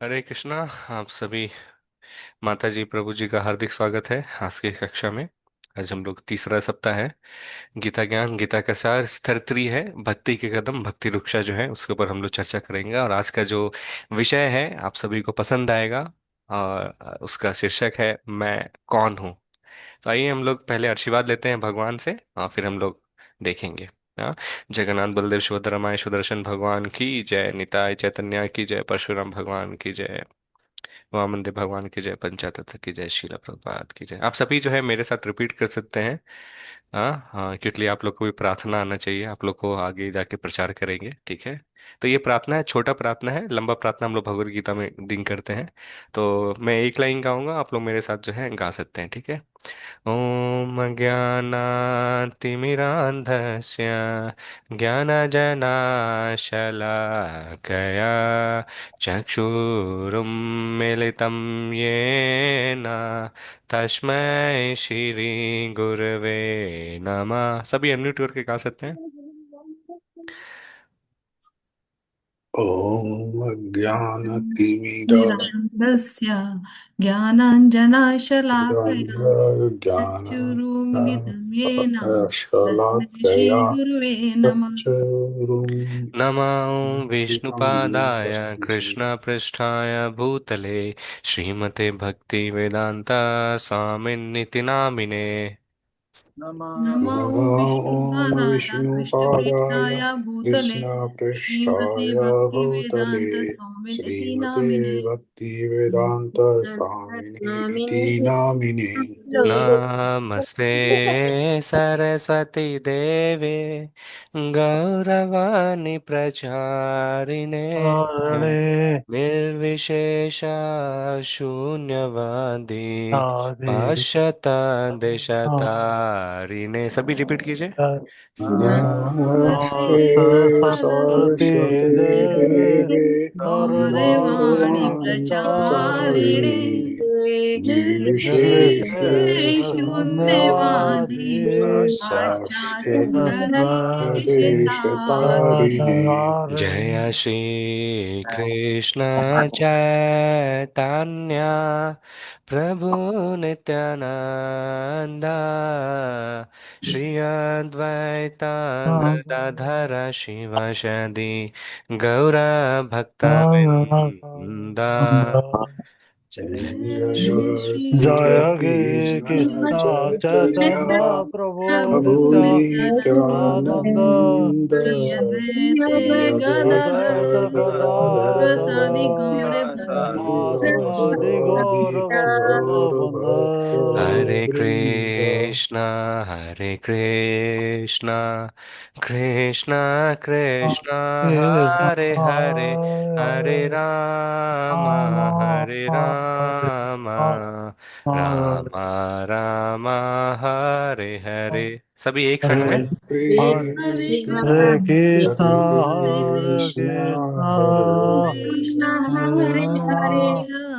हरे कृष्णा। आप सभी माता जी प्रभु जी का हार्दिक स्वागत है आज की कक्षा में। आज हम लोग तीसरा सप्ताह है। गीता ज्ञान गीता का सार स्तर 3 है, भक्ति के कदम भक्ति रुक्षा जो है उसके ऊपर हम लोग चर्चा करेंगे। और आज का जो विषय है आप सभी को पसंद आएगा। और उसका शीर्षक है मैं कौन हूँ। तो आइए हम लोग पहले आशीर्वाद लेते हैं भगवान से और फिर हम लोग देखेंगे। हाँ। जगन्नाथ बलदेव सुभद्रा माई सुदर्शन भगवान की जय, निताय चैतन्य की जय, परशुराम भगवान की जय, वामन भगवान की जय, पंचातत्व की जय, शीला प्रभुपाद की जय। आप सभी जो है मेरे साथ रिपीट कर सकते हैं। हाँ हाँ, क्योंकि आप लोग को भी प्रार्थना आना चाहिए, आप लोग को आगे जाके प्रचार करेंगे, ठीक है। तो ये प्रार्थना है, छोटा प्रार्थना है, लंबा प्रार्थना हम लोग भगवत गीता में दिन करते हैं। तो मैं एक लाइन गाऊंगा, आप लोग मेरे साथ जो है गा सकते हैं, ठीक है। ॐ ज्ञानातिमिरान्धस्य ज्ञानजनाशलाकया चक्षुरुन्मीलितं येन तस्मै श्रीगुरवे नमः। सभी अनम्यूट करके गा सकते हैं। ॐ अज्ञानतिमिरान्धस्य निरन्तरस्य ज्ञानाञ्जनाशलाकया चक्षुरुन्मिलितं येन तस्मै ज्ञानशलाकया श्रीगुरुवे नमः। चक्षुरुन्मीलितं नमो विष्णुपादाय तस्मै कृष्णपृष्ठाय भूतले श्रीमते भक्ति वेदांता स्वामिन्निति नामिने। नमो नमो विष्णुपादाय विष्णुपादाय कृष्णपृष्ठाय भूतले श्रीमते कृष्णपृष्ठाय भूतले भक्तिवेदान्त स्वामिनिति श्रीमते नामिने। भक्तिवेदान्त स्वामिनि इति नामिने। नमस्ते सरस्वती देवे गौरवाणी प्रचारिणे कारणे निर्विशेष शून्यवादी आदि पाश्चात देशतारिणे। सभी रिपीट कीजिए। नमस्ते नमस्ते सरस्वती सरस्वते सरस्वती देवे देवी देवे गौरवाणी सर्ववाणी प्रचारिणे गौरवाणी प्रचारिणे निर्विशेष निर्विशेष निर्विशेषशून्यवादी शून्यवादी पाश्चात्य पाश्चात्यदेशतारिणे। जय श्री कृष्ण चैतन्य प्रभु नित्यानंदा, श्री अद्वैता गदाधर शिवसदि गौर भक्तवृंदा। जय जय जय श्री श्री जय कृष्ण कृष्ण चैतन्य चैतन्य प्रभु प्रभु प्रभु नित्यानंद नित्यानंद श्री अद्वैत श्री अद्वैत गदाधर अद्वैत गदाधर शिवसादि गदाधर गौर भक्त शिवासादि श्रीवासादि गौरभक्तवृंद कृष्ण हरे कृष्ण कृष्ण कृष्ण कृष्ण हरे हरे, हरे हरे राम राम हरे हरे राम राम राम राम हरे हरे। सभी एक संग में। Hare Hare Krishna Hare Krishna Hare Hare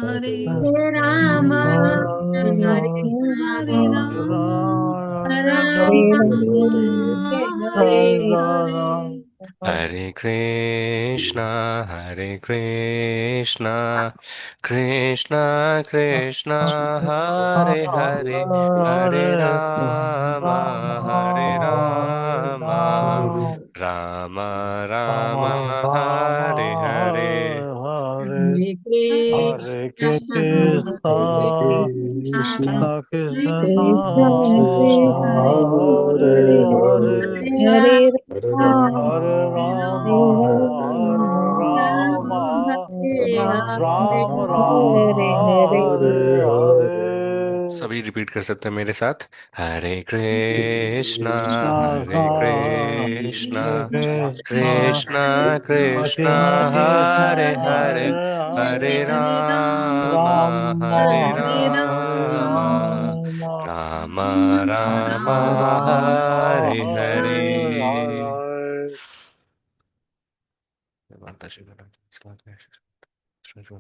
Hare Krishna Krishna Krishna Hare Krishna Hare Hare Ram Hare Hare Hare Ram Ram Ram Hare Hare. Hare Krishna Hare Krishna Krishna Krishna Hare Hare, Hare Ram Hare Ram Ram Ram Hare Hare. Hare Hare Krishna Hare Krishna, Krishna Krishna Krishna, Krishna Krishna Hare Hare Hare Hare Hare, Hare Ram Hare Rama, Hare Rama, Ram Rama, Hare Hare. सभी रिपीट कर सकते हैं मेरे साथ। हरे कृष्णा Krishna, हरे कृष्णा Krishna, कृष्णा कृष्णा Krishna हरे Krishna, हरे, Hare हरे Hare. राम हरे Rama, Hare Ram Rama, Ram Ram Rama, हरे हरे। Hare Hare. माता श्री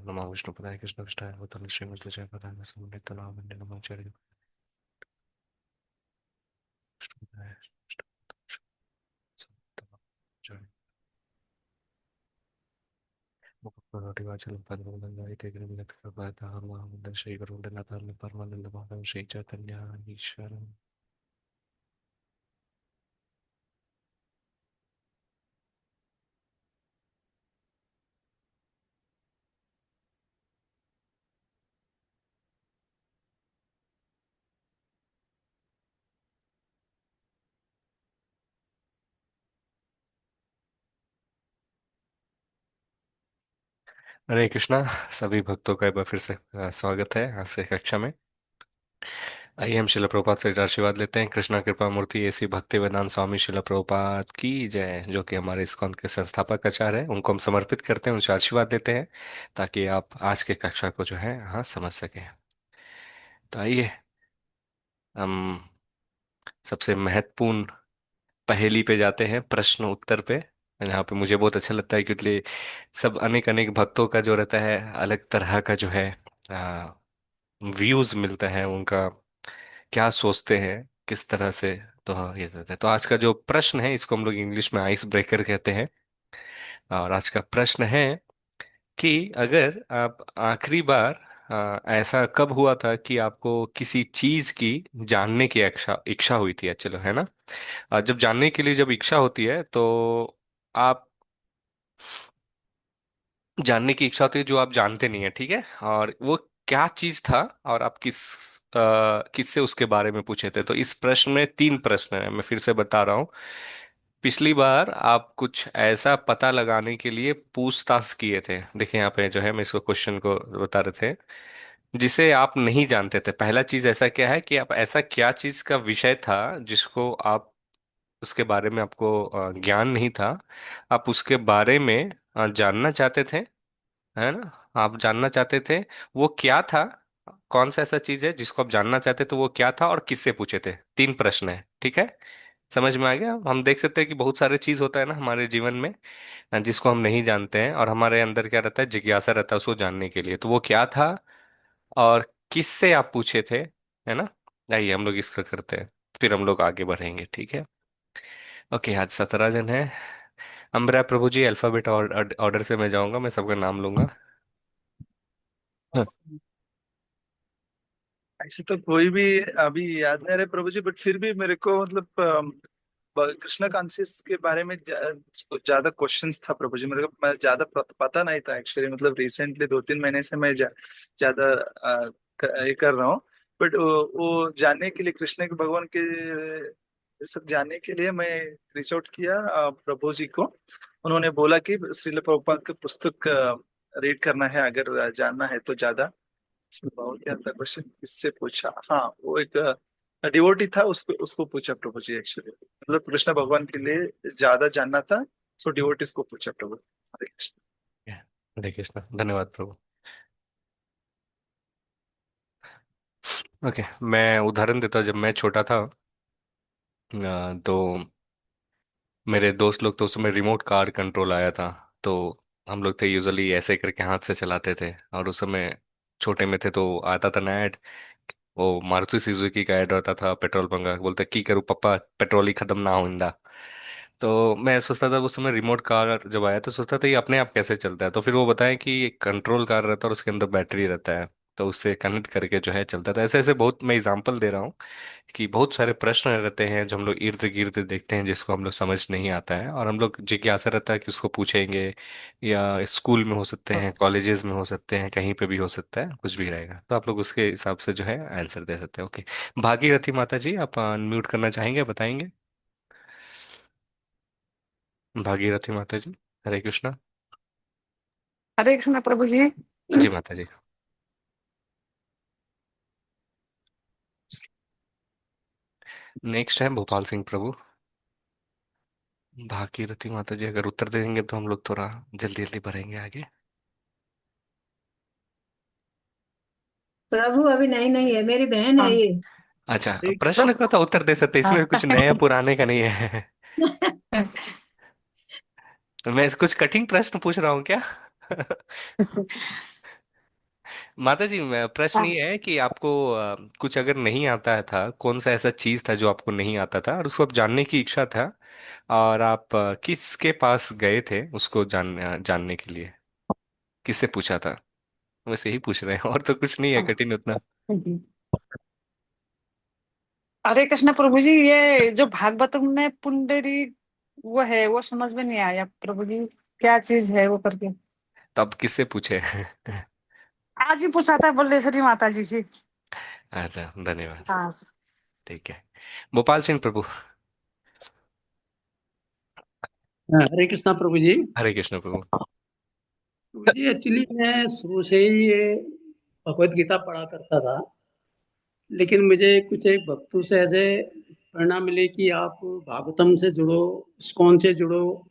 नमः विष्णु पदाय कृष्ण कृष्णाय भूतले श्रीमते जय पदाय समन्वित नाम नमाचार्य विष्णु पदाय अरुणाचलं पद्मनाभं श्री गुरुनाथानं परमानंद श्री चैतन्य ईश्वर। हरे कृष्णा। सभी भक्तों का एक बार फिर से स्वागत है आज से कक्षा में। आइए हम शिला प्रभुपाद से आशीर्वाद लेते हैं। कृष्णा कृपा मूर्ति ऐसी भक्ति वेदांत स्वामी शिला प्रभुपाद की जय, जो कि हमारे इस्कॉन के संस्थापक आचार्य हैं। उनको हम समर्पित करते हैं, उनसे आशीर्वाद लेते हैं ताकि आप आज के कक्षा को जो है हाँ समझ सकें। तो आइए हम सबसे महत्वपूर्ण पहेली पे जाते हैं, प्रश्न उत्तर पे। यहाँ पे मुझे बहुत अच्छा लगता है क्योंकि सब अनेक अनेक भक्तों का जो रहता है अलग तरह का जो है व्यूज मिलता है उनका, क्या सोचते हैं किस तरह से। तो हाँ ये रहता है। तो आज का जो प्रश्न है इसको हम लोग इंग्लिश में आइस ब्रेकर कहते हैं। और आज का प्रश्न है कि अगर आप आखिरी बार ऐसा कब हुआ था कि आपको किसी चीज की जानने की इच्छा इच्छा हुई थी, चलो है ना। जब जानने के लिए जब इच्छा होती है तो आप जानने की इच्छा होती है जो आप जानते नहीं है, ठीक है। और वो क्या चीज था और आप किससे उसके बारे में पूछे थे। तो इस प्रश्न में तीन प्रश्न है, मैं फिर से बता रहा हूँ। पिछली बार आप कुछ ऐसा पता लगाने के लिए पूछताछ किए थे, देखिए यहाँ पे जो है मैं इसको क्वेश्चन को बता रहे थे, जिसे आप नहीं जानते थे। पहला चीज ऐसा क्या है कि आप ऐसा क्या चीज का विषय था जिसको आप उसके बारे में आपको ज्ञान नहीं था, आप उसके बारे में जानना चाहते थे, है ना। आप जानना चाहते थे वो क्या था। कौन सा ऐसा चीज है जिसको आप जानना चाहते थे, वो क्या था और किससे पूछे थे। तीन प्रश्न है, ठीक है। समझ में आ गया। हम देख सकते हैं कि बहुत सारे चीज होता है ना हमारे जीवन में जिसको हम नहीं जानते हैं, और हमारे अंदर क्या रहता है, जिज्ञासा रहता है उसको जानने के लिए। तो वो क्या था और किससे आप पूछे थे, है ना। आइए हम लोग इसको करते हैं, फिर हम लोग आगे बढ़ेंगे, ठीक है। ओके, आज 17 जन है। अम्बरा प्रभु जी, अल्फाबेट ऑर्डर से मैं जाऊंगा, मैं सबका नाम लूंगा। ऐसे तो कोई भी अभी याद नहीं आ रहे प्रभु जी, बट फिर भी मेरे को मतलब कृष्णा कॉन्शियस के बारे में ज्यादा क्वेश्चंस था प्रभु जी। मेरे को मैं ज्यादा पता नहीं था एक्चुअली। मतलब रिसेंटली 2-3 महीने से मैं ज्यादा ये कर रहा हूँ। बट वो जानने के लिए, कृष्ण के भगवान के ये सब जानने के लिए मैं रीच आउट किया प्रभु जी को। उन्होंने बोला कि श्रील प्रभुपाद के पुस्तक रीड करना है, अगर जानना है तो ज्यादा। बहुत ही अच्छा क्वेश्चन, किससे पूछा? हाँ, वो एक डिवोटी था, उसको उसको पूछा प्रभु जी एक्चुअली। मतलब कृष्ण भगवान के लिए ज्यादा जानना था, सो डिवोटीज को पूछा प्रभु। हरे कृष्ण। हरे कृष्णा, धन्यवाद प्रभु। ओके, मैं उदाहरण देता हूँ। जब मैं छोटा था तो मेरे दोस्त लोग, तो उस समय रिमोट कार कंट्रोल आया था। तो हम लोग थे यूजुअली ऐसे करके हाथ से चलाते थे। और उस समय छोटे में थे तो आता था ना ऐड, वो मारुति सुजुकी का ऐड आता था पेट्रोल पंप का, बोलते की करूँ पापा पेट्रोल ही खत्म ना हो इंदा। तो मैं सोचता था उस समय रिमोट कार जब आया तो सोचता था ये अपने आप कैसे चलता है। तो फिर वो बताया कि ये कंट्रोल कार रहता है और उसके अंदर बैटरी रहता है, तो उससे कनेक्ट करके जो है चलता था। ऐसे ऐसे बहुत मैं एग्जांपल दे रहा हूँ कि बहुत सारे प्रश्न रहते हैं जो हम लोग इर्द गिर्द देखते हैं जिसको हम लोग समझ नहीं आता है, और हम लोग जिज्ञासा रहता है कि उसको पूछेंगे। या स्कूल में हो सकते हैं, कॉलेजेस में हो सकते हैं, कहीं पे भी हो सकता है, कुछ भी रहेगा। तो आप लोग उसके हिसाब से जो है आंसर दे सकते हैं। ओके, भागीरथी माता जी आप अनम्यूट करना चाहेंगे, बताएंगे। भागीरथी माता जी, हरे कृष्णा। हरे कृष्ण प्रभु जी। जी माता जी। नेक्स्ट है भोपाल सिंह प्रभु। भागीरथी माता जी अगर उत्तर दे देंगे तो हम लोग थोड़ा जल्दी जल्दी बढ़ेंगे आगे। प्रभु अभी नहीं, नहीं है, मेरी बहन है हाँ, ये। अच्छा, ठीक है। प्रश्न का तो उत्तर दे सकते हैं, हाँ। इसमें कुछ नया पुराने का नहीं है। तो मैं कुछ कठिन प्रश्न पूछ रहा हूँ क्या। माता जी, प्रश्न ये है कि आपको कुछ अगर नहीं आता था, कौन सा ऐसा चीज था जो आपको नहीं आता था और उसको आप जानने की इच्छा था, और आप किसके पास गए थे उसको जानने के लिए। किससे पूछा था? वैसे ही पूछ रहे हैं, और तो कुछ नहीं है कठिन उतना। हरे कृष्ण प्रभु जी, ये जो भागवतम में पुंडरी वो है, वो समझ में नहीं आया प्रभु जी। क्या चीज है वो करके? तो अब किससे पूछे? आज ही पूछा था बल्लेश्वरी माता जी से। अच्छा, धन्यवाद। हाँ। ठीक है, गोपाल सिंह प्रभु। हरे कृष्णा प्रभु जी। हरे कृष्ण प्रभु। प्रभु जी, एक्चुअली मैं शुरू से ही ये भगवत गीता पढ़ा करता था, लेकिन मुझे कुछ एक भक्तों से ऐसे प्रेरणा मिली कि आप भागवतम से जुड़ो, इस्कॉन से जुड़ो,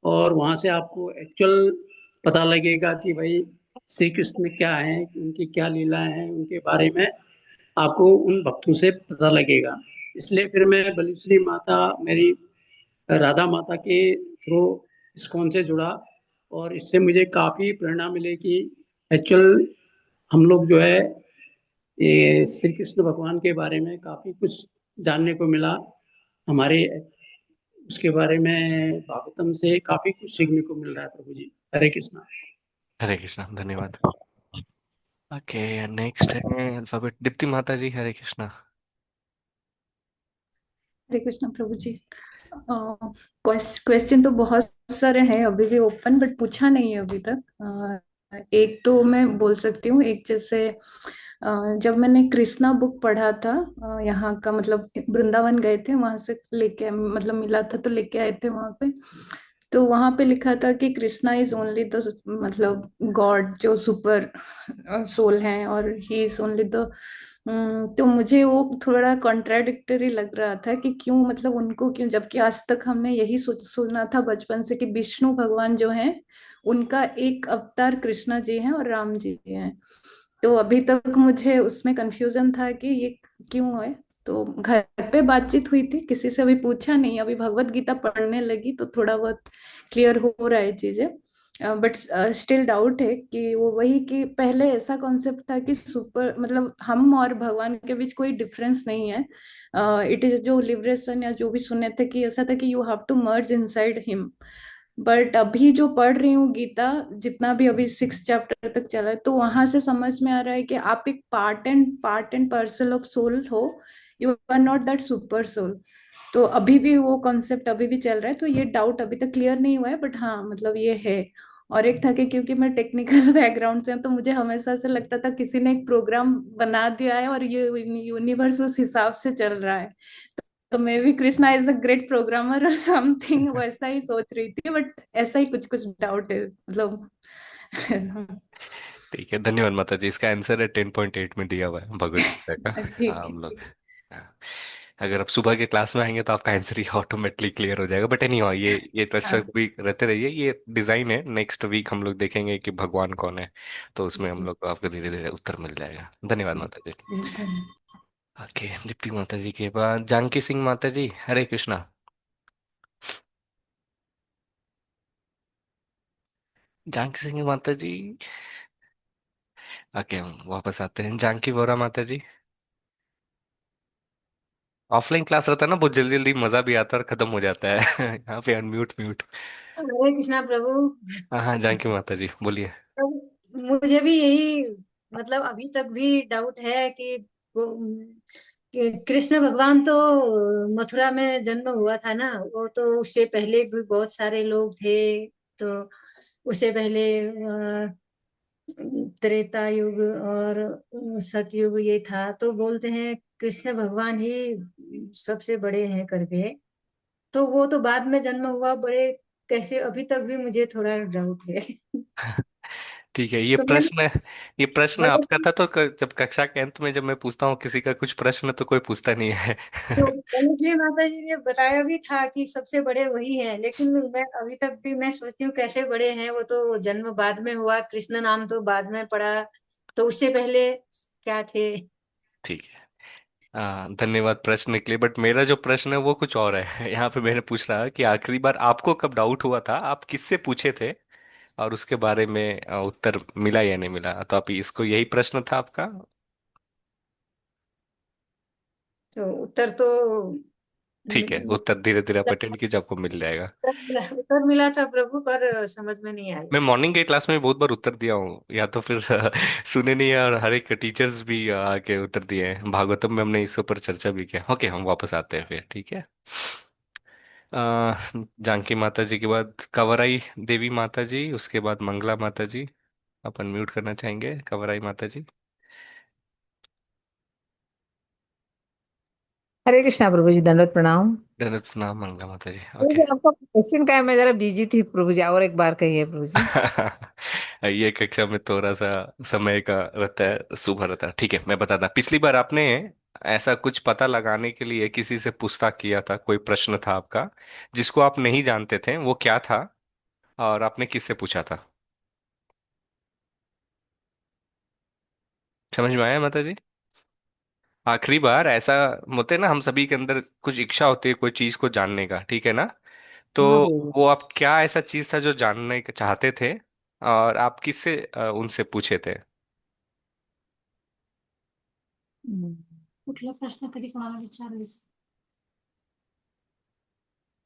और वहाँ से आपको एक्चुअल पता लगेगा कि भाई श्री कृष्ण क्या है, उनकी क्या लीलाएं हैं, उनके बारे में आपको उन भक्तों से पता लगेगा। इसलिए फिर मैं बलुश्री माता, मेरी राधा माता के थ्रू इस्कॉन से जुड़ा, और इससे मुझे काफ़ी प्रेरणा मिली कि एक्चुअल हम लोग जो है ये श्री कृष्ण भगवान के बारे में काफ़ी कुछ जानने को मिला। हमारे उसके बारे में भागवतम से काफ़ी कुछ सीखने को मिल रहा है प्रभु जी। हरे कृष्णा। हरे कृष्णा, धन्यवाद। ओके, नेक्स्ट है अल्फाबेट दीप्ति माता जी। हरे कृष्णा। हरे कृष्ण प्रभु जी। क्वेश्चन तो बहुत सारे हैं अभी भी ओपन, बट पूछा नहीं है अभी तक। एक तो मैं बोल सकती हूँ, एक जैसे जब मैंने कृष्णा बुक पढ़ा था, यहाँ का मतलब वृंदावन गए थे, वहां से लेके मतलब मिला था तो लेके आए थे वहां पे। तो वहां पे लिखा था कि कृष्णा इज ओनली द मतलब गॉड जो सुपर सोल है, और ही इज ओनली द। तो मुझे वो थोड़ा कॉन्ट्राडिक्टरी लग रहा था कि क्यों, मतलब उनको क्यों, जबकि आज तक हमने यही सुना था बचपन से कि विष्णु भगवान जो है उनका एक अवतार कृष्णा जी हैं और राम जी हैं। तो अभी तक मुझे उसमें कंफ्यूजन था कि ये क्यों है। तो घर पे बातचीत हुई थी, किसी से अभी पूछा नहीं, अभी भगवत गीता पढ़ने लगी तो थोड़ा बहुत क्लियर हो रहा है चीजें। बट स्टिल डाउट है कि वो वही कि पहले ऐसा कॉन्सेप्ट था कि सुपर मतलब हम और भगवान के बीच कोई डिफरेंस नहीं है। इट इज जो लिबरेशन या जो भी सुने थे कि ऐसा था कि you have to merge inside him. But अभी जो पढ़ रही हूँ गीता, जितना भी अभी 6 चैप्टर तक चला है, तो वहां से समझ में आ रहा है कि आप एक part and parcel of soul हो। You are not that super soul. तो अभी भी वो कॉन्सेप्ट अभी भी चल रहा है, तो ये डाउट अभी तक क्लियर नहीं हुआ है, बट हाँ मतलब ये है। और एक था कि क्योंकि मैं टेक्निकल बैकग्राउंड से हूँ, तो मुझे हमेशा से लगता था किसी ने एक प्रोग्राम बना दिया है और ये यूनिवर्स उस हिसाब से चल रहा है। तो may be Krishna is a great programmer और समथिंग, वैसा ही सोच रही थी, बट ऐसा ही कुछ कुछ डाउट है मतलब। ठीक है, धन्यवाद माता जी। इसका आंसर है 10.8 में दिया हुआ है भगवत गीता का। हाँ, ठीक हम लोग। है। हाँ, अगर आप सुबह के क्लास में आएंगे तो आपका आंसर ही ऑटोमेटिकली क्लियर हो जाएगा। बट एनी हाउ, ये दर्शक हाँ भी रहते रहिए, ये डिजाइन है। नेक्स्ट वीक हम लोग देखेंगे कि भगवान कौन है, तो उसमें हम जी लोग को आपको धीरे धीरे उत्तर मिल जाएगा। धन्यवाद जी माता जी। धन्यवाद। ओके, दीप्ति माता जी के बाद जानकी सिंह माता जी। हरे कृष्णा। जानकी सिंह माता जी। ओके, हम वापस आते हैं। जानकी वोरा माता जी। ऑफलाइन क्लास रहता है ना, बहुत जल्दी जल्दी मजा भी आता है और खत्म हो जाता है। यहाँ पे अनम्यूट म्यूट। हरे कृष्णा प्रभु। हाँ हाँ, जानकी माता जी बोलिए। तो मुझे भी यही मतलब अभी तक भी डाउट है कि वो कि कृष्ण भगवान तो मथुरा में जन्म हुआ था ना, वो तो उससे पहले भी बहुत सारे लोग थे। तो उससे पहले त्रेता युग और सतयुग ये था, तो बोलते हैं कृष्ण भगवान ही सबसे बड़े हैं करके। तो वो तो बाद में जन्म हुआ, बड़े कैसे, अभी तक भी मुझे थोड़ा डाउट है। ठीक है, ये तो मैं प्रश्न, ये प्रश्न आपका बलश्री था तो जब कक्षा के अंत में जब मैं पूछता हूँ किसी का कुछ प्रश्न, तो कोई पूछता नहीं है। तो बलश्री माता जी ने बताया भी था कि सबसे बड़े वही हैं, लेकिन मैं अभी तक भी मैं सोचती हूँ कैसे बड़े हैं, वो तो जन्म बाद में हुआ, कृष्ण नाम तो बाद में पड़ा, तो उससे पहले क्या थे। ठीक है। धन्यवाद प्रश्न के लिए। बट मेरा जो प्रश्न है वो कुछ और है। यहाँ पे मैंने पूछ रहा कि आखिरी बार आपको कब डाउट हुआ था, आप किससे पूछे थे, और उसके बारे में उत्तर मिला या नहीं मिला। तो आप इसको, यही प्रश्न था आपका? तो उत्तर तो ठीक है, उत्तर धीरे धीरे आप अटेंड कीजिए, आपको मिल जाएगा। उत्तर मिला था प्रभु, पर समझ में नहीं आई। मैं मॉर्निंग के क्लास में बहुत बार उत्तर दिया हूँ, या तो फिर सुने नहीं है, और हर एक टीचर्स भी आके उत्तर दिए हैं। भागवतम में हमने इस ऊपर चर्चा भी किया। ओके, हम वापस आते हैं फिर, ठीक है। जानकी माता जी के बाद कंवराई देवी माता जी, उसके बाद मंगला माता जी। अपन म्यूट करना चाहेंगे कंवराई माता जी। हरे कृष्णा प्रभु जी, दंडवत प्रणाम। धन्यवाद, प्रणाम मंगला माता जी। प्रभु ओके। जी, आपका क्वेश्चन क्या है? मैं जरा बिजी थी प्रभु जी, और एक बार कहिए प्रभु जी। ये कक्षा में थोड़ा सा समय का रहता है, सुबह रहता है। ठीक है, मैं बताता। पिछली बार आपने ऐसा कुछ पता लगाने के लिए किसी से पूछताछ किया था, कोई प्रश्न था आपका जिसको आप नहीं जानते थे, वो क्या था, और आपने किससे पूछा था? समझ में आया माता जी? आखिरी बार ऐसा होते है ना, हम सभी के अंदर कुछ इच्छा होती है कोई चीज को जानने का, ठीक है ना? तो हाँ प्रभु। वो आप क्या ऐसा चीज था जो जानने का चाहते थे, और आप किससे उनसे पूछे थे? हम्म, कुठला प्रश्न कधी कोणाला विचारलीस?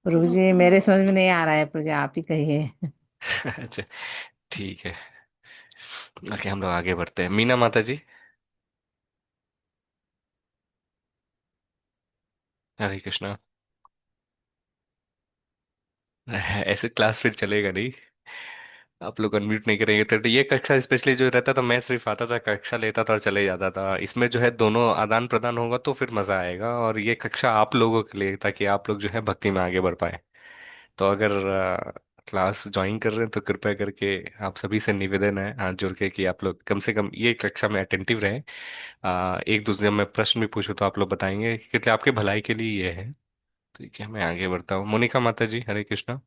प्रभु जी, मेरे समझ में नहीं आ रहा है प्रभु जी, आप ही कहिए। अच्छा, ठीक है। ओके, हम लोग आगे बढ़ते हैं। मीना माता जी। हरे कृष्णा। ऐसे क्लास फिर चलेगा नहीं, आप लोग अनम्यूट नहीं करेंगे तो। ये कक्षा स्पेशली जो रहता था, मैं सिर्फ आता था, कक्षा लेता था और चले जाता था। इसमें जो है दोनों आदान प्रदान होगा तो फिर मजा आएगा, और ये कक्षा आप लोगों के लिए, ताकि आप लोग जो है भक्ति में आगे बढ़ पाए। तो अगर क्लास ज्वाइन कर रहे हैं तो कृपया करके आप सभी से निवेदन है हाथ जोड़ के कि आप लोग कम से कम ये कक्षा में अटेंटिव रहें। एक दूसरे में प्रश्न भी पूछो तो आप लोग बताएंगे, क्योंकि आपके भलाई के लिए ये है। ठीक है, मैं आगे बढ़ता हूँ। मोनिका माता जी, हरे कृष्णा।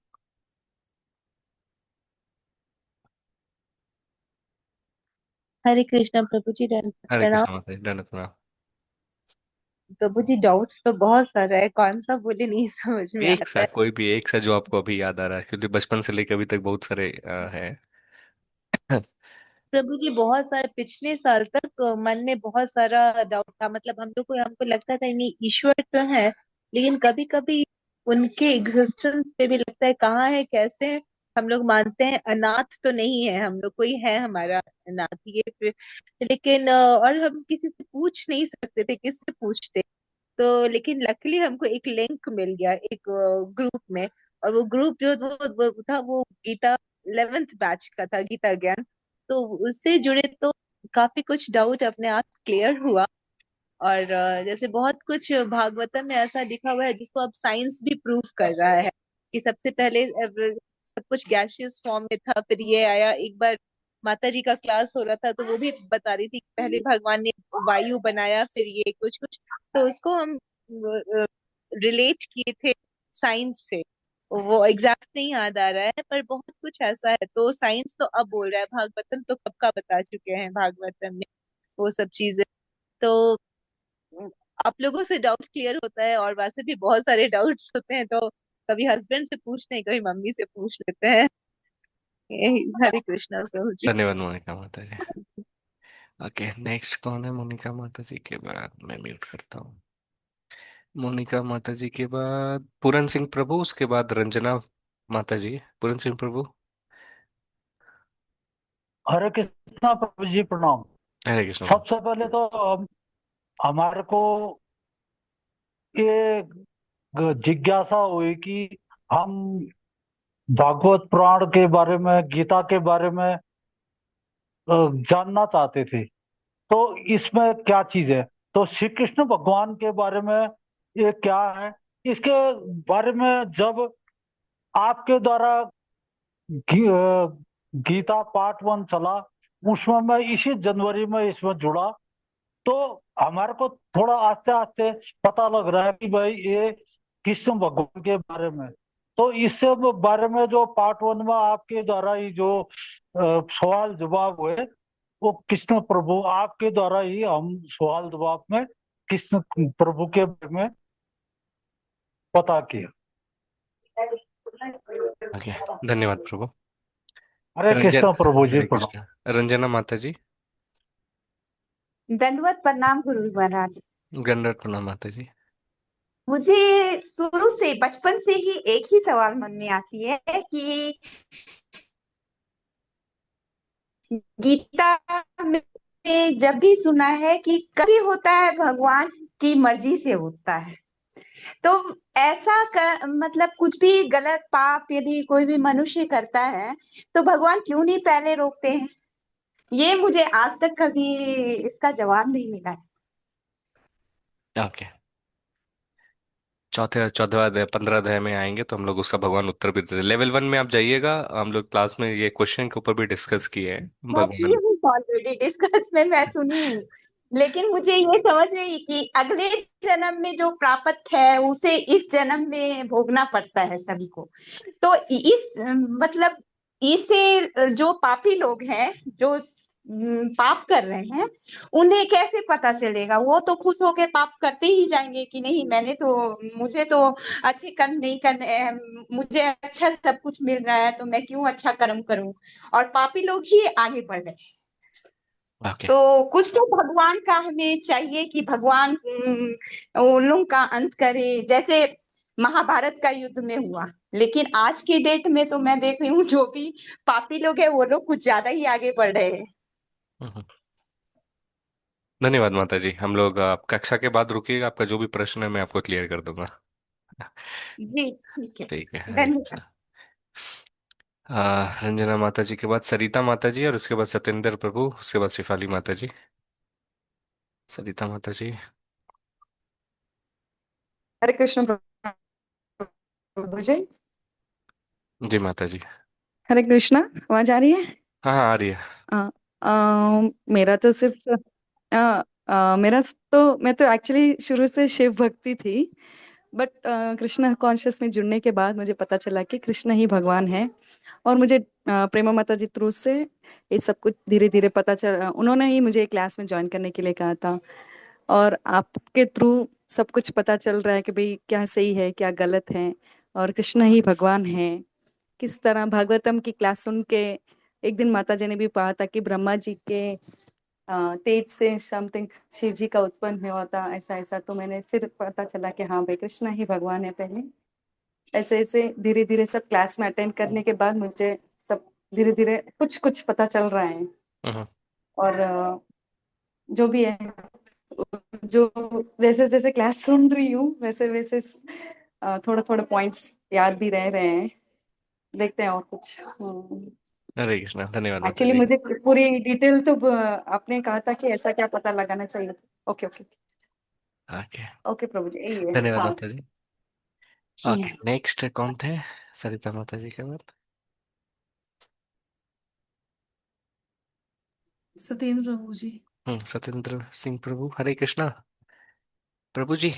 हरे कृष्णा प्रभु जी, हरे प्रणाम। कृष्णा माता जी, दंडवत प्रणाम। प्रभु जी, डाउट्स तो बहुत सारा है, कौन सा बोले नहीं समझ में एक आता सा है। कोई भी एक सा जो आपको अभी याद आ रहा है, क्योंकि बचपन से लेकर अभी तक बहुत सारे है। प्रभु जी, बहुत सारे पिछले साल तक मन में बहुत सारा डाउट था। मतलब हमको लगता था नहीं, ईश्वर तो है, लेकिन कभी कभी उनके एग्जिस्टेंस पे भी लगता है कहाँ है, कैसे है। हम लोग मानते हैं अनाथ तो नहीं है हम लोग, कोई है हमारा अनाथ ये फिर। लेकिन और हम किसी से पूछ नहीं सकते थे, किससे पूछते। तो लेकिन लकीली हमको एक लिंक मिल गया एक ग्रुप में। और वो ग्रुप जो वो था, वो गीता 11th बैच का था, गीता ज्ञान। तो उससे जुड़े तो काफी कुछ डाउट अपने आप क्लियर हुआ। और जैसे बहुत कुछ भागवतम में ऐसा लिखा हुआ है जिसको अब साइंस भी प्रूव कर रहा है कि सबसे पहले सब कुछ गैसियस फॉर्म में था, फिर ये आया। एक बार माता जी का क्लास हो रहा था तो वो भी बता रही थी कि पहले भगवान ने वायु बनाया, फिर ये कुछ कुछ। तो उसको हम रिलेट किए थे साइंस से। वो एग्जैक्ट नहीं याद आ रहा है, पर बहुत कुछ ऐसा है। तो साइंस तो अब बोल रहा है, भागवतम तो कब का बता चुके हैं भागवतम में वो सब चीजें। तो आप लोगों से डाउट क्लियर होता है, और वैसे भी बहुत सारे डाउट्स होते हैं, तो कभी हस्बैंड से पूछते हैं, कभी मम्मी से पूछ लेते हैं। हरे कृष्णा प्रभु जी। धन्यवाद मोनिका माता जी। ओके, नेक्स्ट कौन है मोनिका माता जी के बाद? मैं म्यूट करता हूँ। मोनिका माता जी के बाद पूरन सिंह प्रभु, उसके बाद रंजना माता जी। पूरन सिंह प्रभु। हरे कृष्णा प्रभु जी, प्रणाम। हरे कृष्ण प्रभु। सबसे पहले तो हमारे को ये जिज्ञासा हुई कि हम भागवत पुराण के बारे में, गीता के बारे में जानना चाहते थे। तो इसमें क्या चीज है? तो श्री कृष्ण भगवान के बारे में ये क्या है, इसके बारे में जब आपके द्वारा गीता पार्ट 1 चला, उसमें मैं इसी जनवरी में इसमें जुड़ा। तो हमारे को थोड़ा आस्ते आस्ते पता लग रहा है कि भाई ये कृष्ण भगवान के बारे में। तो इससे बारे में जो पार्ट 1 में आपके द्वारा ही जो सवाल जवाब हुए, वो कृष्ण प्रभु आपके द्वारा ही हम सवाल जवाब में कृष्ण प्रभु के बारे में पता किया। ओके, धन्यवाद प्रभु। हरे रंजन। कृष्ण प्रभु जी, हरे प्रणाम। कृष्ण। रंजना माता जी। दंडवत प्रणाम गुरु महाराज। गंडर प्रणाम माता जी। मुझे शुरू से बचपन से ही एक ही सवाल मन में आती है कि गीता में जब भी सुना है कि कभी होता है भगवान की मर्जी से होता है, तो ऐसा मतलब कुछ भी गलत पाप यदि कोई भी मनुष्य करता है तो भगवान क्यों नहीं पहले रोकते हैं? ये मुझे आज तक कभी इसका जवाब नहीं मिला है। ओके, चौथे 14वां अध्याय 15 अध्याय में आएंगे तो हम लोग उसका भगवान उत्तर भी देते हैं। लेवल 1 में आप जाइएगा, हम लोग क्लास में ये क्वेश्चन के ऊपर भी डिस्कस किए हैं मैं की भगवान। हूँ ऑलरेडी डिस्कस में, मैं सुनी हूँ, लेकिन मुझे ये समझ नहीं कि अगले जन्म में जो प्राप्त है उसे इस जन्म में भोगना पड़ता है सभी को। तो इस मतलब इसे जो पापी लोग हैं, जो पाप कर रहे हैं, उन्हें कैसे पता चलेगा? वो तो खुश होके पाप करते ही जाएंगे कि नहीं, मुझे तो अच्छे कर्म नहीं करने हैं, मुझे अच्छा सब कुछ मिल रहा है तो मैं क्यों अच्छा कर्म करूं? और पापी लोग ही आगे बढ़ रहे हैं। ओके। तो कुछ तो भगवान का हमें चाहिए कि भगवान उन लोगों का अंत करे, जैसे महाभारत का युद्ध में हुआ। लेकिन आज के डेट में तो मैं देख रही हूँ जो भी पापी लोग हैं वो लोग कुछ ज्यादा ही आगे बढ़ रहे हैं। हम्म, धन्यवाद माता जी। हम लोग आप कक्षा के बाद रुकिएगा, आपका जो भी प्रश्न है मैं आपको क्लियर कर दूंगा। जी ठीक है, ठीक है, हरे धन्यवाद। कृष्णा। रंजना माता जी के बाद सरिता माता जी, और उसके बाद सत्येंद्र प्रभु, उसके बाद शिफाली माता जी। सरिता माता जी। हरे कृष्ण प्रभु जी। जी माता जी। हरे कृष्णा, आवाज आ रही है? हाँ हाँ, आ रही है। आ, मेरा तो सिर्फ मेरा तो मैं तो एक्चुअली शुरू से शिव भक्ति थी, बट कृष्ण कॉन्शियस में जुड़ने के बाद मुझे पता चला कि कृष्ण ही भगवान है। और मुझे प्रेमा माता जी थ्रू से ये सब कुछ धीरे धीरे पता चला। उन्होंने ही मुझे क्लास में ज्वाइन करने के लिए कहा था, और आपके थ्रू सब कुछ पता चल रहा है कि भाई क्या सही है क्या गलत है, और कृष्ण ही भगवान है। किस तरह भागवतम की क्लास सुन के एक दिन माता जी ने भी कहा था कि ब्रह्मा जी के तेज से समथिंग शिव जी का उत्पन्न हुआ था, ऐसा ऐसा। तो मैंने फिर पता चला कि हाँ भाई कृष्ण ही भगवान है पहले। ऐसे ऐसे धीरे धीरे सब क्लास में अटेंड करने के बाद मुझे सब धीरे धीरे कुछ कुछ पता चल रहा है। हम्म, और जो भी है, जो जैसे जैसे क्लास सुन रही हूँ वैसे वैसे थोड़ा थोड़ा पॉइंट्स याद भी रह रहे हैं। देखते हैं और कुछ। हरे कृष्णा, धन्यवाद माता एक्चुअली जी। मुझे पूरी डिटेल तो आपने कहा था कि ऐसा क्या पता लगाना चाहिए। Okay okay. ओके, ओके प्रभु जी, यही है धन्यवाद हाँ। माता जी। हम्म। ओके, नेक्स्ट कौन थे? सरिता माता जी के बाद सत्येंद्र प्रभु जी। सत्येंद्र सिंह प्रभु। हरे कृष्णा प्रभु जी।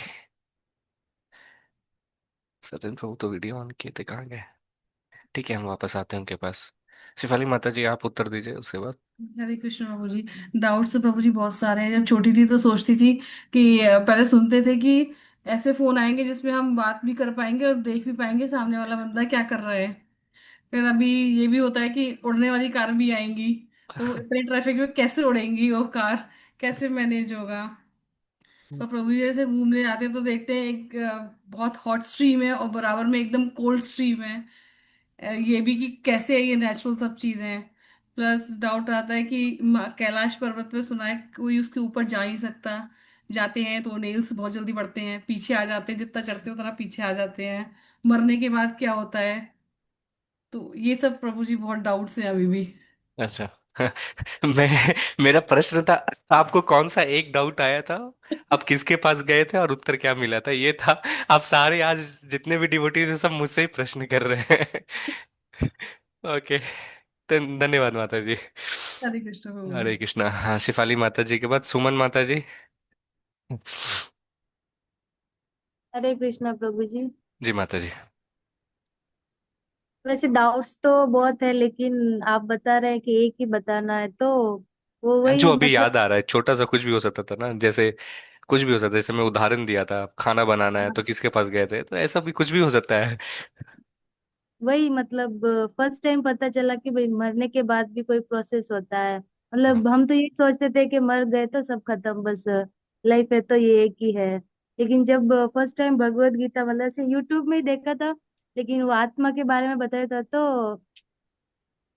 सत्येंद्र प्रभु तो वीडियो ऑन किए थे, कहाँ गए? ठीक है, हम वापस आते हैं उनके पास। शिफाली माता जी आप उत्तर दीजिए, उसके बाद। हरे कृष्ण प्रभु जी। डाउट्स तो प्रभु जी बहुत सारे हैं। जब छोटी थी तो सोचती थी कि पहले सुनते थे कि ऐसे फोन आएंगे जिसमें हम बात भी कर पाएंगे और देख भी पाएंगे सामने वाला बंदा क्या कर रहा है। फिर अभी ये भी होता है कि उड़ने वाली कार भी आएंगी, तो इतने ट्रैफिक में कैसे उड़ेंगी वो कार, कैसे मैनेज होगा? तो प्रभु जी जैसे घूमने जाते हैं तो देखते हैं एक बहुत हॉट स्ट्रीम है और बराबर में एकदम कोल्ड स्ट्रीम है। ये भी कि कैसे ये नेचुरल सब चीजें हैं। प्लस डाउट आता है कि कैलाश पर्वत पे सुना है कोई उसके ऊपर जा ही सकता। जाते हैं तो नेल्स बहुत जल्दी बढ़ते हैं, पीछे आ जाते हैं, जितना चढ़ते हैं उतना पीछे आ जाते हैं। मरने के बाद क्या होता है? तो ये सब प्रभु जी बहुत डाउट्स हैं अभी भी। अच्छा। मैं मेरा प्रश्न था, आपको कौन सा एक डाउट आया था? आप किसके पास गए थे और उत्तर क्या मिला था, ये था। आप सारे आज जितने भी डिवोटीज हैं सब मुझसे ही प्रश्न कर रहे हैं। ओके, धन्यवाद माता जी। हरे कृष्ण प्रभु जी। हरे कृष्णा। हाँ, शिफाली माता जी के बाद सुमन माता जी। हरे कृष्णा प्रभु जी। जी माता जी। वैसे डाउट्स तो बहुत है, लेकिन आप बता रहे हैं कि एक ही बताना है, तो वो जो वही अभी मतलब। याद आ रहा है, छोटा सा कुछ भी हो सकता था ना, जैसे कुछ भी हो सकता है। जैसे मैं उदाहरण दिया था, खाना बनाना है तो किसके पास गए थे, तो ऐसा भी कुछ भी हो सकता है। वही मतलब फर्स्ट टाइम पता चला कि भाई मरने के बाद भी कोई प्रोसेस होता है। हाँ। मतलब हम तो ये सोचते थे कि मर गए तो सब खत्म, बस लाइफ है तो ये एक ही है। लेकिन जब फर्स्ट टाइम भगवत गीता मतलब से यूट्यूब में ही देखा था, लेकिन वो आत्मा के बारे में बताया था, तो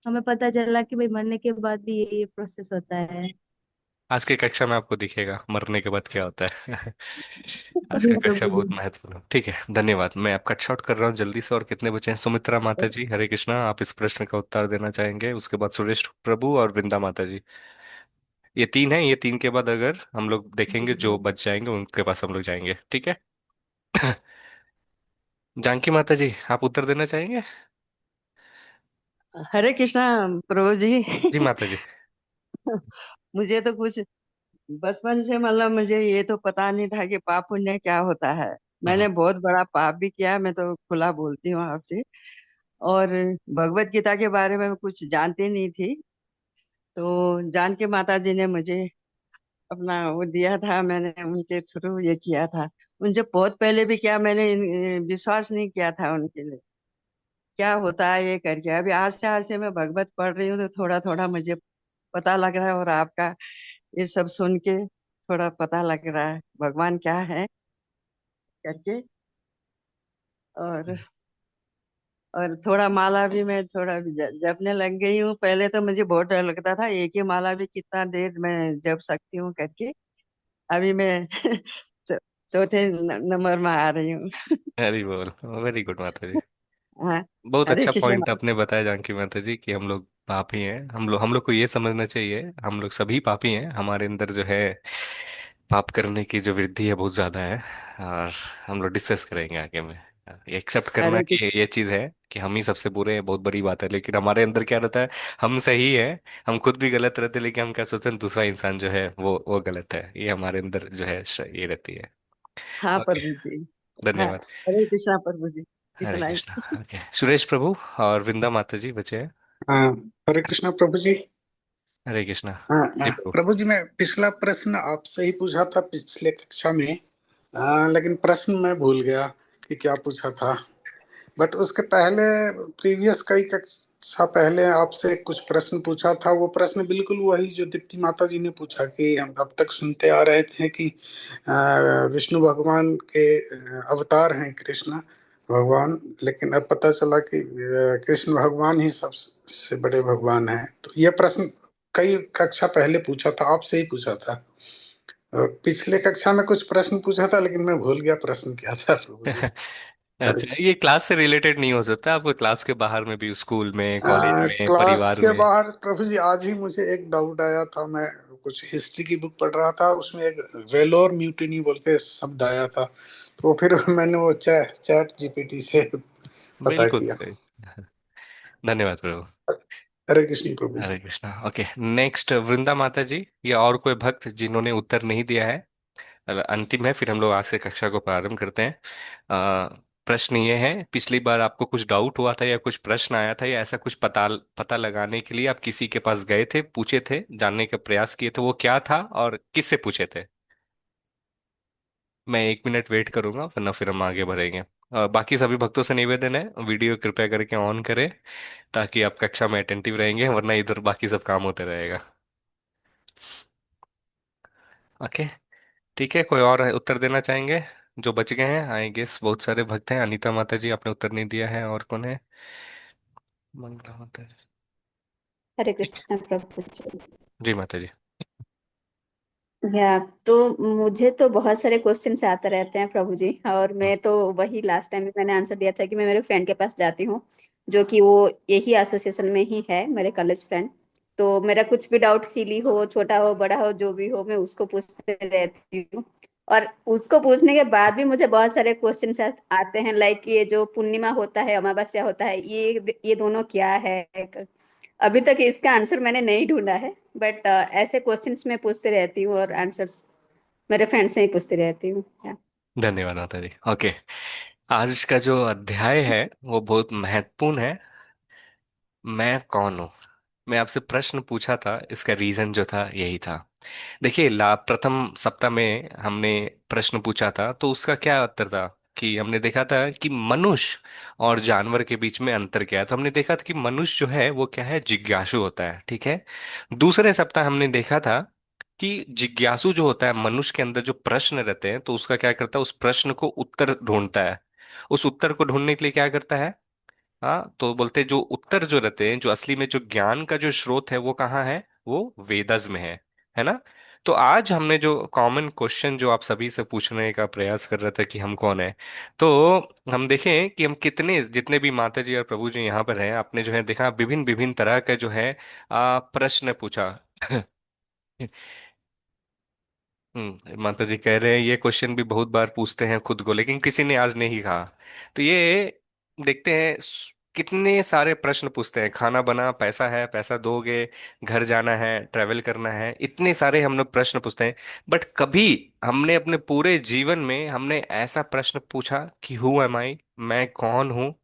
हमें पता चला कि भाई मरने के बाद भी ये प्रोसेस होता है। आज की कक्षा में आपको दिखेगा मरने के बाद क्या होता है। आज जी का कक्षा प्रभु जी। बहुत महत्वपूर्ण है। ठीक है, धन्यवाद। मैं आप कट शॉर्ट कर रहा हूँ जल्दी से। और कितने बचे हैं? सुमित्रा माता जी, हरे कृष्णा, आप इस प्रश्न का उत्तर देना चाहेंगे। उसके बाद सुरेश प्रभु और वृंदा माता जी। ये तीन है। ये तीन के बाद अगर हम लोग देखेंगे जो बच जाएंगे उनके पास हम लोग जाएंगे, ठीक है। जानकी माता जी, आप उत्तर देना चाहेंगे? हरे कृष्णा प्रभु जी। जी माता जी। मुझे तो कुछ बचपन से मतलब मुझे ये तो पता नहीं था कि पाप पुण्य क्या होता है। हम्म। मैंने बहुत बड़ा पाप भी किया, मैं तो खुला बोलती हूँ आपसे। और भगवत गीता के बारे में कुछ जानती नहीं थी, तो जानकी माता जी ने मुझे अपना वो दिया था, मैंने उनके थ्रू ये किया था। उनसे बहुत पहले भी क्या मैंने विश्वास नहीं किया था उनके लिए क्या होता है ये करके। अभी आस्ते आस्ते मैं भगवत पढ़ रही हूँ तो थोड़ा थोड़ा मुझे पता लग रहा है, और आपका ये सब सुन के थोड़ा पता लग रहा है भगवान क्या है करके। और थोड़ा माला भी मैं थोड़ा भी जपने लग गई हूँ। पहले तो मुझे बहुत डर लगता था, एक ही माला भी कितना देर मैं जप सकती हूँ करके। अभी मैं चौ- चौथे नंबर में आ रही हूँ। हरी बोल, वेरी गुड माता जी। हाँ। बहुत हरे अच्छा कृष्ण। पॉइंट आपने बताया जानकी माता जी कि हम लोग पापी हैं। हम लोग को ये समझना चाहिए हम लोग सभी पापी हैं। हमारे अंदर जो है पाप करने की जो वृद्धि है बहुत ज्यादा है। और हम लोग डिस्कस करेंगे आगे में। एक्सेप्ट करना हरे कि कृष्ण। ये चीज है कि हम ही सबसे बुरे हैं बहुत बड़ी बात है, लेकिन हमारे अंदर क्या रहता है? हम सही है। हम खुद भी गलत रहते हैं, लेकिन हम क्या सोचते हैं दूसरा इंसान जो है वो गलत है। ये हमारे अंदर जो है ये रहती है। हाँ ओके, प्रभु जी। हाँ। धन्यवाद। हरे कृष्णा प्रभु जी। हरे इतना ही। कृष्णा। ओके, सुरेश प्रभु और वृंदा माता जी बचे हैं। हाँ, हरे कृष्णा प्रभु जी। हरे कृष्णा। हाँ जी हाँ, प्रभु। प्रभु जी, मैं पिछला प्रश्न आपसे ही पूछा था पिछले कक्षा में। लेकिन प्रश्न मैं भूल गया कि क्या पूछा था। बट उसके पहले प्रीवियस कई कक्षा पहले आपसे कुछ प्रश्न पूछा था। वो प्रश्न बिल्कुल वही जो दीप्ति माता जी ने पूछा कि हम अब तक सुनते आ रहे थे कि विष्णु भगवान के अवतार हैं कृष्ण भगवान, लेकिन अब पता चला कि कृष्ण भगवान ही सबसे बड़े भगवान हैं। तो ये प्रश्न कई कक्षा पहले पूछा था, आपसे ही पूछा था। और पिछले कक्षा में कुछ प्रश्न पूछा था, लेकिन मैं भूल गया प्रश्न क्या था प्रभु जी। अच्छा, ये क्लास से रिलेटेड नहीं हो सकता। आपको क्लास के बाहर में भी, स्कूल में, कॉलेज में, क्लास परिवार के में। बाहर प्रभु जी आज ही मुझे एक डाउट आया था। मैं कुछ हिस्ट्री की बुक पढ़ रहा था, उसमें एक वेलोर म्यूटिनी बोल के शब्द आया था। तो फिर मैंने वो चैट जीपीटी से पता बिल्कुल किया। सही। धन्यवाद प्रभु। हरे कृष्ण प्रभु जी। हरे कृष्णा। ओके, नेक्स्ट वृंदा माता जी या और कोई भक्त जिन्होंने उत्तर नहीं दिया है। अंतिम है, फिर हम लोग आज से कक्षा को प्रारंभ करते हैं। प्रश्न ये है, पिछली बार आपको कुछ डाउट हुआ था या कुछ प्रश्न आया था या ऐसा कुछ पता पता लगाने के लिए आप किसी के पास गए थे, पूछे थे, जानने का प्रयास किए थे, वो क्या था और किससे पूछे थे? मैं 1 मिनट वेट करूंगा, वरना फिर हम आगे बढ़ेंगे। और बाकी सभी भक्तों से निवेदन है वीडियो कृपया करके ऑन करें, ताकि आप कक्षा में अटेंटिव रहेंगे, वरना इधर बाकी सब काम होते रहेगा। ओके, ठीक है। कोई और उत्तर देना चाहेंगे? जो बच गए हैं, आई गेस बहुत सारे भक्त हैं। अनीता माता जी, आपने उत्तर नहीं दिया है। और कौन है? मंगला माता जी। हरे ठीक है। कृष्ण प्रभु जी। जी माता जी। या तो मुझे तो बहुत सारे क्वेश्चंस आते रहते हैं प्रभु जी, और हम्म। मैं तो वही लास्ट टाइम भी मैंने आंसर दिया था कि मैं मेरे फ्रेंड के पास जाती हूँ, जो कि वो यही एसोसिएशन में ही है, मेरे कॉलेज फ्रेंड। तो मेरा कुछ भी डाउट, सिली हो, छोटा हो, बड़ा हो, जो भी हो, मैं उसको पूछते रहती हूँ। और उसको पूछने के बाद भी मुझे बहुत सारे क्वेश्चंस आते हैं, लाइक ये जो पूर्णिमा होता है, अमावस्या होता है, ये दोनों क्या है। अभी तक इसका आंसर मैंने नहीं ढूंढा है, बट ऐसे क्वेश्चंस मैं पूछते रहती हूँ और आंसर्स मेरे फ्रेंड से ही पूछती रहती हूँ। धन्यवाद माता जी। ओके, आज का जो अध्याय है वो बहुत महत्वपूर्ण है। मैं कौन हूँ? मैं आपसे प्रश्न पूछा था, इसका रीजन जो था यही था। देखिए, प्रथम सप्ताह में हमने प्रश्न पूछा था, तो उसका क्या उत्तर था कि हमने देखा था कि मनुष्य और जानवर के बीच में अंतर क्या है। तो हमने देखा था कि मनुष्य जो है वो क्या है, जिज्ञासु होता है, ठीक है। दूसरे सप्ताह हमने देखा था कि जिज्ञासु जो होता है, मनुष्य के अंदर जो प्रश्न रहते हैं, तो उसका क्या करता है, उस प्रश्न को उत्तर ढूंढता है। उस उत्तर को ढूंढने के लिए क्या करता है, हाँ, तो बोलते हैं जो उत्तर जो रहते हैं, जो असली में जो ज्ञान का जो स्रोत है वो कहाँ है, वो वेदस में है ना। तो आज हमने जो कॉमन क्वेश्चन जो आप सभी से पूछने का प्रयास कर रहे थे कि हम कौन है, तो हम देखें कि हम कितने, जितने भी माता जी और प्रभु जी यहाँ पर हैं, आपने जो है देखा विभिन्न विभिन्न तरह का जो है प्रश्न पूछा। माता जी कह रहे हैं ये क्वेश्चन भी बहुत बार पूछते हैं खुद को, लेकिन किसी ने आज नहीं कहा। तो ये देखते हैं कितने सारे प्रश्न पूछते हैं, खाना बना, पैसा है, पैसा दोगे, घर जाना है, ट्रैवल करना है, इतने सारे हम लोग प्रश्न पूछते हैं। बट कभी हमने अपने पूरे जीवन में हमने ऐसा प्रश्न पूछा कि हु एम आई, मैं कौन हूँ?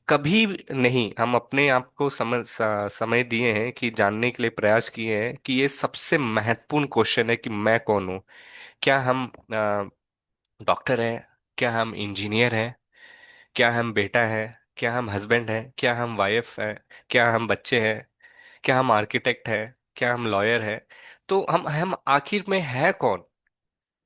कभी नहीं। हम अपने आप को समय दिए हैं कि जानने के लिए प्रयास किए हैं कि ये सबसे महत्वपूर्ण क्वेश्चन है कि मैं कौन हूँ। क्या हम डॉक्टर हैं? क्या हम इंजीनियर हैं? क्या हम बेटा है? क्या हम हस्बैंड हैं? क्या हम वाइफ हैं? क्या हम बच्चे हैं? क्या हम आर्किटेक्ट हैं? क्या हम लॉयर हैं? तो हम आखिर में है कौन?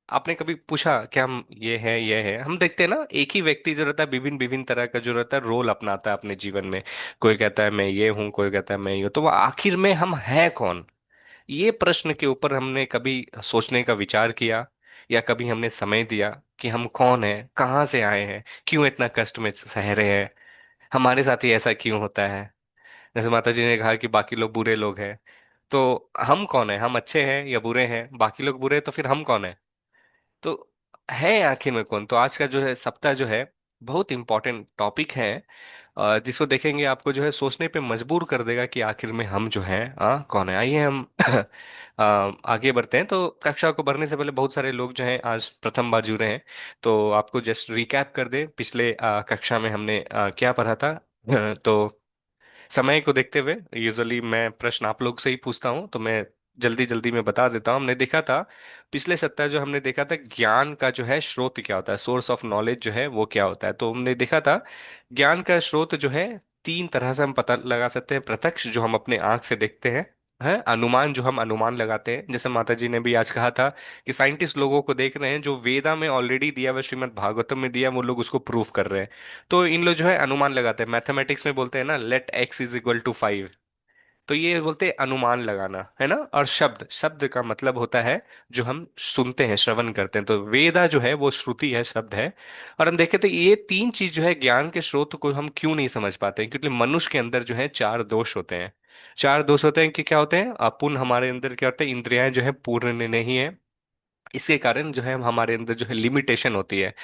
आपने कभी पूछा क्या हम ये है? हम देखते हैं ना, एक ही व्यक्ति जो रहता है विभिन्न विभिन्न तरह का जो रहता है रोल अपनाता है अपने जीवन में। कोई कहता है मैं ये हूँ, कोई कहता है मैं ये हूँ, तो वो आखिर में हम है कौन? ये प्रश्न के ऊपर हमने कभी सोचने का विचार किया, या कभी हमने समय दिया कि हम कौन है, कहाँ से आए हैं, क्यों इतना कष्ट में सह रहे हैं, हमारे साथ ही ऐसा क्यों होता है? जैसे माता जी ने कहा कि बाकी लोग बुरे लोग हैं, तो हम कौन है? हम अच्छे हैं या बुरे हैं? बाकी लोग बुरे हैं, तो फिर हम कौन है? तो है आखिर में कौन? तो आज का जो है सप्ताह जो है बहुत इंपॉर्टेंट टॉपिक है, जिसको देखेंगे आपको जो है सोचने पे मजबूर कर देगा कि आखिर में हम जो है कौन है। आइए हम आगे बढ़ते हैं। तो कक्षा को बढ़ने से पहले बहुत सारे लोग जो हैं आज प्रथम बार जुड़े हैं, तो आपको जस्ट रिकैप कर दे, पिछले कक्षा में हमने क्या पढ़ा था। तो समय को देखते हुए यूजुअली मैं प्रश्न आप लोग से ही पूछता हूँ, तो मैं जल्दी जल्दी में बता देता हूँ। हमने देखा था पिछले सप्ताह, जो हमने देखा था ज्ञान का जो है स्रोत क्या होता है, सोर्स ऑफ नॉलेज जो है वो क्या होता है। तो हमने देखा था ज्ञान का स्रोत जो है तीन तरह से हम पता लगा सकते हैं। प्रत्यक्ष, जो हम अपने आंख से देखते हैं, है अनुमान, जो हम अनुमान लगाते हैं, जैसे माता जी ने भी आज कहा था कि साइंटिस्ट लोगों को देख रहे हैं जो वेदा में ऑलरेडी दिया हुआ, श्रीमद् भागवतम में दिया, वो लोग उसको प्रूव कर रहे हैं। तो इन लोग जो है अनुमान लगाते हैं, मैथमेटिक्स में बोलते हैं ना, let x is equal to 5। तो ये बोलते हैं अनुमान लगाना, है ना। और शब्द, शब्द का मतलब होता है जो हम सुनते हैं, श्रवण करते हैं। तो वेदा जो है वो श्रुति है, शब्द है। और हम देखें तो ये तीन चीज जो है ज्ञान के स्रोत को हम क्यों नहीं समझ पाते हैं, क्योंकि मनुष्य के अंदर जो है चार दोष होते हैं। चार दोष होते हैं कि क्या होते हैं, अपुन हमारे अंदर क्या होते हैं, इंद्रियां जो है पूर्ण नहीं है। इसके कारण जो है हमारे अंदर जो है लिमिटेशन होती है,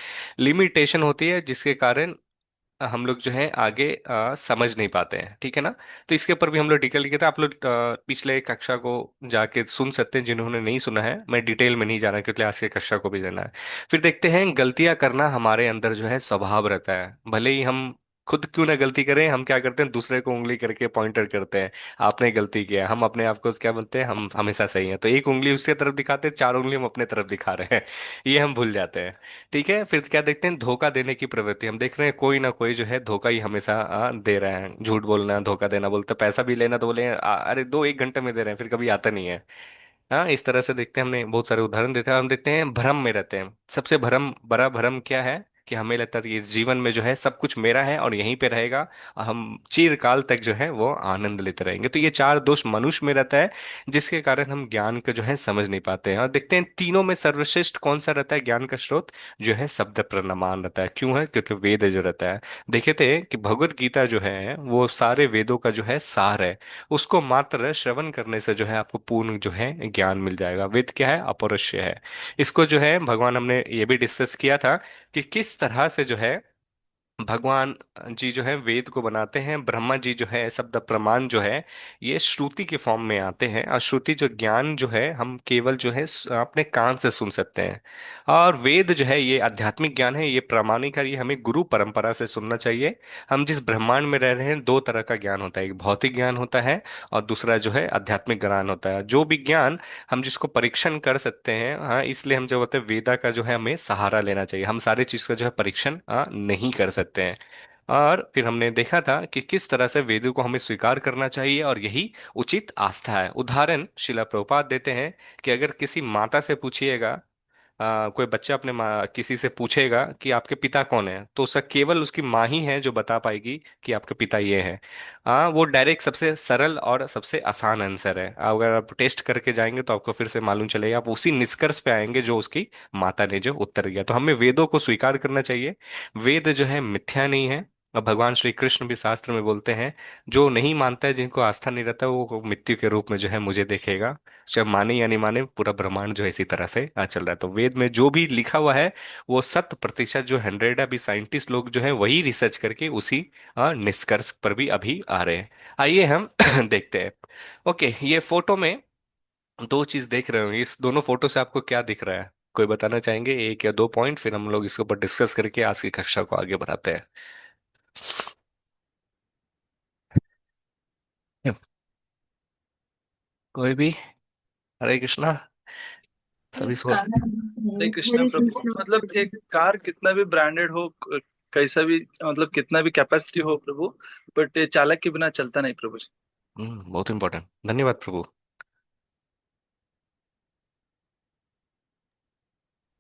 लिमिटेशन होती है, जिसके कारण हम लोग जो है आगे समझ नहीं पाते हैं, ठीक है ना। तो इसके ऊपर भी हम लोग डिटेल किए थे, आप लोग पिछले कक्षा को जाके सुन सकते हैं जिन्होंने नहीं सुना है। मैं डिटेल में नहीं जा रहा क्योंकि आज की कक्षा को भी देना है। फिर देखते हैं गलतियां करना हमारे अंदर जो है स्वभाव रहता है, भले ही हम खुद क्यों ना गलती करें, हम क्या करते हैं दूसरे को उंगली करके पॉइंटर करते हैं, आपने गलती किया। हम अपने आप को क्या बोलते हैं, हम हमेशा सही हैं, तो एक उंगली उसके तरफ दिखाते हैं, चार उंगली हम अपने तरफ दिखा रहे हैं। ये हम भूल जाते हैं। ठीक है, फिर क्या देखते हैं, धोखा देने की प्रवृत्ति। हम देख रहे हैं कोई ना कोई जो है धोखा ही हमेशा दे रहा है, झूठ बोलना, धोखा देना, बोलते पैसा भी लेना तो बोले अरे दो एक घंटे में दे रहे हैं, फिर कभी आता नहीं है। हाँ, इस तरह से देखते हैं, हमने बहुत सारे उदाहरण देते हैं। हम देखते हैं भ्रम में रहते हैं। सबसे भ्रम, बड़ा भ्रम क्या है कि हमें लगता है कि इस जीवन में जो है सब कुछ मेरा है और यहीं पे रहेगा, और हम चिरकाल तक जो है वो आनंद लेते रहेंगे। तो ये चार दोष मनुष्य में रहता है, जिसके कारण हम ज्ञान को जो है समझ नहीं पाते हैं। और देखते हैं तीनों में सर्वश्रेष्ठ कौन सा रहता है ज्ञान का स्रोत, जो है शब्द प्रमाण रहता है। क्यों है? क्योंकि वेद जो रहता है, देखे थे कि भगवत गीता जो है वो सारे वेदों का जो है सार है। उसको मात्र श्रवण करने से जो है आपको पूर्ण जो है ज्ञान मिल जाएगा। वेद क्या है? अपौरुषेय है। इसको जो है भगवान, हमने ये भी डिस्कस किया था कि किस तरह से जो है भगवान जी जो है वेद को बनाते हैं। ब्रह्मा जी जो है शब्द प्रमाण जो है ये श्रुति के फॉर्म में आते हैं, और श्रुति जो ज्ञान जो है हम केवल जो है अपने कान से सुन सकते हैं। और वेद जो है ये आध्यात्मिक ज्ञान है, ये प्रामाणिक है, ये हमें गुरु परंपरा से सुनना चाहिए। हम जिस ब्रह्मांड में रह रहे हैं दो तरह का ज्ञान होता है, एक भौतिक ज्ञान होता है और दूसरा जो है आध्यात्मिक ज्ञान होता है। जो भी ज्ञान हम जिसको परीक्षण कर सकते हैं, हाँ, इसलिए हम जो होते हैं वेदा का जो है हमें सहारा लेना चाहिए। हम सारे चीज का जो है परीक्षण नहीं कर सकते हैं। और फिर हमने देखा था कि किस तरह से वेदों को हमें स्वीकार करना चाहिए और यही उचित आस्था है। उदाहरण शिला प्रभुपाद देते हैं कि अगर किसी माता से पूछिएगा, कोई बच्चा अपने माँ किसी से पूछेगा कि आपके पिता कौन है, तो उसका केवल उसकी माँ ही है जो बता पाएगी कि आपके पिता ये हैं। वो डायरेक्ट सबसे सरल और सबसे आसान आंसर है। अगर आप टेस्ट करके जाएंगे तो आपको फिर से मालूम चलेगा, आप उसी निष्कर्ष पे आएंगे जो उसकी माता ने जो उत्तर दिया। तो हमें वेदों को स्वीकार करना चाहिए। वेद जो है मिथ्या नहीं है। और भगवान श्री कृष्ण भी शास्त्र में बोलते हैं, जो नहीं मानता है, जिनको आस्था नहीं रहता, वो मृत्यु के रूप में जो है मुझे देखेगा। चाहे माने या नहीं माने, पूरा ब्रह्मांड जो है इसी तरह से चल रहा है। तो वेद में जो भी लिखा हुआ है वो 100% जो 100 है। अभी साइंटिस्ट लोग जो है वही रिसर्च करके उसी निष्कर्ष पर भी अभी आ रहे हैं। आइए हम देखते हैं। ओके, ये फोटो में दो चीज देख रहे होंगे। इस दोनों फोटो से आपको क्या दिख रहा है? कोई बताना चाहेंगे? एक या दो पॉइंट, फिर हम लोग इसके ऊपर डिस्कस करके आज की कक्षा को आगे बढ़ाते हैं। कोई भी? हरे कृष्णा। सभी एक सो कार हरे है। कृष्णा हरे प्रभु, कृष्ण मतलब एक कार कितना भी ब्रांडेड हो, कैसा भी मतलब कितना भी कैपेसिटी हो प्रभु, बट चालक के बिना चलता नहीं प्रभु जी। बहुत इंपॉर्टेंट। धन्यवाद प्रभु।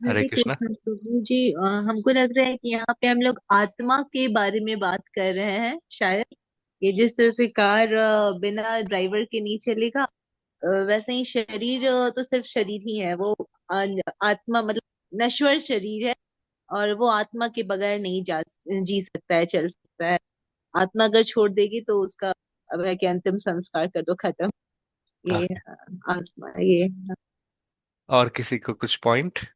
हरे हरे कृष्णा। कृष्ण प्रभु जी। हमको लग रहा है कि यहाँ पे हम लोग आत्मा के बारे में बात कर रहे हैं शायद। ये जिस तरह से कार बिना ड्राइवर के नहीं चलेगा, वैसे ही शरीर तो सिर्फ शरीर ही है वो। आत्मा मतलब नश्वर शरीर है, और वो आत्मा के बगैर नहीं जी सकता है, चल सकता है। आत्मा अगर छोड़ देगी तो उसका अब है कि अंतिम संस्कार कर दो, खत्म। ये ओके। आत्मा ये। और किसी को कुछ पॉइंट?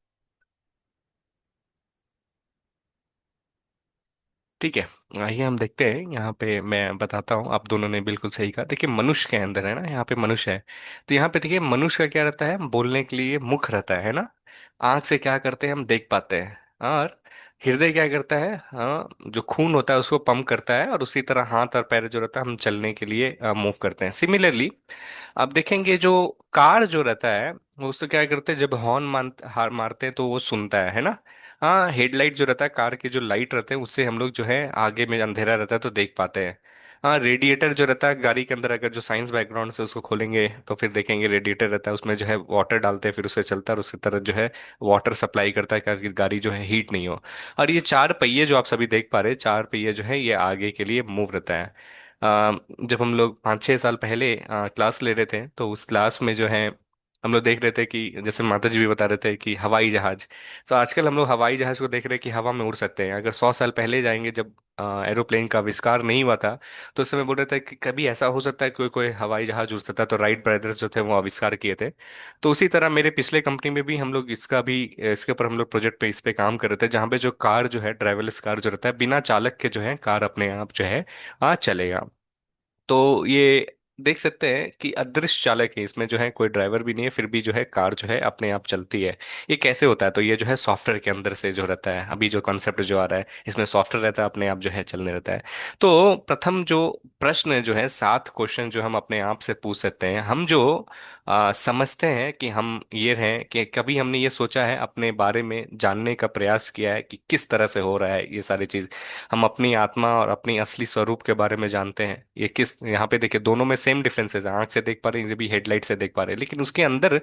ठीक है, आइए हम देखते हैं। यहाँ पे मैं बताता हूँ, आप दोनों ने बिल्कुल सही कहा। देखिए, मनुष्य के अंदर है ना, यहाँ पे मनुष्य है। तो यहाँ पे देखिए, मनुष्य का क्या रहता है? बोलने के लिए मुख रहता है ना। आंख से क्या करते हैं? हम देख पाते हैं। और हृदय क्या करता है? हाँ, जो खून होता है उसको पंप करता है। और उसी तरह हाथ और पैर जो रहता है, हम चलने के लिए मूव करते हैं। सिमिलरली आप देखेंगे, जो कार जो रहता है वो उसको क्या करते हैं? जब हॉर्न मारते हैं तो वो सुनता है ना। हाँ, हेडलाइट जो रहता है, कार के जो लाइट रहते हैं, उससे हम लोग जो है आगे में अंधेरा रहता है तो देख पाते हैं। हाँ, रेडिएटर जो रहता है गाड़ी के अंदर, अगर जो साइंस बैकग्राउंड से उसको खोलेंगे तो फिर देखेंगे रेडिएटर रहता है, उसमें जो है वाटर डालते हैं, फिर उससे चलता है और उसी तरह जो है वाटर सप्लाई करता है ताकि गाड़ी जो है हीट नहीं हो। और ये चार पहिए जो आप सभी देख पा रहे हैं, चार पहिए जो है ये आगे के लिए मूव रहता है। जब हम लोग 5-6 साल पहले क्लास ले रहे थे तो उस क्लास में जो है हम लोग देख रहे थे कि जैसे माता जी भी बता रहे थे कि हवाई जहाज। तो आजकल हम लोग हवाई जहाज को देख रहे हैं कि हवा में उड़ सकते हैं। अगर 100 साल पहले जाएंगे, जब एरोप्लेन का आविष्कार नहीं हुआ था, तो उस समय बोल रहे थे कि कभी ऐसा हो सकता है कोई कोई हवाई जहाज उड़ सकता है। तो राइट ब्रदर्स जो थे वो आविष्कार किए थे। तो उसी तरह मेरे पिछले कंपनी में भी हम लोग इसके ऊपर हम लोग प्रोजेक्ट पे इस पे काम कर रहे थे, जहाँ पे जो कार जो है, ड्राइवरलेस कार जो रहता है, बिना चालक के जो है कार अपने आप जो है चलेगा। तो ये देख सकते हैं कि अदृश्य चालक है, इसमें जो है कोई ड्राइवर भी नहीं है, फिर भी जो है कार जो है अपने आप चलती है। ये कैसे होता है? तो ये जो है सॉफ्टवेयर के अंदर से जो रहता है, अभी जो कॉन्सेप्ट जो आ रहा है, इसमें सॉफ्टवेयर रहता है, अपने आप जो है चलने रहता है। तो प्रथम जो प्रश्न जो है, 7 क्वेश्चन जो हम अपने आप से पूछ सकते हैं, हम जो समझते हैं कि हम ये हैं, कि कभी हमने ये सोचा है, अपने बारे में जानने का प्रयास किया है कि किस तरह से हो रहा है ये सारी चीज। हम अपनी आत्मा और अपनी असली स्वरूप के बारे में जानते हैं। ये किस, यहाँ पे देखिए दोनों में सेम डिफरेंसेस है। आंख से देख पा रहे हैं, ये भी हेडलाइट से देख पा रहे हैं, लेकिन उसके अंदर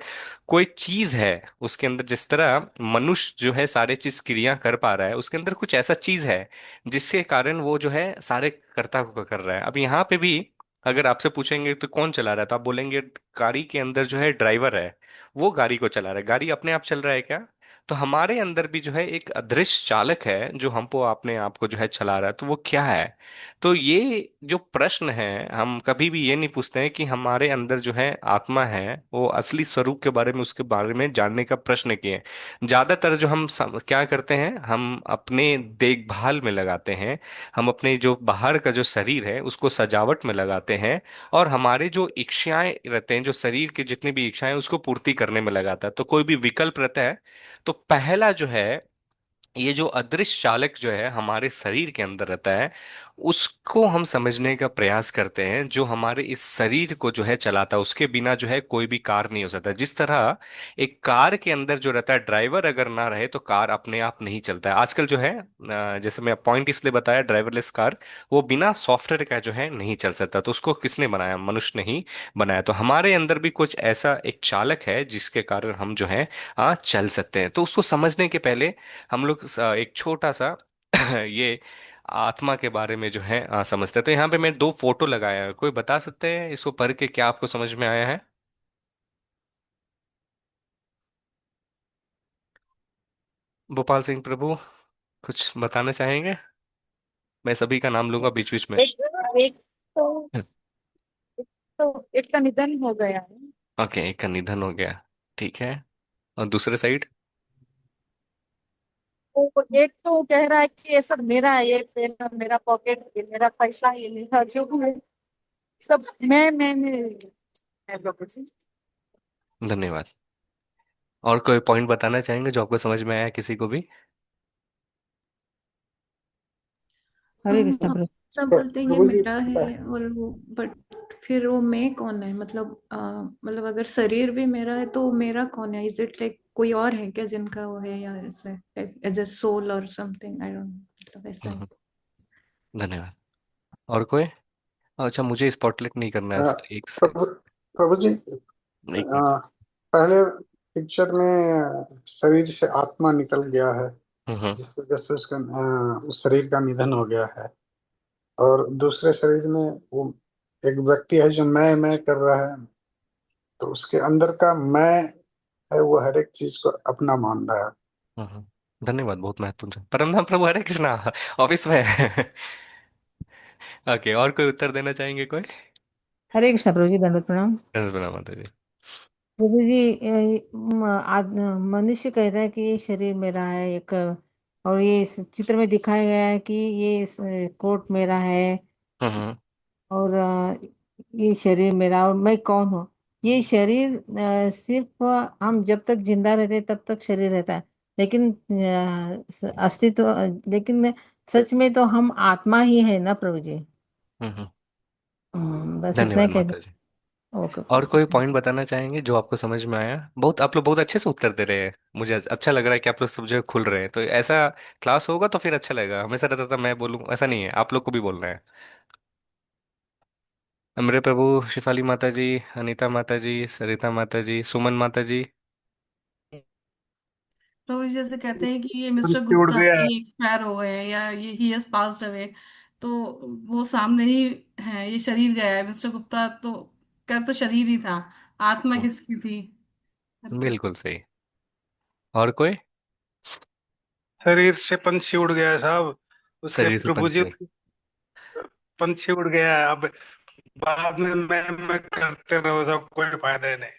कोई चीज है। उसके अंदर जिस तरह मनुष्य जो है सारे चीज क्रिया कर पा रहा है, उसके अंदर कुछ ऐसा चीज है जिसके कारण वो जो है सारे कर्ता को कर रहा है। अब यहाँ पे भी अगर आपसे पूछेंगे तो कौन चला रहा है, तो आप बोलेंगे गाड़ी के अंदर जो है ड्राइवर है, वो गाड़ी को चला रहा है। गाड़ी अपने आप चल रहा है क्या? तो हमारे अंदर भी जो है एक अदृश्य चालक है जो हमको अपने आप को जो है चला रहा है। तो वो क्या है? तो ये जो प्रश्न है, हम कभी भी ये नहीं पूछते हैं कि हमारे अंदर जो है आत्मा है, वो असली स्वरूप के बारे में, उसके बारे में जानने का प्रश्न किए। ज्यादातर जो हम क्या करते हैं, हम अपने देखभाल में लगाते हैं। हम अपने जो बाहर का जो शरीर है उसको सजावट में लगाते हैं। और हमारे जो इच्छाएं रहते हैं, जो शरीर की जितनी भी इच्छाएं, उसको पूर्ति करने में लगाता है। तो कोई भी विकल्प रहता है, तो पहला जो है, ये जो अदृश्य चालक जो है हमारे शरीर के अंदर रहता है, उसको हम समझने का प्रयास करते हैं, जो हमारे इस शरीर को जो है चलाता है। उसके बिना जो है कोई भी कार नहीं हो सकता। जिस तरह एक कार के अंदर जो रहता है, ड्राइवर अगर ना रहे तो कार अपने आप नहीं चलता है। आजकल जो है जैसे मैं पॉइंट इसलिए बताया, ड्राइवरलेस कार वो बिना सॉफ्टवेयर का जो है नहीं चल सकता। तो उसको किसने बनाया? मनुष्य ने ही बनाया। तो हमारे अंदर भी कुछ ऐसा एक चालक है जिसके कारण हम जो है चल सकते हैं। तो उसको समझने के पहले हम लोग एक छोटा सा ये आत्मा के बारे में जो है समझते हैं। तो यहाँ पे मैं दो फोटो लगाया है, कोई बता सकते हैं इसको पढ़ के क्या आपको समझ में आया है? भोपाल सिंह प्रभु, कुछ बताना चाहेंगे? मैं सभी का नाम लूंगा बीच बीच में। एक एक तो एक का निधन हो गया है। ओके, एक का निधन हो गया, ठीक है। और दूसरे साइड? तो एक तो कह रहा है कि ये सब मेरा है, ये मेरा मेरा पॉकेट, ये मेरा पैसा, ये मेरा जो है सब मैं प्रभु जी। धन्यवाद। और कोई पॉइंट बताना चाहेंगे जो आपको समझ में आया किसी को भी? हरे कृष्णा हम प्रभु। सब तो बोलते हैं ये प्रभु जी, मेरा है और वो, बट फिर वो मैं कौन है? मतलब मतलब अगर शरीर भी मेरा है तो मेरा कौन है? इज इट लाइक कोई और है क्या जिनका वो है, या ऐसे एज अ सोल और समथिंग, आई डोंट, मतलब ऐसा है। हम्म, धन्यवाद। और कोई? अच्छा, मुझे स्पॉटलाइट नहीं करना है अ, सर, एक से प्रभु प्रभु जी, एक मिनट। पहले पिक्चर में शरीर से आत्मा निकल गया है, हम्म। जिस वजह से उसका उस शरीर का निधन हो गया है। और दूसरे शरीर में वो एक व्यक्ति है जो मैं कर रहा है। तो उसके अंदर का मैं है, वो हर एक चीज को अपना मान रहा है। हम्म। धन्यवाद, बहुत महत्वपूर्ण। परम धाम प्रभु, हरे कृष्णा। ऑफिस में ओके, और कोई उत्तर देना चाहेंगे कोई? हरे कृष्णा प्रभु जी, दंडवत प्रणाम। धन्यवाद माता जी। प्रभु जी, मनुष्य कहता है कि ये शरीर मेरा है एक, और ये इस चित्र में दिखाया गया है कि ये कोट मेरा है, हम्म। और ये शरीर मेरा, और मैं कौन हूँ? ये शरीर सिर्फ हम जब तक जिंदा रहते हैं तब तक शरीर रहता है, लेकिन अस्तित्व, लेकिन सच में तो हम आत्मा ही है ना प्रभु जी। हम्म। बस इतना ही धन्यवाद कहना। माता जी। ओके और प्रभु कोई जी। पॉइंट बताना चाहेंगे जो आपको समझ में आया? बहुत आप लोग बहुत अच्छे से उत्तर दे रहे हैं, मुझे अच्छा लग रहा है कि आप लोग सब जगह खुल रहे हैं। तो ऐसा क्लास होगा तो फिर अच्छा लगेगा। हमेशा रहता था मैं बोलूँ, ऐसा नहीं है, आप लोग को भी बोलना है। अमरे प्रभु, शिफाली माता जी, अनीता माता जी, सरिता माता जी, सुमन माता जी। तो जैसे कहते हैं कि ये मिस्टर तुमसे उड़ गुप्ता गया है। ये एक्सपायर हो गए हैं, या ये ही हैज पास्ड अवे, तो वो सामने ही है, ये शरीर गया है मिस्टर गुप्ता तो क्या, तो शरीर ही था, आत्मा हम्म, किसकी थी? बिल्कुल सही। और कोई? शरीर से पंछी उड़ गया है साहब। उसके शरीर से प्रभु जी, पंच। पंछी उड़ गया है। अब बाद में मैं करते रहो, सब कोई फायदा नहीं।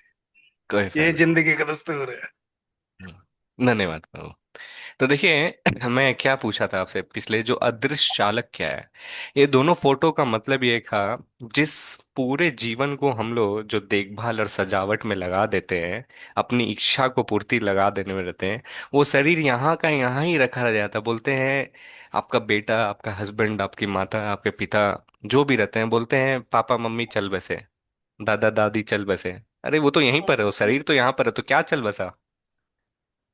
कोई ये फायदा जिंदगी का दस्तूर है। नहीं। धन्यवाद प्रभु। तो देखिए, मैं क्या पूछा था आपसे पिछले, जो अदृश्य चालक क्या है? ये दोनों फोटो का मतलब ये था, जिस पूरे जीवन को हम लोग जो देखभाल और सजावट में लगा देते हैं, अपनी इच्छा को पूर्ति लगा देने में रहते हैं, वो शरीर यहाँ का यहाँ ही रखा रह जाता है। बोलते हैं आपका बेटा, आपका हस्बैंड, आपकी माता, आपके पिता जो भी रहते हैं, बोलते हैं पापा मम्मी चल बसे, दादा दादी चल बसे। अरे वो तो यहीं पर है, वो शरीर तो यहाँ पर है, तो क्या चल बसा?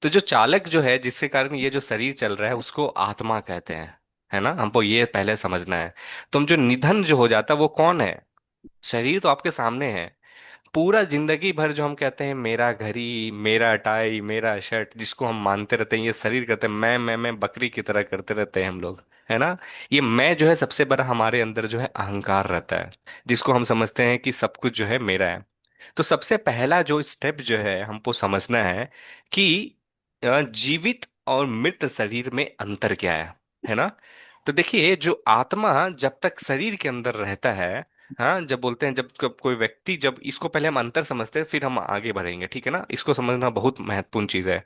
तो जो चालक जो है, जिसके कारण ये जो शरीर चल रहा है, उसको आत्मा कहते हैं, है ना? हमको ये पहले समझना है। तुम जो निधन जो हो जाता है वो कौन है? शरीर तो आपके सामने है। पूरा जिंदगी भर जो हम कहते हैं मेरा घड़ी, मेरा टाई, मेरा शर्ट, जिसको हम मानते रहते हैं, ये शरीर करते हैं मैं बकरी की तरह करते रहते हैं हम लोग, है ना? ये मैं जो है सबसे बड़ा हमारे अंदर जो है अहंकार रहता है, जिसको हम समझते हैं कि सब कुछ जो है मेरा है। तो सबसे पहला जो स्टेप जो है हमको समझना है कि जीवित और मृत शरीर में अंतर क्या है ना? तो देखिए, जो आत्मा जब तक शरीर के अंदर रहता है, हाँ, जब बोलते हैं, जब जब कोई व्यक्ति, जब इसको पहले हम अंतर समझते हैं फिर हम आगे बढ़ेंगे, ठीक है ना? इसको समझना बहुत महत्वपूर्ण चीज है।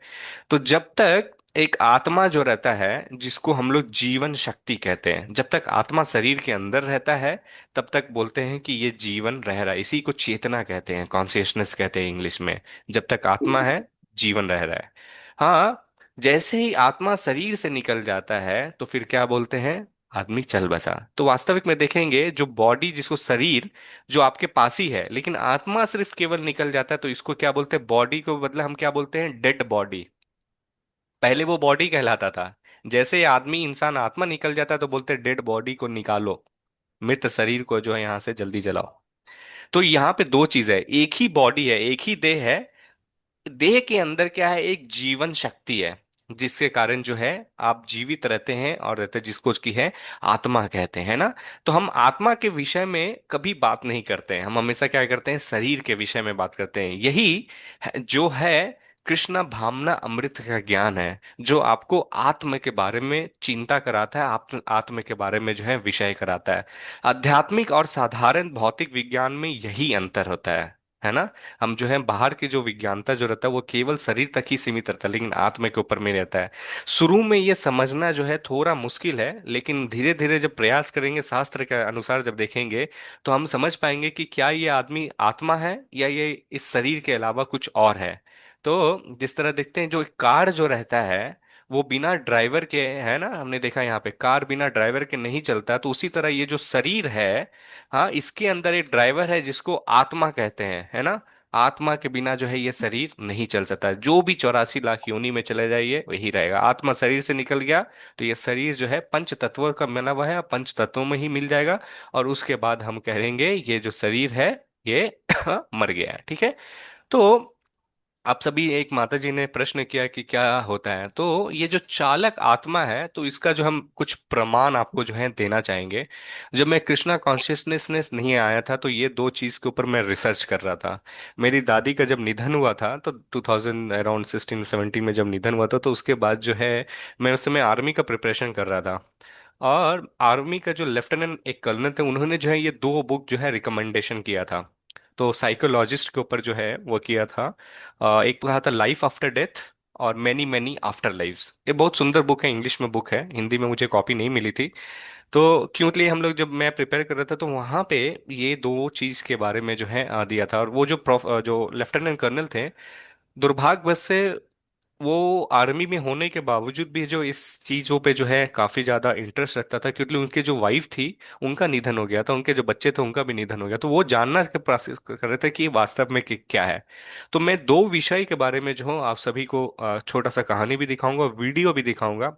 तो जब तक एक आत्मा जो रहता है, जिसको हम लोग जीवन शक्ति कहते हैं, जब तक आत्मा शरीर के अंदर रहता है, तब तक बोलते हैं कि ये जीवन रह रहा है। इसी को चेतना कहते हैं, कॉन्शियसनेस कहते हैं इंग्लिश में। जब तक आत्मा है, जीवन रह रहा है। हाँ, जैसे ही आत्मा शरीर से निकल जाता है तो फिर क्या बोलते हैं? आदमी चल बसा। तो वास्तविक में देखेंगे जो बॉडी, जिसको शरीर जो आपके पास ही है, लेकिन आत्मा सिर्फ केवल निकल जाता है, तो इसको क्या बोलते हैं? बॉडी को बदले हम क्या बोलते हैं? Dead body. पहले वो बॉडी कहलाता था। जैसे ही आदमी, इंसान, आत्मा निकल जाता है तो बोलते हैं डेड बॉडी को निकालो, मृत शरीर को जो है यहां से जल्दी जलाओ। तो यहाँ पे दो चीज है, एक ही बॉडी है, एक ही देह है। देह के अंदर क्या है? एक जीवन शक्ति है, जिसके कारण जो है आप जीवित रहते हैं और रहते हैं, जिसको की है आत्मा कहते हैं ना। तो हम आत्मा के विषय में कभी बात नहीं करते हैं, हम हमेशा क्या करते हैं? शरीर के विषय में बात करते हैं। यही जो है कृष्णा भावना अमृत का ज्ञान है, जो आपको आत्म के बारे में चिंता कराता है, आत्म के बारे में जो है विषय कराता है। आध्यात्मिक और साधारण भौतिक विज्ञान में यही अंतर होता है ना। हम जो है बाहर की जो विज्ञानता जो रहता है वो केवल शरीर तक ही सीमित रहता है, लेकिन आत्मा के ऊपर में रहता है। शुरू में ये समझना जो है थोड़ा मुश्किल है, लेकिन धीरे धीरे जब प्रयास करेंगे, शास्त्र के अनुसार जब देखेंगे, तो हम समझ पाएंगे कि क्या ये आदमी आत्मा है या ये इस शरीर के अलावा कुछ और है। तो जिस तरह देखते हैं, जो एक कार जो रहता है वो बिना ड्राइवर के, है ना, हमने देखा यहाँ पे कार बिना ड्राइवर के नहीं चलता, तो उसी तरह ये जो शरीर है, हाँ, इसके अंदर एक ड्राइवर है जिसको आत्मा कहते हैं, है ना। आत्मा के बिना जो है ये शरीर नहीं चल सकता। जो भी 84 लाख योनि में चले जाइए वही रहेगा। आत्मा शरीर से निकल गया तो ये शरीर जो है पंच तत्वों का मिला हुआ है, पंच तत्वों में ही मिल जाएगा। और उसके बाद हम कहेंगे ये जो शरीर है ये मर गया है, ठीक है। तो आप सभी, एक माता जी ने प्रश्न किया कि क्या होता है, तो ये जो चालक आत्मा है, तो इसका जो हम कुछ प्रमाण आपको जो है देना चाहेंगे। जब मैं कृष्णा कॉन्शियसनेस नहीं आया था तो ये दो चीज के ऊपर मैं रिसर्च कर रहा था। मेरी दादी का जब निधन हुआ था, तो 2000 अराउंड 16-17 में जब निधन हुआ था, तो उसके बाद जो है मैं उस समय आर्मी का प्रिपरेशन कर रहा था। और आर्मी का जो लेफ्टिनेंट एक कर्नल थे, उन्होंने जो है ये दो बुक जो है रिकमेंडेशन किया था। तो साइकोलॉजिस्ट के ऊपर जो है वो किया था। एक कहा था लाइफ आफ्टर डेथ और मैनी मैनी आफ्टर लाइव्स। ये बहुत सुंदर बुक है, इंग्लिश में बुक है, हिंदी में मुझे कॉपी नहीं मिली थी। तो क्यों लिए हम लोग, जब मैं प्रिपेयर कर रहा था तो वहां पे ये दो चीज के बारे में जो है दिया था। और वो जो जो लेफ्टिनेंट कर्नल थे, दुर्भाग्यवश से वो आर्मी में होने के बावजूद भी जो इस चीजों पे जो है काफी ज्यादा इंटरेस्ट रखता था, क्योंकि उनकी जो वाइफ थी उनका निधन हो गया था, उनके जो बच्चे थे उनका भी निधन हो गया, तो वो जानना के प्रोसेस कर रहे थे कि ये वास्तव में क्या है। तो मैं दो विषय के बारे में जो हूँ आप सभी को छोटा सा कहानी भी दिखाऊंगा, वीडियो भी दिखाऊंगा।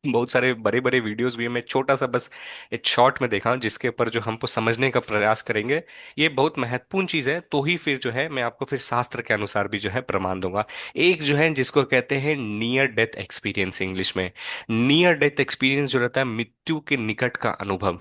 बहुत सारे बड़े बड़े वीडियोस भी हैं, मैं छोटा सा बस एक शॉर्ट में देखा हूं जिसके ऊपर जो हमको समझने का प्रयास करेंगे। ये बहुत महत्वपूर्ण चीज है, तो ही फिर जो है मैं आपको फिर शास्त्र के अनुसार भी जो है प्रमाण दूंगा। एक जो है जिसको कहते हैं नियर डेथ एक्सपीरियंस, इंग्लिश में नियर डेथ एक्सपीरियंस जो रहता है मृत्यु के निकट का अनुभव।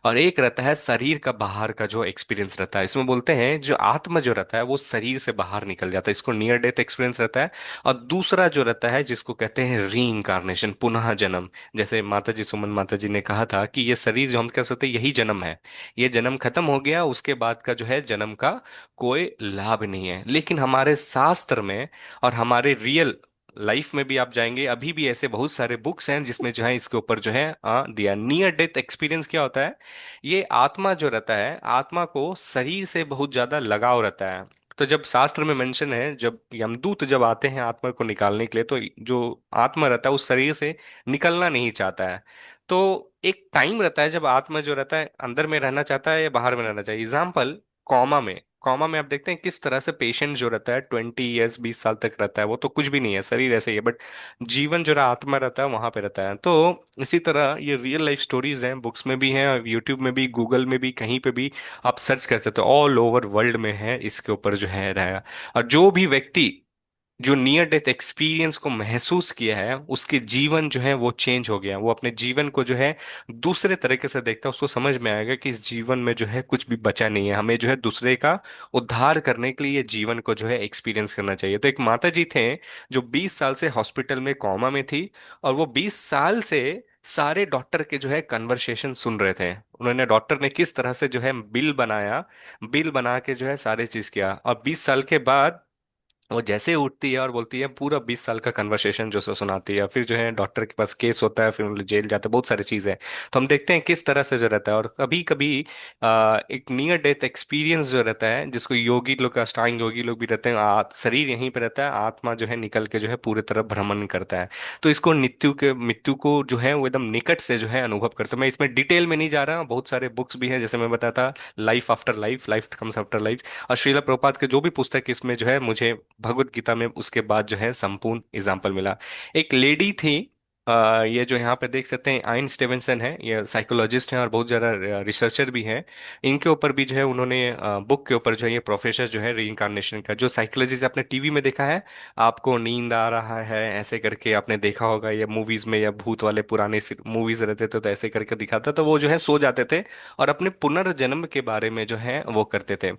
और एक रहता है शरीर का बाहर का जो एक्सपीरियंस रहता है, इसमें बोलते हैं जो आत्मा जो रहता है वो शरीर से बाहर निकल जाता है, इसको नियर डेथ एक्सपीरियंस रहता है। और दूसरा जो रहता है जिसको कहते हैं री इंकारनेशन, पुनः जन्म। जैसे माता जी, सुमन माता जी ने कहा था कि ये शरीर जो हम कह सकते हैं यही जन्म है, ये जन्म खत्म हो गया, उसके बाद का जो है जन्म का कोई लाभ नहीं है। लेकिन हमारे शास्त्र में और हमारे रियल लाइफ में भी आप जाएंगे, अभी भी ऐसे बहुत सारे बुक्स हैं जिसमें जो है इसके ऊपर जो है दिया। नियर डेथ एक्सपीरियंस क्या होता है? ये आत्मा जो रहता है, आत्मा को शरीर से बहुत ज्यादा लगाव रहता है। तो जब शास्त्र में मेंशन है, जब यमदूत जब आते हैं आत्मा को निकालने के लिए, तो जो आत्मा रहता है उस शरीर से निकलना नहीं चाहता है। तो एक टाइम रहता है जब आत्मा जो रहता है अंदर में रहना चाहता है या बाहर में रहना चाहिए। एग्जाम्पल, कॉमा में आप देखते हैं किस तरह से पेशेंट जो रहता है 20 ईयर्स, 20 साल तक रहता है, वो तो कुछ भी नहीं है, शरीर ऐसे ही है, बट जीवन जो रहा आत्मा रहता है वहां पे रहता है। तो इसी तरह ये रियल लाइफ स्टोरीज हैं, बुक्स में भी हैं, यूट्यूब में भी, गूगल में भी, कहीं पे भी आप सर्च कर सकते हो, ऑल ओवर वर्ल्ड में है, इसके ऊपर जो है रहेगा। और जो भी व्यक्ति जो नियर डेथ एक्सपीरियंस को महसूस किया है, उसके जीवन जो है वो चेंज हो गया, वो अपने जीवन को जो है दूसरे तरीके से देखता है, उसको समझ में आएगा कि इस जीवन में जो है कुछ भी बचा नहीं है, हमें जो है दूसरे का उद्धार करने के लिए जीवन को जो है एक्सपीरियंस करना चाहिए। तो एक माता जी थे जो 20 साल से हॉस्पिटल में कोमा में थी, और वो 20 साल से सारे डॉक्टर के जो है कन्वर्सेशन सुन रहे थे, उन्होंने डॉक्टर ने किस तरह से जो है बिल बनाया, बिल बना के जो है सारे चीज किया। और 20 साल के बाद वो जैसे उठती है और बोलती है, पूरा 20 साल का कन्वर्सेशन जो सुनाती है, फिर जो है डॉक्टर के पास केस होता है, फिर उन लोग जेल जाते हैं, बहुत सारी चीजें हैं। तो हम देखते हैं किस तरह से जो रहता है। और कभी कभी एक नियर डेथ एक्सपीरियंस जो रहता है, जिसको योगी लोग, अष्टांग योगी लोग भी रहते हैं, शरीर यहीं पे रहता है, आत्मा जो है निकल के जो है पूरे तरह भ्रमण करता है। तो इसको मृत्यु को जो है वो एकदम निकट से जो है अनुभव करते हैं। मैं इसमें डिटेल में नहीं जा रहा हूँ, बहुत सारे बुक्स भी हैं, जैसे मैं बताता, life after life, life comes after life. और श्रीला प्रभुपाद के जो भी पुस्तक इसमें जो है, मुझे भगवत गीता में उसके बाद जो है संपूर्ण एग्जाम्पल मिला। एक लेडी थी, ये जो यहाँ पे देख सकते हैं, आइन स्टीवेंसन है, ये साइकोलॉजिस्ट हैं और बहुत ज़्यादा रिसर्चर भी हैं। इनके ऊपर भी जो है उन्होंने बुक के ऊपर जो है, ये प्रोफेसर जो है री का जो साइकोलॉजी से आपने टीवी में देखा है, आपको नींद आ रहा है ऐसे करके आपने देखा होगा, या मूवीज में, या भूत वाले पुराने मूवीज रहते थे तो ऐसे करके दिखाता, तो वो जो है सो जाते थे और अपने पुनर्जन्म के बारे में जो है वो करते थे।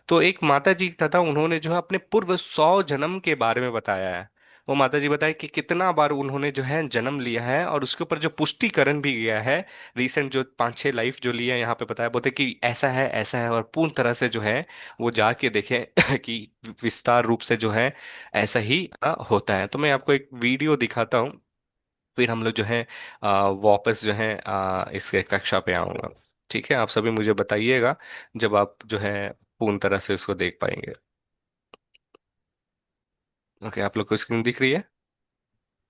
तो एक माता जी था, उन्होंने जो है अपने पूर्व 100 जन्म के बारे में बताया है। वो माता जी बताए कि कितना बार उन्होंने जो है जन्म लिया है, और उसके ऊपर जो पुष्टिकरण भी गया है, रिसेंट जो 5-6 लाइफ जो लिया है यहाँ पे बताया, बोलते कि ऐसा है ऐसा है, और पूर्ण तरह से जो है वो जाके देखे कि विस्तार रूप से जो है ऐसा ही होता है। तो मैं आपको एक वीडियो दिखाता हूँ, फिर हम लोग जो है वापस जो है इसके कक्षा पे आऊंगा। ठीक है, आप सभी मुझे बताइएगा जब आप जो है पूर्ण तरह से उसको देख पाएंगे। ओके, आप लोग को स्क्रीन दिख रही है?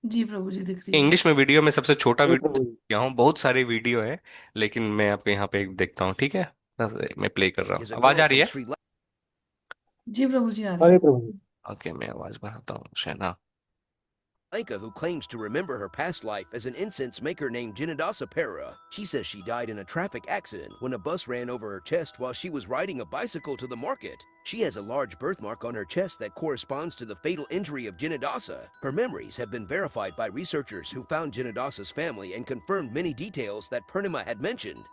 जी प्रभु जी, दिख रही है। इंग्लिश में वीडियो में सबसे छोटा जी वीडियो प्रभु जी। किया हूँ, बहुत सारे वीडियो है, लेकिन मैं आपको यहाँ पे एक देखता हूँ, ठीक है? बस मैं प्ले कर रहा हूँ, आवाज आ रही है? जी प्रभु जी, आ रही अरे है। प्रभु जी। ओके, मैं आवाज बढ़ाता हूँ शहना। Lenka, who claims to remember her past life as an incense maker named Jinadasa Para. She says she died in a traffic accident when a bus ran over her chest while she was riding a bicycle to the market. She has a large birthmark on her chest that corresponds to the fatal injury of Jinadasa. Her memories have been verified by researchers who found Jinadasa's family and confirmed many details that Purnima had mentioned.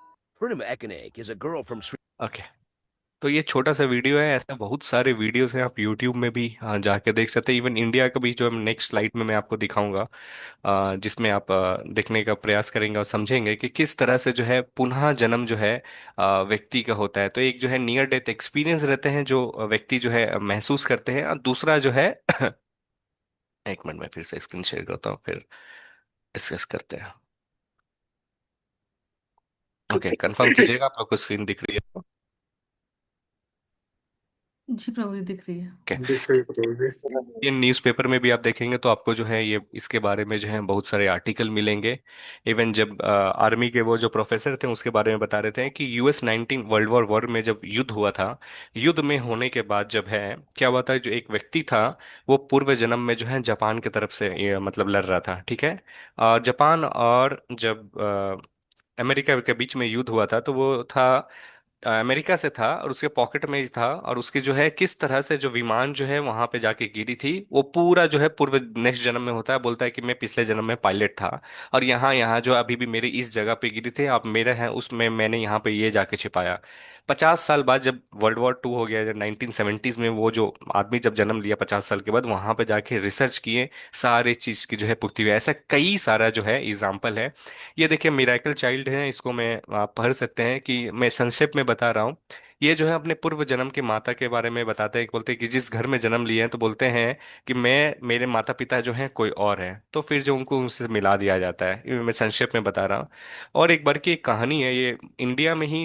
Purnima Ekaneg is a girl from Sri. Okay, तो ये छोटा सा video है, ऐसे बहुत सारे videos हैं, आप यूट्यूब में भी जाके देख सकते हैं। इवन इंडिया का भी जो नेक्स्ट स्लाइड में मैं आपको दिखाऊंगा, जिसमें आप देखने का प्रयास करेंगे और समझेंगे कि किस तरह से जो है पुनः जन्म जो है व्यक्ति का होता है। तो एक जो है नियर डेथ एक्सपीरियंस रहते हैं जो व्यक्ति जो है महसूस करते हैं, और दूसरा जो है एक मिनट में फिर से स्क्रीन शेयर करता हूँ, फिर डिस्कस करते हैं। ओके, कंफर्म कीजिएगा आप लोग को स्क्रीन दिख रही है? जी प्रभु जी, दिख रही है। ओके, दिख रही है प्रभु जी। ये न्यूज़पेपर में भी आप देखेंगे तो आपको जो है ये इसके बारे में जो है बहुत सारे आर्टिकल मिलेंगे। इवन जब आर्मी के वो जो प्रोफेसर थे उसके बारे में बता रहे थे कि US 19 वर्ल्ड वॉर में जब युद्ध हुआ था, युद्ध में होने के बाद जब है क्या हुआ था, जो एक व्यक्ति था वो पूर्व जन्म में जो है जापान की तरफ से ये मतलब लड़ रहा था, ठीक है? जापान और जब अमेरिका के बीच में युद्ध हुआ था, तो वो था अमेरिका से था, और उसके पॉकेट में ही था, और उसकी जो है किस तरह से जो विमान जो है वहां पे जाके गिरी थी, वो पूरा जो है पूर्व नेक्स्ट जन्म में होता है, बोलता है कि मैं पिछले जन्म में पायलट था, और यहाँ यहाँ जो अभी भी मेरे इस जगह पे गिरी थी, अब मेरे हैं उसमें मैंने यहाँ पे ये जाके छिपाया। 50 साल बाद जब वर्ल्ड वॉर 2 हो गया, जब 1970s में वो जो आदमी जब जन्म लिया 50 साल के बाद, वहां पे जाके रिसर्च किए, सारे चीज की जो है पुष्टि हुई। ऐसा कई सारा जो है एग्जाम्पल है। ये देखिए मिराकल चाइल्ड है, इसको मैं आप पढ़ सकते हैं, कि मैं संक्षेप में बता रहा हूँ। ये जो है अपने पूर्व जन्म की माता के बारे में बताते हैं, कि बोलते हैं कि जिस घर में जन्म लिए हैं, तो बोलते हैं कि मैं, मेरे माता पिता जो हैं कोई और है, तो फिर जो उनको उनसे मिला दिया जाता है। ये मैं संक्षेप में बता रहा हूँ। और एक बार की एक कहानी है, ये इंडिया में ही,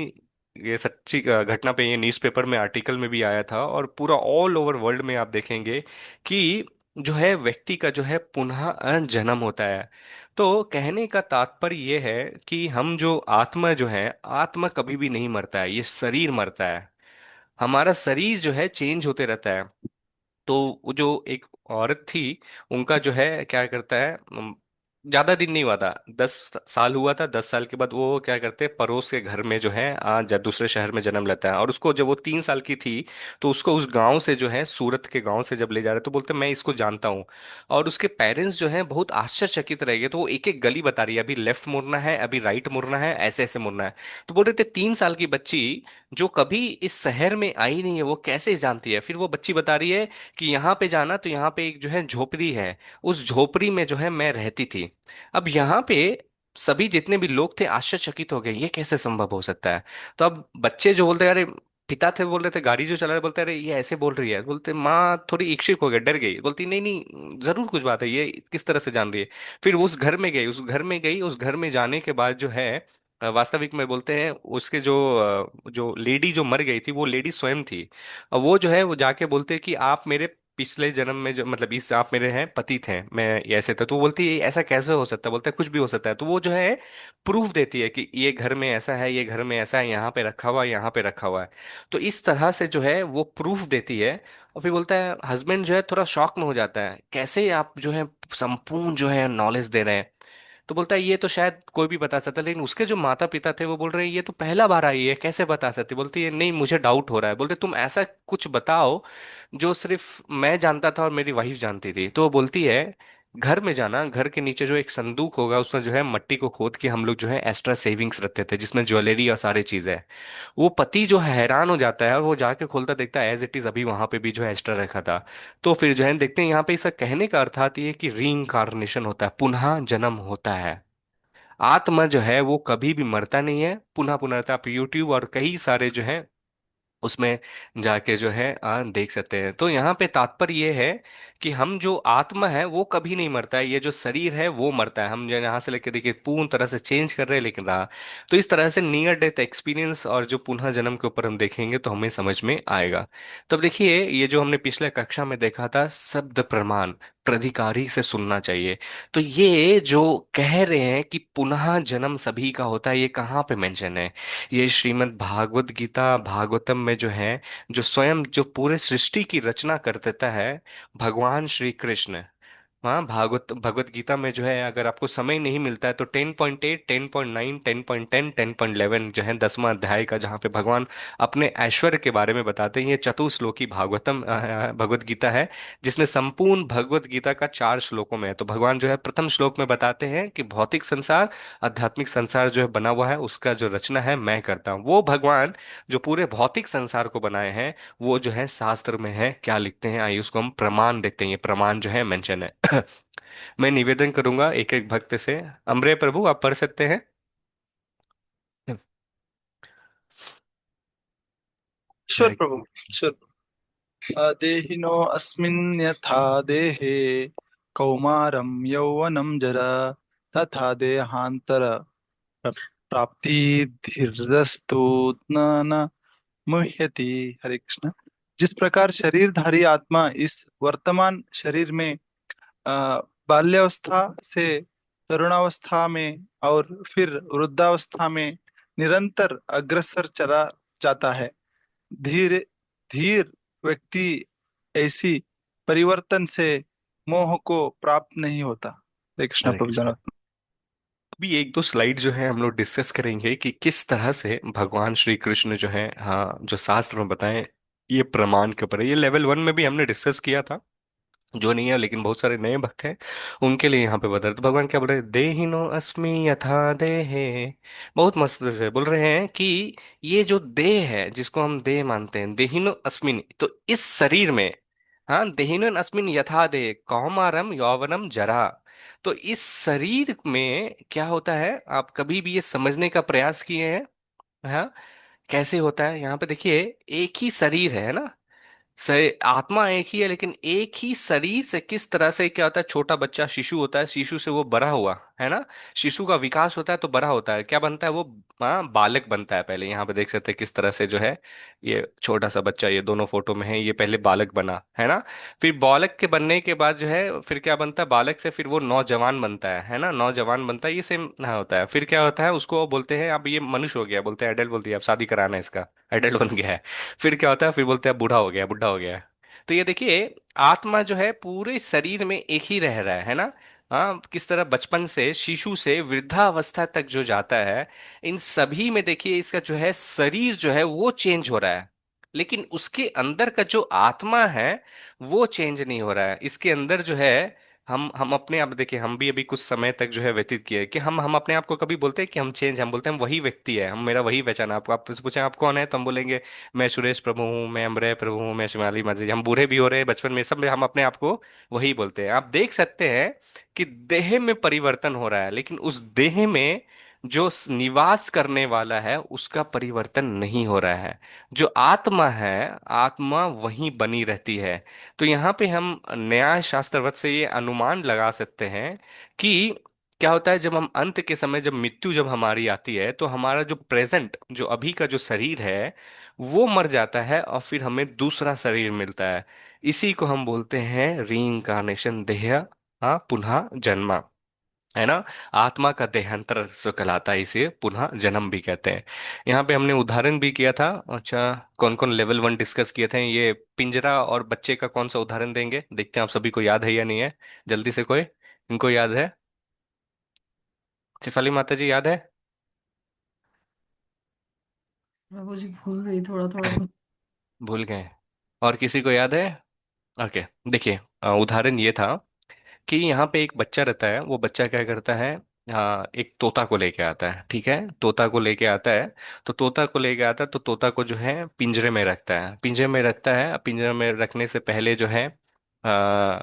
ये सच्ची घटना पे ये न्यूज़पेपर में आर्टिकल में भी आया था, और पूरा ऑल ओवर वर्ल्ड में आप देखेंगे कि जो है व्यक्ति का जो है पुनः जन्म होता है। तो कहने का तात्पर्य ये है कि हम जो आत्मा जो है, आत्मा कभी भी नहीं मरता है, ये शरीर मरता है। हमारा शरीर जो है चेंज होते रहता है। तो वो जो एक औरत थी, उनका जो है क्या करता है, ज्यादा दिन नहीं हुआ था, 10 साल हुआ था, 10 साल के बाद वो क्या करते हैं, पड़ोस के घर में जो है जब दूसरे शहर में जन्म लेता है, और उसको जब वो 3 साल की थी, तो उसको उस गांव से जो है, सूरत के गांव से जब ले जा रहे, तो बोलते मैं इसको जानता हूँ। और उसके पेरेंट्स जो है बहुत आश्चर्यचकित रह गए, तो वो एक एक गली बता रही है, अभी लेफ्ट मुड़ना है, अभी राइट मुड़ना है, ऐसे ऐसे मुड़ना है। तो बोल रहे थे 3 साल की बच्ची जो कभी इस शहर में आई नहीं है, वो कैसे जानती है? फिर वो बच्ची बता रही है कि यहाँ पे जाना, तो यहाँ पे एक जो है झोपड़ी है, उस झोपड़ी में जो है मैं रहती थी। अब यहाँ पे सभी जितने भी लोग थे आश्चर्यचकित हो गए, ये कैसे संभव हो सकता है? तो अब बच्चे जो बोलते हैं, अरे पिता थे बोल रहे थे, गाड़ी जो चला रहे, बोलते अरे ये ऐसे बोल रही है, बोलते माँ थोड़ी इच्छुक हो गया, डर गई, बोलती नहीं नहीं जरूर कुछ बात है, ये किस तरह से जान रही है। फिर उस घर में गई, उस घर में जाने के बाद जो है वास्तविक में बोलते हैं उसके जो लेडी जो मर गई थी वो लेडी स्वयं थी। और वो जो है वो जाके बोलते हैं कि आप मेरे पिछले जन्म में जो मतलब इस आप मेरे हैं पति थे, मैं ये ऐसे था। तो वो बोलती है ऐसा कैसे हो सकता है, बोलते हैं कुछ भी हो सकता है। तो वो जो है प्रूफ देती है कि ये घर में ऐसा है, ये घर में ऐसा है, यहाँ पे रखा हुआ है, यहाँ पे रखा हुआ है। तो इस तरह से जो है वो प्रूफ देती है। और फिर बोलता है हस्बैंड जो है थोड़ा शॉक में हो जाता है, कैसे आप जो है संपूर्ण जो है नॉलेज दे रहे हैं। तो बोलता है ये तो शायद कोई भी बता सकता है, लेकिन उसके जो माता पिता थे वो बोल रहे हैं ये तो पहला बार आई है, कैसे बता सकती। बोलती है नहीं मुझे डाउट हो रहा है। बोलते तुम ऐसा कुछ बताओ जो सिर्फ मैं जानता था और मेरी वाइफ जानती थी। तो वो बोलती है घर में जाना, घर के नीचे जो एक संदूक होगा उसमें जो है मट्टी को खोद के हम लोग जो है एक्स्ट्रा सेविंग्स रखते थे जिसमें ज्वेलरी और सारी चीजें। वो पति जो है हैरान हो जाता है और वो जाके खोलता देखता है एज इट इज अभी वहां पे भी जो है एक्स्ट्रा रखा था। तो फिर जो है देखते हैं यहाँ पे इसका कहने का अर्थात ये है कि रीइंकारनेशन होता है, पुनः जन्म होता है। आत्मा जो है वो कभी भी मरता नहीं है, पुनः पुनः आप यूट्यूब और कई सारे जो है उसमें जाके जो है देख सकते हैं। तो यहाँ पे तात्पर्य ये है कि हम जो आत्मा है वो कभी नहीं मरता है, ये जो शरीर है वो मरता है। हम जो यहाँ से लेकर देखिए पूर्ण तरह से चेंज कर रहे हैं लेकिन रहा। तो इस तरह से नियर डेथ एक्सपीरियंस और जो पुनः जन्म के ऊपर हम देखेंगे तो हमें समझ में आएगा। तब देखिए ये जो हमने पिछले कक्षा में देखा था शब्द प्रमाण प्राधिकारी से सुनना चाहिए। तो ये जो कह रहे हैं कि पुनः जन्म सभी का होता है, ये कहाँ पे मेंशन है? ये श्रीमद् भागवत गीता भागवतम में जो है, जो स्वयं जो पूरे सृष्टि की रचना कर देता है भगवान श्री कृष्ण। हाँ भगवत गीता में जो है अगर आपको समय नहीं मिलता है तो 10.8 10.9 10.10 10.11 जो है 10वां अध्याय का, जहाँ पे भगवान अपने ऐश्वर्य के बारे में बताते हैं। ये चतुश्लोकी भागवतम भगवत गीता है जिसमें संपूर्ण भगवत गीता का 4 श्लोकों में है। तो भगवान जो है प्रथम श्लोक में बताते हैं कि भौतिक संसार आध्यात्मिक संसार जो है बना हुआ है उसका जो रचना है मैं करता हूँ। वो भगवान जो पूरे भौतिक संसार को बनाए हैं वो जो है शास्त्र में है, क्या लिखते हैं आइए उसको हम प्रमाण देखते हैं। ये प्रमाण जो है मेंशन है। मैं निवेदन करूंगा एक एक भक्त से। अमरे प्रभु आप पढ़ सकते हैं। ईश्वर हरे प्रभु, ईश्वर। देहिनो अस्मिन् यथा देहे कौमारं यौवनं जरा तथा देहान्तर प्राप्ति धीर्धस्तु न मुह्यति। हरे कृष्ण। जिस प्रकार शरीरधारी आत्मा इस वर्तमान शरीर में बाल्यावस्था से तरुणावस्था में और फिर वृद्धावस्था में निरंतर अग्रसर चला जाता है, धीर धीर व्यक्ति ऐसी परिवर्तन से मोह को प्राप्त नहीं होता। हरे कृष्ण हरे प्रभु कृष्ण। जगन्नाथ। अभी एक दो स्लाइड जो है हम लोग डिस्कस करेंगे कि किस तरह से भगवान श्री कृष्ण जो है हाँ जो शास्त्र में बताएं ये प्रमाण के ऊपर है। ये लेवल 1 में भी हमने डिस्कस किया था, जो नहीं है लेकिन बहुत सारे नए भक्त हैं उनके लिए यहाँ पे बता रहे। तो भगवान क्या बोल रहे हैं, देहिनो अस्मि यथा देहे। बहुत मस्त से बोल रहे हैं कि ये जो देह है जिसको हम देह मानते हैं, देहिनो अस्मिन, तो इस शरीर में, हाँ देहिनो अस्मिन यथा देह कौमारम यौवनम जरा। तो इस शरीर में क्या होता है, आप कभी भी ये समझने का प्रयास किए हैं? हाँ कैसे होता है? यहाँ पे देखिए एक ही शरीर है ना, सही आत्मा एक ही है लेकिन एक ही शरीर से किस तरह से क्या होता है, छोटा बच्चा शिशु होता है, शिशु से वो बड़ा हुआ है ना, शिशु का विकास होता है तो बड़ा होता है, क्या बनता है वो, हाँ बालक बनता है पहले। यहाँ पे देख सकते हैं किस तरह से जो है ये छोटा सा बच्चा, ये दोनों फोटो में है, ये पहले बालक बना है ना। फिर बालक के बनने के बाद जो है फिर क्या बनता है, बालक से फिर वो नौजवान बनता है ना, नौजवान बनता है, ये सेम हाँ होता है। फिर क्या होता है उसको बोलते हैं अब ये मनुष्य हो गया, बोलते हैं एडल्ट, बोलती है अब शादी कराना है इसका, एडल्ट बन गया है। फिर क्या होता है, फिर बोलते हैं बूढ़ा हो गया, बुढ़ा हो गया। तो ये देखिए आत्मा जो है पूरे शरीर में एक ही रह रहा है ना। हाँ किस तरह बचपन से शिशु से वृद्धावस्था तक जो जाता है, इन सभी में देखिए इसका जो है शरीर जो है वो चेंज हो रहा है, लेकिन उसके अंदर का जो आत्मा है वो चेंज नहीं हो रहा है। इसके अंदर जो है हम अपने आप देखिए, हम भी अभी कुछ समय तक जो है व्यतीत किए कि हम अपने आप को कभी बोलते हैं कि हम चेंज, हम बोलते हैं हम वही व्यक्ति है, हम मेरा वही पहचान है। आपको आप पूछे आप कौन है तो हम बोलेंगे मैं सुरेश प्रभु हूँ, मैं अमरय प्रभु हूँ, मैं शिवाली माधुरी। हम बूढ़े भी हो रहे हैं, बचपन में, सब में हम अपने आप को वही बोलते हैं। आप देख सकते हैं कि देह में परिवर्तन हो रहा है लेकिन उस देह में जो निवास करने वाला है उसका परिवर्तन नहीं हो रहा है। जो आत्मा है, आत्मा वहीं बनी रहती है। तो यहाँ पे हम न्याय शास्त्रवत से ये अनुमान लगा सकते हैं कि क्या होता है जब हम अंत के समय, जब मृत्यु जब हमारी आती है, तो हमारा जो प्रेजेंट, जो अभी का जो शरीर है, वो मर जाता है और फिर हमें दूसरा शरीर मिलता है। इसी को हम बोलते हैं रीइंकारनेशन, देह हाँ पुनः जन्मा, है ना। आत्मा का देहांतर जो कहलाता है, इसे पुनः जन्म भी कहते हैं। यहाँ पे हमने उदाहरण भी किया था। अच्छा, कौन कौन लेवल 1 डिस्कस किए थे, ये पिंजरा और बच्चे का कौन सा उदाहरण देंगे, देखते हैं आप सभी को याद है या नहीं है। जल्दी से कोई, इनको याद है? शिफाली माता जी याद है? प्रभु जी भूल गई थोड़ा थोड़ा। भूल गए? और किसी को याद है? ओके, देखिए, उदाहरण ये था कि यहाँ पे एक बच्चा रहता है। वो बच्चा क्या करता है, एक तोता को लेके आता है, ठीक है, तोता को लेके आता है। तो तोता को लेके आता है तो तोता को जो है पिंजरे में रखता है, पिंजरे में रखता है। पिंजरे में रखने से पहले जो है आ,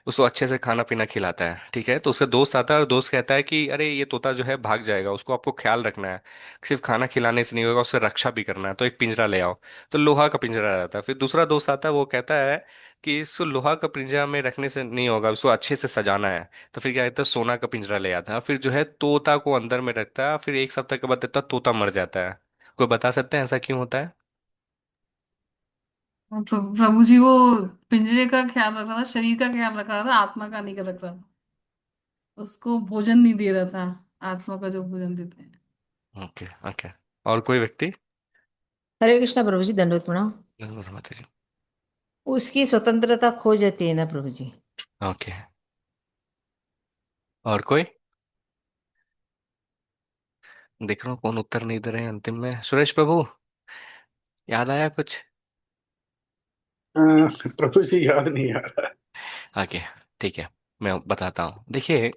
उसको अच्छे से खाना पीना खिलाता है, ठीक है। तो उसका दोस्त आता है और दोस्त कहता है कि अरे ये तोता जो है भाग जाएगा, उसको आपको ख्याल रखना है, सिर्फ खाना खिलाने से नहीं होगा, उससे रक्षा भी करना है, तो एक पिंजरा ले आओ। तो लोहा का पिंजरा रहता है। फिर दूसरा दोस्त आता है, वो कहता है कि इसको लोहा का पिंजरा में रखने से नहीं होगा, उसको अच्छे से सजाना है। तो फिर क्या कहता है, सोना का पिंजरा ले आता है, फिर जो है तोता को अंदर में रखता है। फिर एक सप्ताह के बाद देखता है तोता मर जाता है। कोई बता सकते हैं ऐसा क्यों होता है? प्रभु जी वो पिंजरे का ख्याल रख रहा था, शरीर का ख्याल रख रहा था, आत्मा का नहीं रख रहा था। उसको भोजन नहीं दे रहा था, आत्मा का जो भोजन देते हैं। Okay okay. और कोई व्यक्ति? हरे कृष्णा प्रभु जी, दंडवत प्रणाम। जरूर माता जी। उसकी स्वतंत्रता खो जाती है ना प्रभु जी। ओके, और कोई? देख रहा हूँ कौन उत्तर नहीं दे रहे हैं अंतिम में। सुरेश प्रभु, याद आया कुछ? प्रभु जी याद नहीं आ रहा। ओके, ठीक है, मैं बताता हूँ। देखिए,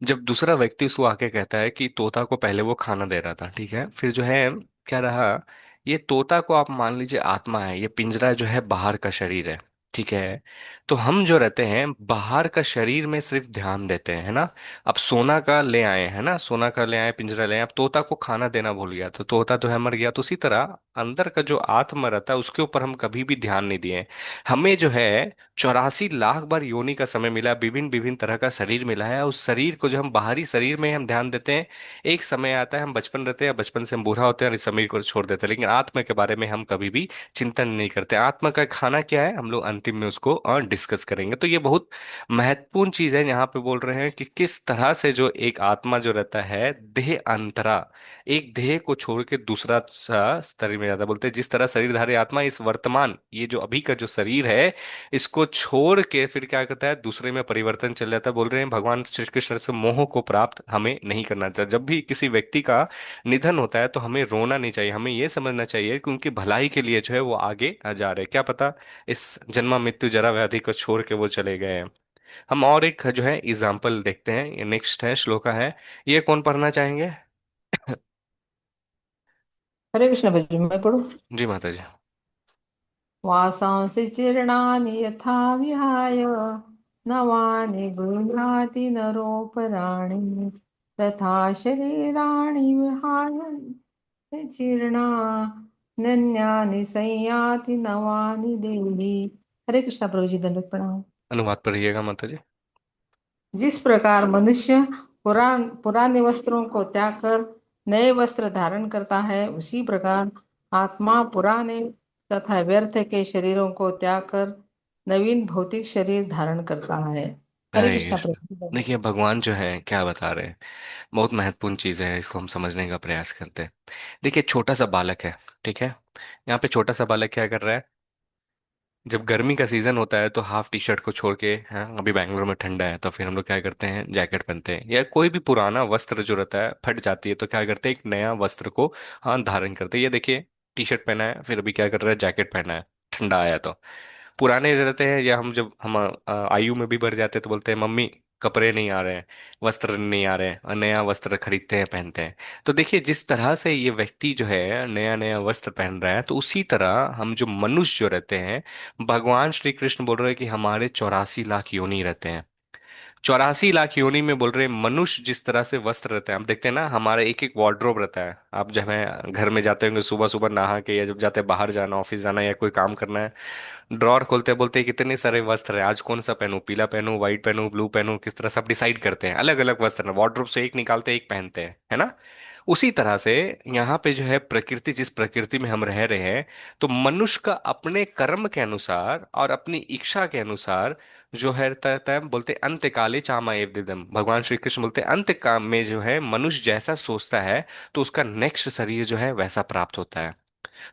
जब दूसरा व्यक्ति उसको आके कहता है कि तोता को पहले वो खाना दे रहा था, ठीक है, फिर जो है क्या रहा, ये तोता को आप मान लीजिए आत्मा है, ये पिंजरा जो है बाहर का शरीर है, ठीक है। तो हम जो रहते हैं बाहर का शरीर में सिर्फ ध्यान देते हैं, है ना। अब सोना का ले आए, है ना, सोना का ले आए, पिंजरा ले आए, अब तोता को खाना देना भूल गया तो तोता तो है मर गया। तो उसी तरह अंदर का जो आत्मा रहता है उसके ऊपर हम कभी भी ध्यान नहीं दिए। हमें जो है 84 लाख बार योनि का समय मिला, विभिन्न विभिन्न तरह का शरीर मिला है। उस शरीर को जो हम बाहरी शरीर में हम ध्यान देते हैं, एक समय आता है हम बचपन रहते हैं, बचपन से हम बूढ़ा होते हैं और इस शरीर को छोड़ देते हैं, लेकिन आत्मा के बारे में हम कभी भी चिंतन नहीं करते। आत्मा का खाना क्या है, हम लोग अंतिम में उसको और डिस्कस करेंगे। तो ये बहुत महत्वपूर्ण चीज है। यहाँ पे बोल रहे हैं कि किस तरह से जो एक आत्मा जो रहता है देह अंतरा, एक देह को छोड़ के दूसरा स्तर में जाता है। बोलते हैं जिस तरह शरीरधारी आत्मा इस वर्तमान, ये जो अभी का जो शरीर है, इसको छोड़ के फिर क्या करता है, दूसरे में परिवर्तन चल जाता है। बोल रहे हैं भगवान श्री कृष्ण से मोह को प्राप्त हमें नहीं करना चाहिए। जब भी किसी व्यक्ति का निधन होता है तो हमें रोना नहीं चाहिए, हमें ये समझना चाहिए कि उनकी भलाई के लिए जो है वो आगे जा रहे हैं। क्या पता इस जन्म मृत्यु जरा व्याधि को छोड़ के वो चले गए हैं। हम और एक जो है एग्जाम्पल देखते हैं, ये नेक्स्ट है, श्लोका है, ये कौन पढ़ना चाहेंगे? हरे कृष्ण भजन मैं पढ़ू। जी माता जी। वासांसि जीर्णानि यथा विहाय नवानि गृह्णाति नरोपराणि तथा शरीराणि विहाय जीर्णान्यानि संयाति नवानि देहि। हरे कृष्णा प्रभु जी, दंडवत प्रणाम। अनुवाद पढ़िएगा माता जी। जिस प्रकार मनुष्य पुराने वस्त्रों को त्याग कर नए वस्त्र धारण करता है, उसी प्रकार आत्मा पुराने तथा व्यर्थ के शरीरों को त्याग कर नवीन भौतिक शरीर धारण करता है। हरे अरे कृष्णा प्रभु। देखिए, भगवान जो है क्या बता रहे हैं, बहुत महत्वपूर्ण चीज है, इसको हम समझने का प्रयास करते हैं। देखिए, छोटा सा बालक है, ठीक है, यहाँ पे छोटा सा बालक क्या कर रहा है, जब गर्मी का सीजन होता है तो हाफ टी शर्ट को छोड़ के, हाँ अभी बैंगलोर में ठंडा है तो फिर हम लोग क्या करते हैं, जैकेट पहनते हैं, या कोई भी पुराना वस्त्र जो रहता है फट जाती है तो क्या करते हैं, एक नया वस्त्र को हाँ धारण करते हैं। ये देखिए, टी शर्ट पहना है, फिर अभी क्या कर रहा है, जैकेट पहना है, ठंडा आया तो। पुराने रहते हैं, या हम जब हम आयु में भी बढ़ जाते हैं तो बोलते हैं मम्मी कपड़े नहीं आ रहे हैं, वस्त्र नहीं आ रहे हैं, और नया वस्त्र खरीदते हैं, पहनते हैं। तो देखिए, जिस तरह से ये व्यक्ति जो है नया नया वस्त्र पहन रहा है, तो उसी तरह हम जो मनुष्य जो रहते हैं, भगवान श्री कृष्ण बोल रहे हैं कि हमारे 84 लाख योनि रहते हैं। 84 लाख योनि में बोल रहे हैं, मनुष्य जिस तरह से वस्त्र रहते हैं, हम देखते हैं ना हमारा एक एक वार्डरोब रहता है। आप जब है घर में जाते होंगे सुबह सुबह नहा के, या जब जाते हैं बाहर जाना, ऑफिस जाना, या कोई काम करना है, ड्रॉर खोलते बोलते हैं कितने सारे वस्त्र हैं, आज कौन सा पहनूं, पीला पहनूं, व्हाइट पहनूं, ब्लू पहनूं, किस तरह से आप डिसाइड करते हैं। अलग अलग वस्त्र हैं, वार्डरोब से एक निकालते हैं एक पहनते हैं, है ना। उसी तरह से यहाँ पे जो है प्रकृति, जिस प्रकृति में हम रह रहे हैं, तो मनुष्य का अपने कर्म के अनुसार और अपनी इच्छा के अनुसार जो है तय बोलते अंत काले चामा एव दिदम, भगवान श्री कृष्ण बोलते अंत काल में जो है मनुष्य जैसा सोचता है तो उसका नेक्स्ट शरीर जो है वैसा प्राप्त होता है।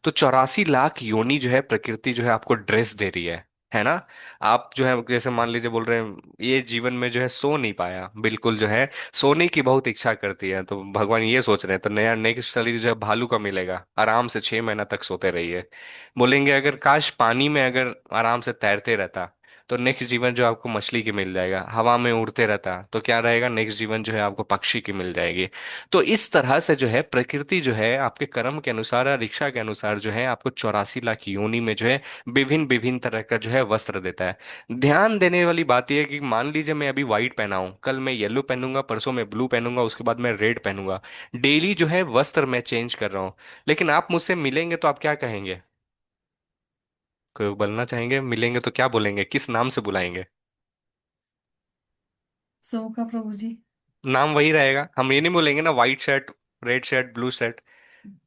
तो 84 लाख योनि जो है प्रकृति जो है आपको ड्रेस दे रही है ना। आप जो है जैसे मान लीजिए बोल रहे हैं ये जीवन में जो है सो नहीं पाया, बिल्कुल जो है सोने की बहुत इच्छा करती है, तो भगवान ये सोच रहे हैं तो नया नेक्स्ट शरीर जो है भालू का मिलेगा, आराम से 6 महीना तक सोते रहिए। बोलेंगे अगर काश पानी में अगर आराम से तैरते रहता तो नेक्स्ट जीवन जो आपको मछली की मिल जाएगा, हवा में उड़ते रहता तो क्या रहेगा, नेक्स्ट जीवन जो है आपको पक्षी की मिल जाएगी। तो इस तरह से जो है प्रकृति जो है आपके कर्म के अनुसार और इच्छा के अनुसार जो है आपको 84 लाख योनि में जो है विभिन्न विभिन्न तरह का जो है वस्त्र देता है। ध्यान देने वाली बात यह है कि मान लीजिए मैं अभी व्हाइट पहना हूं, कल मैं येलो पहनूंगा, परसों मैं ब्लू पहनूंगा, उसके बाद मैं रेड पहनूंगा। डेली जो है वस्त्र मैं चेंज कर रहा हूँ। लेकिन आप मुझसे मिलेंगे तो आप क्या कहेंगे, कोई बोलना चाहेंगे, मिलेंगे तो क्या बोलेंगे, किस नाम से बुलाएंगे। सो का प्रभु जी। नाम वही रहेगा, हम ये नहीं बोलेंगे ना white shirt, red shirt, blue shirt.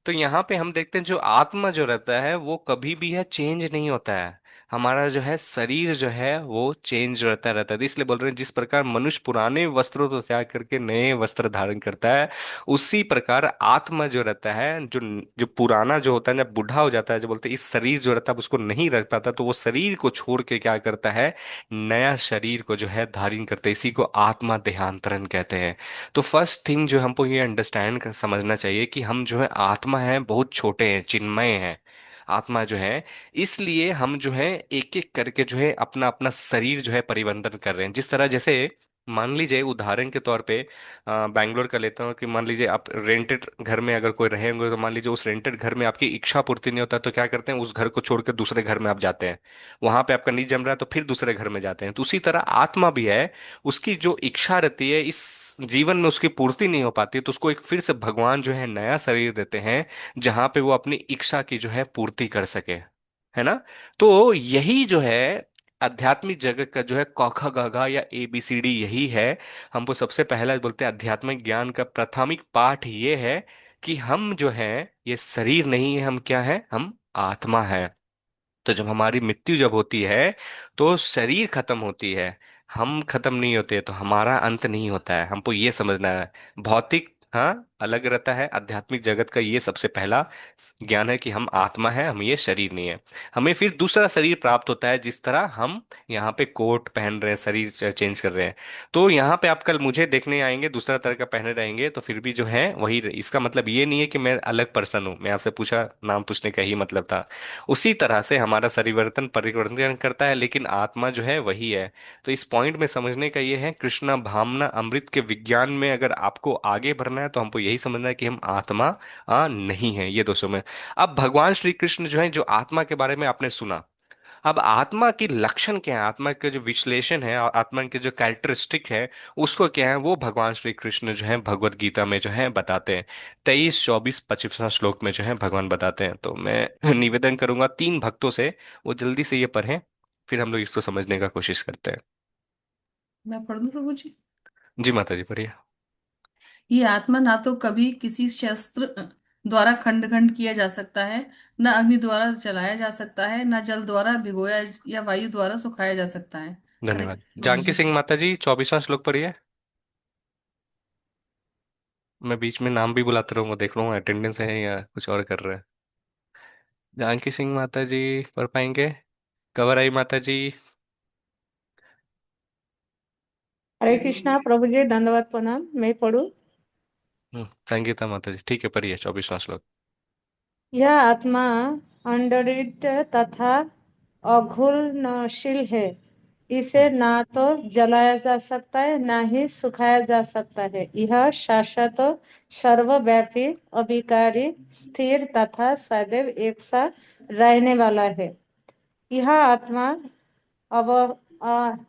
तो यहाँ पे हम देखते हैं जो आत्मा जो रहता है वो कभी भी है चेंज नहीं होता है। हमारा जो है शरीर जो है वो चेंज रहता रहता है। तो इसलिए बोल रहे हैं जिस प्रकार मनुष्य पुराने वस्त्रों को त्याग करके नए वस्त्र धारण करता है, उसी प्रकार आत्मा जो रहता है, जो जो पुराना जो होता है, जब बूढ़ा हो जाता है, जो बोलते हैं इस शरीर जो रहता है अब उसको नहीं रख पाता, तो वो शरीर को छोड़ के क्या करता है, नया शरीर को जो है धारण करते हैं। इसी को आत्मा देहांतरण कहते हैं। तो फर्स्ट थिंग जो हमको ये अंडरस्टैंड कर समझना चाहिए कि हम जो है आत्मा है बहुत छोटे हैं, चिन्मय हैं। आत्मा जो है, इसलिए हम जो है एक एक करके जो है अपना अपना शरीर जो है परिवर्तन कर रहे हैं। जिस तरह जैसे मान लीजिए उदाहरण के तौर पे बैंगलोर का लेता हूँ कि मान लीजिए आप रेंटेड घर में अगर कोई रहेंगे, तो मान लीजिए उस रेंटेड घर में आपकी इच्छा पूर्ति नहीं होता तो क्या करते हैं, उस घर को छोड़कर दूसरे घर में आप जाते हैं। वहां पे आपका नहीं जम रहा है तो फिर दूसरे घर में जाते हैं। तो उसी तरह आत्मा भी है, उसकी जो इच्छा रहती है इस जीवन में उसकी पूर्ति नहीं हो पाती, तो उसको एक फिर से भगवान जो है नया शरीर देते हैं जहां पे वो अपनी इच्छा की जो है पूर्ति कर सके, है ना। तो यही जो है आध्यात्मिक जगत का जो है क ख ग घ या ABCD यही है। हमको सबसे पहला बोलते हैं आध्यात्मिक ज्ञान का प्राथमिक पाठ ये है कि हम जो है ये शरीर नहीं है, हम क्या है, हम आत्मा है। तो जब हमारी मृत्यु जब होती है तो शरीर खत्म होती है, हम खत्म नहीं होते, तो हमारा अंत नहीं होता है। हमको ये समझना है भौतिक हाँ अलग रहता है, आध्यात्मिक जगत का ये सबसे पहला ज्ञान है कि हम आत्मा है, हम ये शरीर नहीं है। हमें फिर दूसरा शरीर प्राप्त होता है, जिस तरह हम यहाँ पे कोट पहन रहे हैं, शरीर चेंज कर रहे हैं। तो यहाँ पे आप कल मुझे देखने आएंगे दूसरा तरह का पहने रहेंगे तो फिर भी जो है वही इसका मतलब ये नहीं है कि मैं अलग पर्सन हूँ। मैं आपसे पूछा, नाम पूछने का ही मतलब था। उसी तरह से हमारा परिवर्तन परिवर्तन करता है, लेकिन आत्मा जो है वही है। तो इस पॉइंट में समझने का ये है, कृष्णा भावना अमृत के विज्ञान में अगर आपको आगे बढ़ना है तो हमको यही समझना है कि हम आत्मा नहीं है, ये दोस्तों में। अब भगवान श्री कृष्ण जो है, जो आत्मा के बारे में आपने सुना, अब आत्मा की लक्षण क्या है, आत्मा के जो विश्लेषण है और आत्मा के जो कैरेक्टरिस्टिक है उसको क्या है, वो भगवान श्री कृष्ण जो है भगवत गीता में जो है बताते हैं। 23, 24, 25 श्लोक में जो है भगवान बताते हैं। तो मैं निवेदन करूंगा 3 भक्तों से वो जल्दी से ये पढ़ें, फिर हम लोग इसको समझने का कोशिश करते हैं। मैं पढ़ दूं प्रभु जी। जी माता जी पढ़िए। ये आत्मा ना तो कभी किसी शस्त्र द्वारा खंड खंड किया जा सकता है, न अग्नि द्वारा जलाया जा सकता है, न जल द्वारा भिगोया या वायु द्वारा सुखाया जा सकता है। हरे धन्यवाद। कृष्ण प्रभु जानकी जी। सिंह माता जी 24वां श्लोक पढ़िए। मैं बीच में नाम भी बुलाते रहूंगा, देख लूंगा अटेंडेंस है या कुछ और कर रहे हैं। जानकी सिंह माता जी पढ़ पाएंगे? कवर आई माता जी। हरे कृष्णा प्रभु जी, दंडवत प्रणाम। मैं पढ़ू। संगीता माता जी ठीक है, पढ़िए 24वां श्लोक। यह आत्मा अंडरित तथा अघुलनशील है। इसे ना तो जलाया जा सकता है, ना ही सुखाया जा सकता है। यह शाश्वत, सर्वव्यापी, अविकारी, स्थिर तथा सदैव एक साथ रहने वाला है। यह आत्मा अव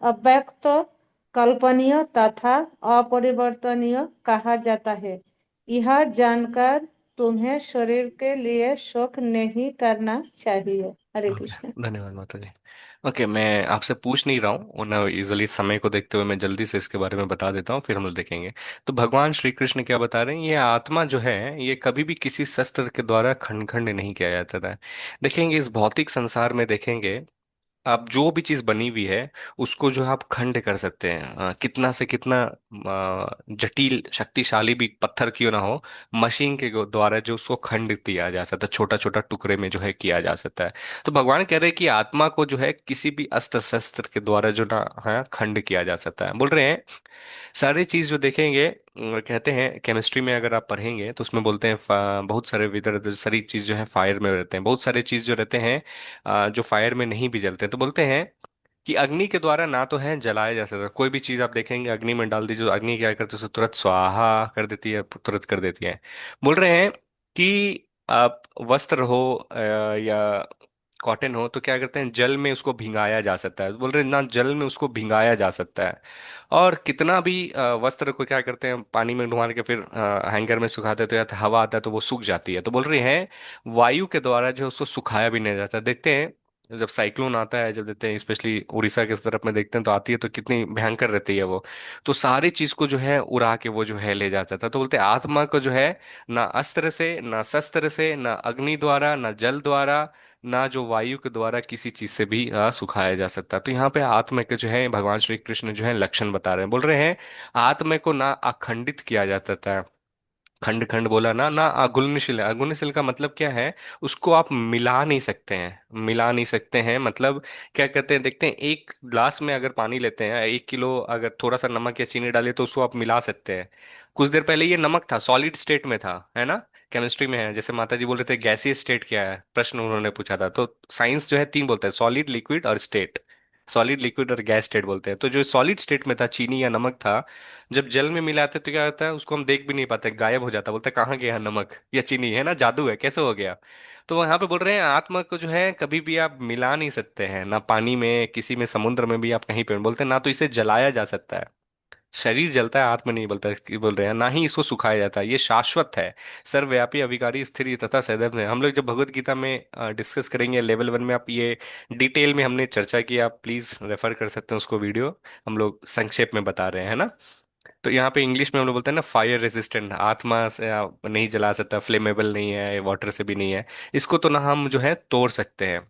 अव्यक्त कल्पनीय तथा अपरिवर्तनीय कहा जाता है। यह जानकर तुम्हें शरीर के लिए शोक नहीं करना चाहिए। हरे ओके, कृष्ण। धन्यवाद माता जी। ओके, मैं आपसे पूछ नहीं रहा हूँ ना, इजली समय को देखते हुए मैं जल्दी से इसके बारे में बता देता हूँ, फिर हम लोग देखेंगे। तो भगवान श्री कृष्ण क्या बता रहे हैं, ये आत्मा जो है ये कभी भी किसी शस्त्र के द्वारा खंड खंड नहीं किया जाता था। देखेंगे इस भौतिक संसार में, देखेंगे आप जो भी चीज बनी हुई है उसको जो है आप खंड कर सकते हैं। कितना से कितना जटिल शक्तिशाली भी पत्थर क्यों ना हो, मशीन के द्वारा जो उसको खंड किया जा सकता है, छोटा छोटा टुकड़े में जो है किया जा सकता है। तो भगवान कह रहे हैं कि आत्मा को जो है किसी भी अस्त्र शस्त्र के द्वारा जो ना है खंड किया जा सकता है। बोल रहे हैं सारी चीज जो देखेंगे, कहते हैं केमिस्ट्री में अगर आप पढ़ेंगे तो उसमें बोलते हैं बहुत सारे विधर सारी चीज जो है फायर में रहते हैं, बहुत सारे चीज जो रहते हैं जो फायर में नहीं भी जलते हैं। तो बोलते हैं कि अग्नि के द्वारा ना तो है जलाया जा सकता, कोई भी चीज आप देखेंगे अग्नि में डाल दीजिए तो अग्नि क्या करती है, उसे तुरंत स्वाहा कर देती है, तुरंत कर देती है। बोल रहे हैं कि आप वस्त्र हो या कॉटन हो तो क्या करते हैं, जल में उसको भिंगाया जा सकता है। बोल रहे हैं ना, जल में उसको भिंगाया जा सकता है। और कितना भी वस्त्र को क्या करते हैं, पानी में डुबा के फिर हैंगर में सुखाते हैं, तो या तो हवा आता है तो वो सूख जाती है। तो बोल रहे हैं वायु के द्वारा जो है उसको सुखाया भी नहीं जाता। देखते हैं जब साइक्लोन आता है, जब देखते हैं स्पेशली उड़ीसा के तरफ में देखते हैं तो आती है तो कितनी भयंकर रहती है वो, तो सारी चीज को जो है उड़ा के वो जो है ले जाता था। तो बोलते हैं आत्मा को जो है ना अस्त्र से, ना शस्त्र से, ना अग्नि द्वारा, ना जल द्वारा, ना जो वायु के द्वारा किसी चीज से भी सुखाया जा सकता। तो यहाँ पे आत्मा के जो है भगवान श्री कृष्ण जो है लक्षण बता रहे हैं। बोल रहे हैं आत्मा को ना अखंडित किया जा सकता है, खंड खंड बोला ना, ना अघुलनशील है। अघुलनशील का मतलब क्या है, उसको आप मिला नहीं सकते हैं, मिला नहीं सकते हैं मतलब क्या कहते हैं, देखते हैं एक ग्लास में अगर पानी लेते हैं, 1 किलो अगर थोड़ा सा नमक या चीनी डालिए तो उसको आप मिला सकते हैं। कुछ देर पहले ये नमक था, सॉलिड स्टेट में था, है ना, केमिस्ट्री में है। जैसे माता जी बोल रहे थे गैसीय स्टेट क्या है, प्रश्न उन्होंने पूछा था, तो साइंस जो है तीन बोलता है, सॉलिड, लिक्विड और स्टेट। सॉलिड, लिक्विड और गैस स्टेट बोलते हैं। तो जो सॉलिड स्टेट में था, चीनी या नमक था, जब जल में मिलाते तो क्या होता है, उसको हम देख भी नहीं पाते, गायब हो जाता। बोलते कहाँ गया नमक या चीनी, है ना, जादू है, कैसे हो गया। तो यहाँ पे बोल रहे हैं आत्मा को जो है कभी भी आप मिला नहीं सकते हैं, ना पानी में, किसी में, समुद्र में भी आप कहीं पे। बोलते हैं ना तो इसे जलाया जा सकता है, शरीर जलता है, आत्मा नहीं बोलता बोल रहे हैं, ना ही इसको सुखाया जाता है, ये शाश्वत है, सर्वव्यापी, अविकारी, स्थिर तथा सदैव है। हम लोग जब भगवत गीता में डिस्कस करेंगे लेवल 1 में, आप ये डिटेल में हमने चर्चा की, आप प्लीज रेफर कर सकते हैं उसको, वीडियो हम लोग संक्षेप में बता रहे हैं ना। तो यहाँ पे इंग्लिश में हम लोग बोलते हैं ना, फायर रेजिस्टेंट, आत्मा से आप नहीं जला सकता, फ्लेमेबल नहीं है, वाटर से भी नहीं है, इसको तो ना हम जो है तोड़ सकते हैं।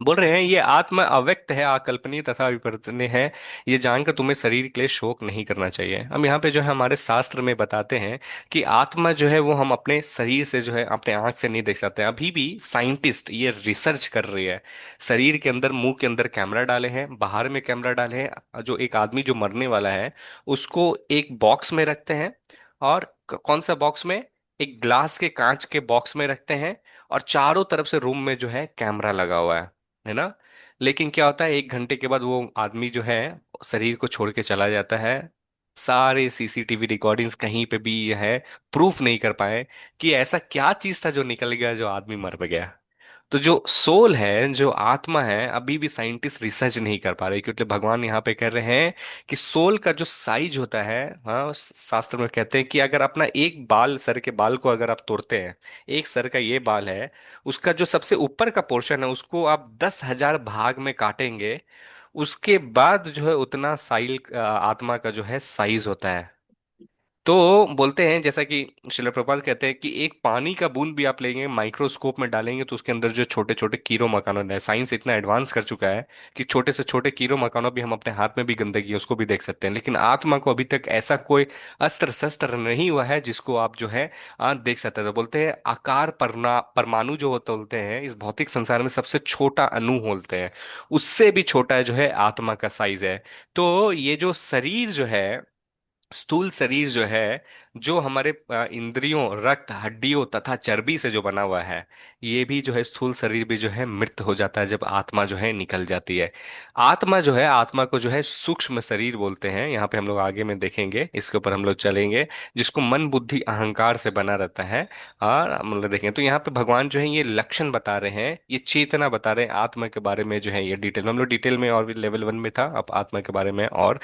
बोल रहे हैं ये आत्मा अव्यक्त है, अकल्पनीय तथा विवर्तनीय है, ये जानकर तुम्हें शरीर के लिए शोक नहीं करना चाहिए। हम यहाँ पे जो है हमारे शास्त्र में बताते हैं कि आत्मा जो है वो हम अपने शरीर से जो है अपने आंख से नहीं देख सकते हैं। अभी भी साइंटिस्ट ये रिसर्च कर रही है, शरीर के अंदर, मुंह के अंदर कैमरा डाले हैं, बाहर में कैमरा डाले हैं, जो एक आदमी जो मरने वाला है उसको एक बॉक्स में रखते हैं, और कौन सा बॉक्स में, एक ग्लास के कांच के बॉक्स में रखते हैं, और चारों तरफ से रूम में जो है कैमरा लगा हुआ है ना। लेकिन क्या होता है, 1 घंटे के बाद वो आदमी जो है शरीर को छोड़ के चला जाता है। सारे सीसीटीवी रिकॉर्डिंग्स कहीं पे भी ये है, प्रूफ नहीं कर पाए कि ऐसा क्या चीज था जो निकल गया जो आदमी मर गया। तो जो सोल है, जो आत्मा है, अभी भी साइंटिस्ट रिसर्च नहीं कर पा रहे, क्योंकि भगवान यहाँ पे कह रहे हैं कि सोल का जो साइज होता है, हाँ, शास्त्र में कहते हैं कि अगर अपना एक बाल, सर के बाल को अगर आप तोड़ते हैं, एक सर का ये बाल है, उसका जो सबसे ऊपर का पोर्शन है उसको आप 10,000 भाग में काटेंगे, उसके बाद जो है उतना साइल आत्मा का जो है साइज होता है। तो बोलते हैं जैसा कि शिला प्रभुपाद कहते हैं कि एक पानी का बूंद भी आप लेंगे, माइक्रोस्कोप में डालेंगे तो उसके अंदर जो छोटे छोटे कीड़ों मकानों है, साइंस इतना एडवांस कर चुका है कि छोटे से छोटे कीड़ों मकानों भी हम अपने हाथ में भी गंदगी है उसको भी देख सकते हैं। लेकिन आत्मा को अभी तक ऐसा कोई अस्त्र शस्त्र नहीं हुआ है जिसको आप जो है देख सकते हैं। तो बोलते हैं आकार परमाणु जो होते बोलते हैं इस भौतिक संसार में सबसे छोटा अणु बोलते हैं, उससे भी छोटा है जो है आत्मा का साइज है। तो ये जो शरीर जो है, स्थूल शरीर जो है, जो हमारे इंद्रियों, रक्त, हड्डियों तथा चर्बी से जो बना हुआ है, ये भी जो है स्थूल शरीर भी जो है मृत हो जाता है जब आत्मा जो है निकल जाती है। आत्मा जो है, आत्मा को जो है सूक्ष्म शरीर बोलते हैं। यहाँ पे हम लोग आगे में देखेंगे, इसके ऊपर हम लोग चलेंगे, जिसको मन बुद्धि अहंकार से बना रहता है। और हम लोग देखें तो यहाँ पे भगवान जो है ये लक्षण बता रहे हैं, ये चेतना बता रहे हैं आत्मा के बारे में जो है। ये डिटेल में हम लोग डिटेल में और भी लेवल 1 में था, अब आत्मा के बारे में और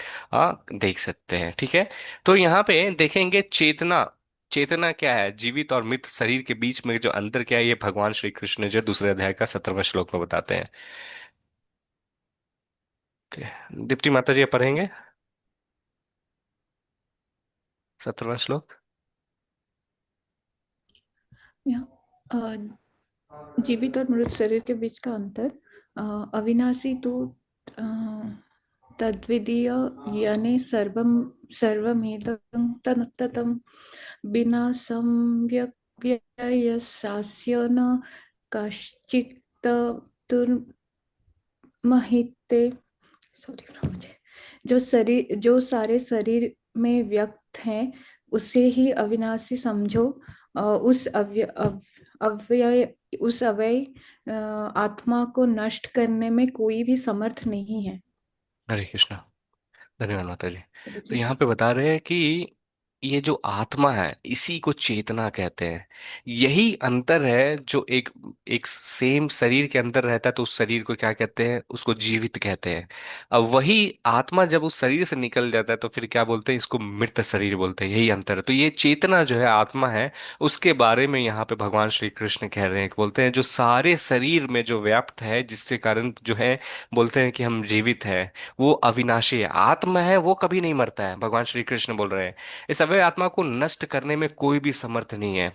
देख सकते हैं। ठीक है, तो यहाँ पे देखेंगे चेतना। चेतना क्या है, जीवित और मृत शरीर के बीच में जो अंतर क्या है, ये भगवान श्री कृष्ण जो दूसरे अध्याय का 17वां श्लोक में बताते हैं। Okay. दीप्ति माता जी आप पढ़ेंगे 17वां श्लोक। जीवित और मृत शरीर के बीच का अंतर। अविनाशी तो तद्विदीय यानि सर्वम सर्वमेदं ततम बिना संव्यवस्थास्य न कश्चित् दुर्महिते। सॉरी प्रभु जी। जो सारे शरीर में व्यक्त हैं उसे ही अविनाशी समझो। उस अव्यय आत्मा को नष्ट करने में कोई भी समर्थ नहीं है। हरे कृष्णा। धन्यवाद माता जी। प्रभु तो जी। यहाँ पे बता रहे हैं कि ये जो आत्मा है इसी को चेतना कहते हैं। यही अंतर है, जो एक एक सेम शरीर के अंदर रहता है तो उस शरीर को क्या कहते हैं, उसको जीवित कहते हैं। अब वही आत्मा जब उस शरीर से निकल जाता है तो फिर क्या बोलते हैं, इसको मृत शरीर बोलते हैं। यही अंतर है। तो ये चेतना जो है, आत्मा है, उसके बारे में यहाँ पे भगवान श्री कृष्ण कह रहे हैं। बोलते हैं जो सारे शरीर में जो व्याप्त है, जिसके कारण जो है बोलते हैं कि हम जीवित है, वो अविनाशी है, आत्मा है, वो कभी नहीं मरता है। भगवान श्री कृष्ण बोल रहे हैं इस अवय आत्मा को नष्ट करने में कोई भी समर्थ नहीं है।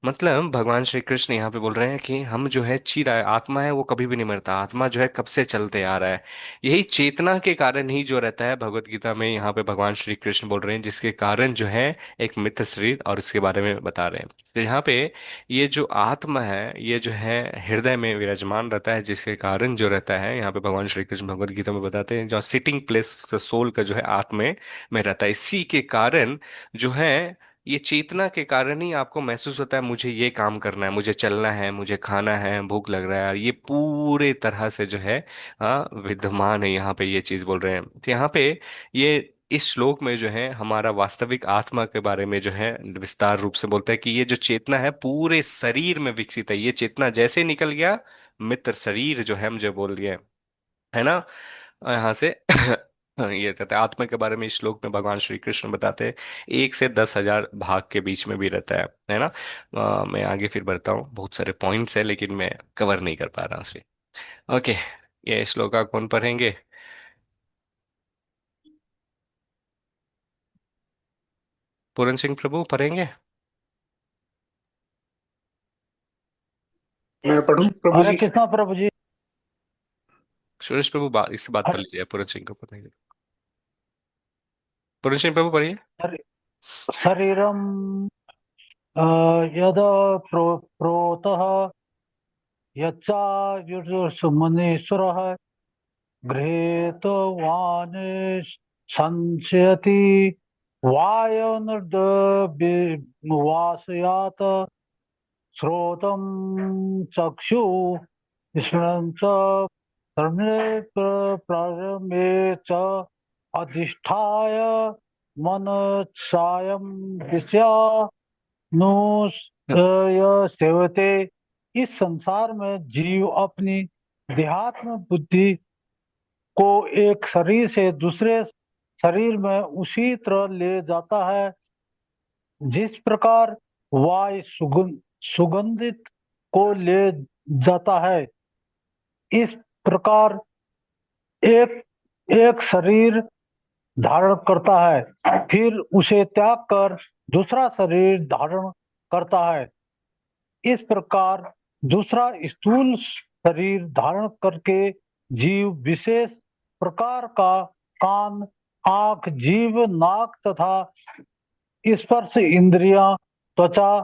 मतलब भगवान श्री कृष्ण यहाँ पे बोल रहे हैं कि हम जो है ची रहा है, आत्मा है वो कभी भी नहीं मरता, आत्मा जो है कब से चलते आ रहा है। यही चेतना के कारण ही जो रहता है, भगवत गीता में यहाँ पे भगवान श्री कृष्ण बोल रहे हैं, जिसके कारण जो है एक मित्र शरीर और इसके बारे में बता रहे हैं। तो यहाँ पे ये जो आत्मा है, ये जो है हृदय में विराजमान रहता है, जिसके कारण जो रहता है, यहाँ पे भगवान श्री कृष्ण भगवत गीता में बताते हैं, जो सिटिंग प्लेस सोल का जो है आत्मा में रहता है। इसी के कारण जो है, ये चेतना के कारण ही आपको महसूस होता है मुझे ये काम करना है, मुझे चलना है, मुझे खाना है, भूख लग रहा है। ये पूरे तरह से जो है विद्यमान है। यहाँ पे ये चीज बोल रहे हैं। तो यहाँ पे ये इस श्लोक में जो है हमारा वास्तविक आत्मा के बारे में जो है विस्तार रूप से बोलता है कि ये जो चेतना है पूरे शरीर में विकसित है। ये चेतना जैसे निकल गया, मित्र शरीर जो है हम जो बोल दिए है ना यहाँ से ये कहते हैं आत्मा के बारे में। इस श्लोक में भगवान श्री कृष्ण बताते हैं 1 से 10,000 भाग के बीच में भी रहता है ना। मैं आगे फिर बढ़ता हूँ, बहुत सारे पॉइंट्स है लेकिन मैं कवर नहीं कर पा रहा हूँ। ओके, ये श्लोक आप कौन पढ़ेंगे? पूरन सिंह प्रभु पढ़ेंगे? मैं पढ़ूं प्रभु हरे जी? कृष्णा प्रभु जी। सुरेश प्रभु इससे बात कर हरे लीजिए, पूरन सिंह को पढ़ेंगे। पूरन सिंह प्रभु पढ़िए। शरीरम यद प्रोतः यच्चायुर्मनीश्वरः गृहीतवान् संशयति वायुर्वासयात् श्रोतं चक्षु स्मरणं च कर्णे प्रारम्भे च अधिष्ठाय मनसायं विषया सेवते। इस संसार में जीव अपनी देहात्म बुद्धि को एक शरीर से दूसरे शरीर में उसी तरह ले जाता है जिस प्रकार वायु सुगंधित को ले जाता है। इस प्रकार एक एक शरीर धारण करता है, फिर उसे त्याग कर दूसरा शरीर धारण करता है। इस प्रकार दूसरा स्थूल शरीर धारण करके जीव विशेष प्रकार का कान, आंख, जीभ, नाक तथा स्पर्श इंद्रियां, त्वचा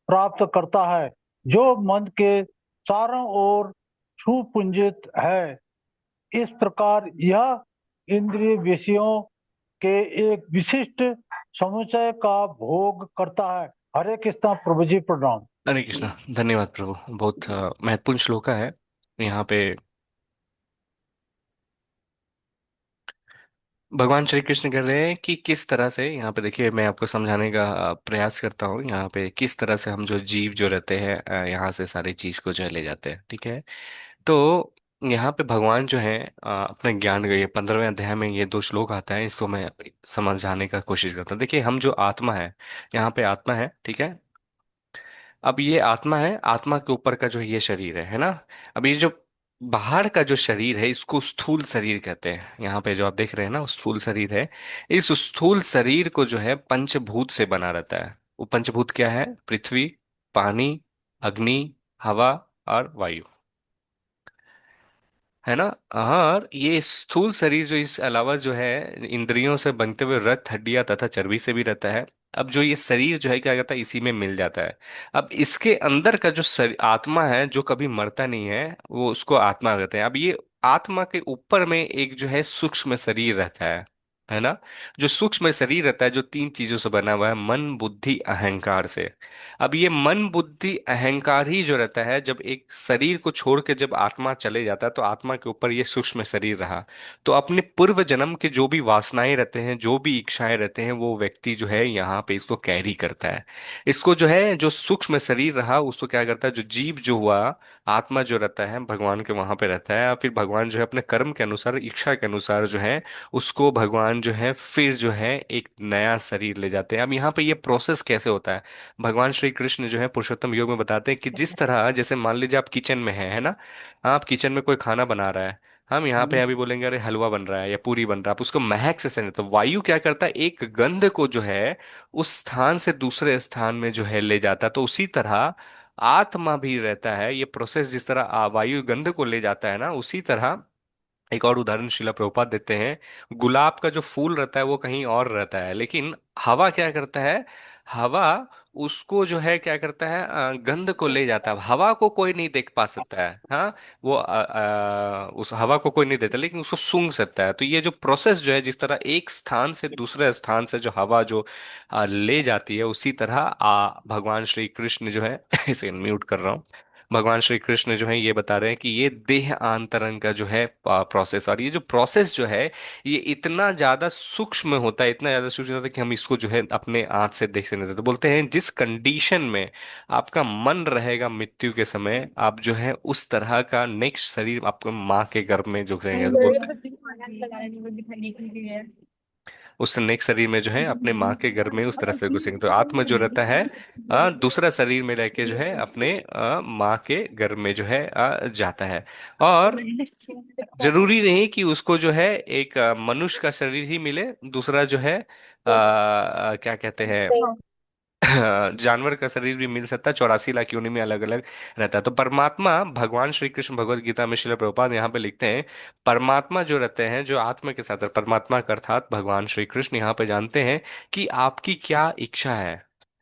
प्राप्त करता है, जो मन के चारों ओर सुपुंजित है। इस प्रकार यह इंद्रिय विषयों के एक विशिष्ट समुचय का भोग करता है। हरे कृष्णा प्रभु जी, प्रणाम। हरे कृष्णा। धन्यवाद प्रभु। बहुत महत्वपूर्ण श्लोक है यहाँ पे। भगवान श्री कृष्ण कह रहे हैं कि किस तरह से, यहाँ पे देखिए मैं आपको समझाने का प्रयास करता हूँ, यहाँ पे किस तरह से हम जो जीव जो रहते हैं यहाँ से सारी चीज को जो है ले जाते हैं, ठीक है। तो यहाँ पे भगवान जो है अपने ज्ञान का ये 15वें अध्याय में ये दो श्लोक आता है, इसको मैं समझाने का कोशिश करता हूँ। देखिए हम जो आत्मा है, यहाँ पे आत्मा है, ठीक है। अब ये आत्मा है, आत्मा के ऊपर का जो ये शरीर है ना। अब ये जो बाहर का जो शरीर है इसको स्थूल शरीर कहते हैं। यहाँ पे जो आप देख रहे हैं ना, वो स्थूल शरीर है। इस स्थूल शरीर को जो है पंचभूत से बना रहता है। वो पंचभूत क्या है? पृथ्वी, पानी, अग्नि, हवा और वायु, है ना। और ये स्थूल शरीर जो इस अलावा जो है इंद्रियों से बनते हुए रक्त, हड्डियां तथा चर्बी से भी रहता है। अब जो ये शरीर जो है क्या कहता है, इसी में मिल जाता है। अब इसके अंदर का जो आत्मा है जो कभी मरता नहीं है, वो उसको आत्मा कहते हैं। अब ये आत्मा के ऊपर में एक जो है सूक्ष्म शरीर रहता है ना। जो सूक्ष्म शरीर रहता है जो तीन चीजों से बना हुआ है, मन, बुद्धि, अहंकार से। अब ये मन, बुद्धि, अहंकार ही जो रहता है, जब एक शरीर को छोड़ के जब आत्मा चले जाता है तो आत्मा के ऊपर ये सूक्ष्म शरीर रहा। तो अपने पूर्व जन्म के जो भी वासनाएं रहते हैं, जो भी इच्छाएं रहते हैं, वो व्यक्ति जो है यहाँ पे इसको कैरी करता है। इसको जो है जो सूक्ष्म शरीर रहा उसको क्या करता है, जो जीव जो हुआ, आत्मा जो रहता है भगवान के वहां पे रहता है। और फिर भगवान जो है अपने कर्म के अनुसार, इच्छा के अनुसार जो है उसको भगवान जो है फिर जो है एक नया शरीर ले जाते हैं। अब यहाँ पे ये प्रोसेस कैसे होता है, भगवान श्री कृष्ण जो है पुरुषोत्तम योग में बताते हैं कि जिस तरह, जैसे मान लीजिए आप किचन में हैं, है ना। आप किचन में कोई खाना बना रहा है, हम यहाँ पे अभी बोलेंगे अरे हलवा बन रहा है या पूरी बन रहा है, आप उसको महक से सहने, तो वायु क्या करता है, एक गंध को जो है उस स्थान से दूसरे स्थान में जो है ले जाता है। तो उसी तरह आत्मा भी रहता है, ये प्रोसेस जिस तरह वायु गंध को ले जाता है ना, उसी तरह एक और उदाहरण शिला प्रभुपाद देते हैं। गुलाब का जो फूल रहता है वो कहीं और रहता है, लेकिन हवा क्या करता है, हवा उसको जो है क्या करता है, गंध को ले जाता है। हवा को कोई नहीं देख पा सकता है, हाँ। वो उस हवा को कोई नहीं देता, लेकिन उसको सूंघ सकता है। तो ये जो प्रोसेस जो है, जिस तरह एक स्थान से दूसरे स्थान से जो हवा जो ले जाती है, उसी तरह भगवान श्री कृष्ण जो है इसे म्यूट कर रहा हूँ। भगवान श्री कृष्ण जो है ये बता रहे हैं कि ये देह आंतरण का जो है प्रोसेस, और ये जो प्रोसेस जो है ये इतना ज्यादा सूक्ष्म होता है, इतना ज्यादा सूक्ष्म होता है कि हम इसको जो है अपने आंख से देख नहीं सकते। तो बोलते हैं जिस कंडीशन में आपका मन रहेगा मृत्यु के समय, आप जो है उस तरह का नेक्स्ट शरीर आपको माँ के गर्भ में जो रहेंगे, तो बोलते हैं उस नेक्स्ट शरीर में जो है अपने माँ के गर्भ में उस तरह से घुसेंगे। तो आत्मा जो रहता है दूसरा शरीर में रहके जो है अपने माँ के गर्भ में जो है जाता है। और जरूरी नहीं कि उसको जो है एक मनुष्य का शरीर ही मिले, दूसरा जो है क्या कहते हैं जानवर का शरीर भी मिल सकता है। 84 लाख योनि में अलग अलग रहता है। तो परमात्मा, भगवान श्री कृष्ण भगवत गीता में श्रील प्रभुपाद यहाँ पे लिखते हैं, परमात्मा जो रहते हैं, जो आत्मा के साथ है, परमात्मा का अर्थात भगवान श्री कृष्ण यहाँ पे जानते हैं कि आपकी क्या इच्छा है,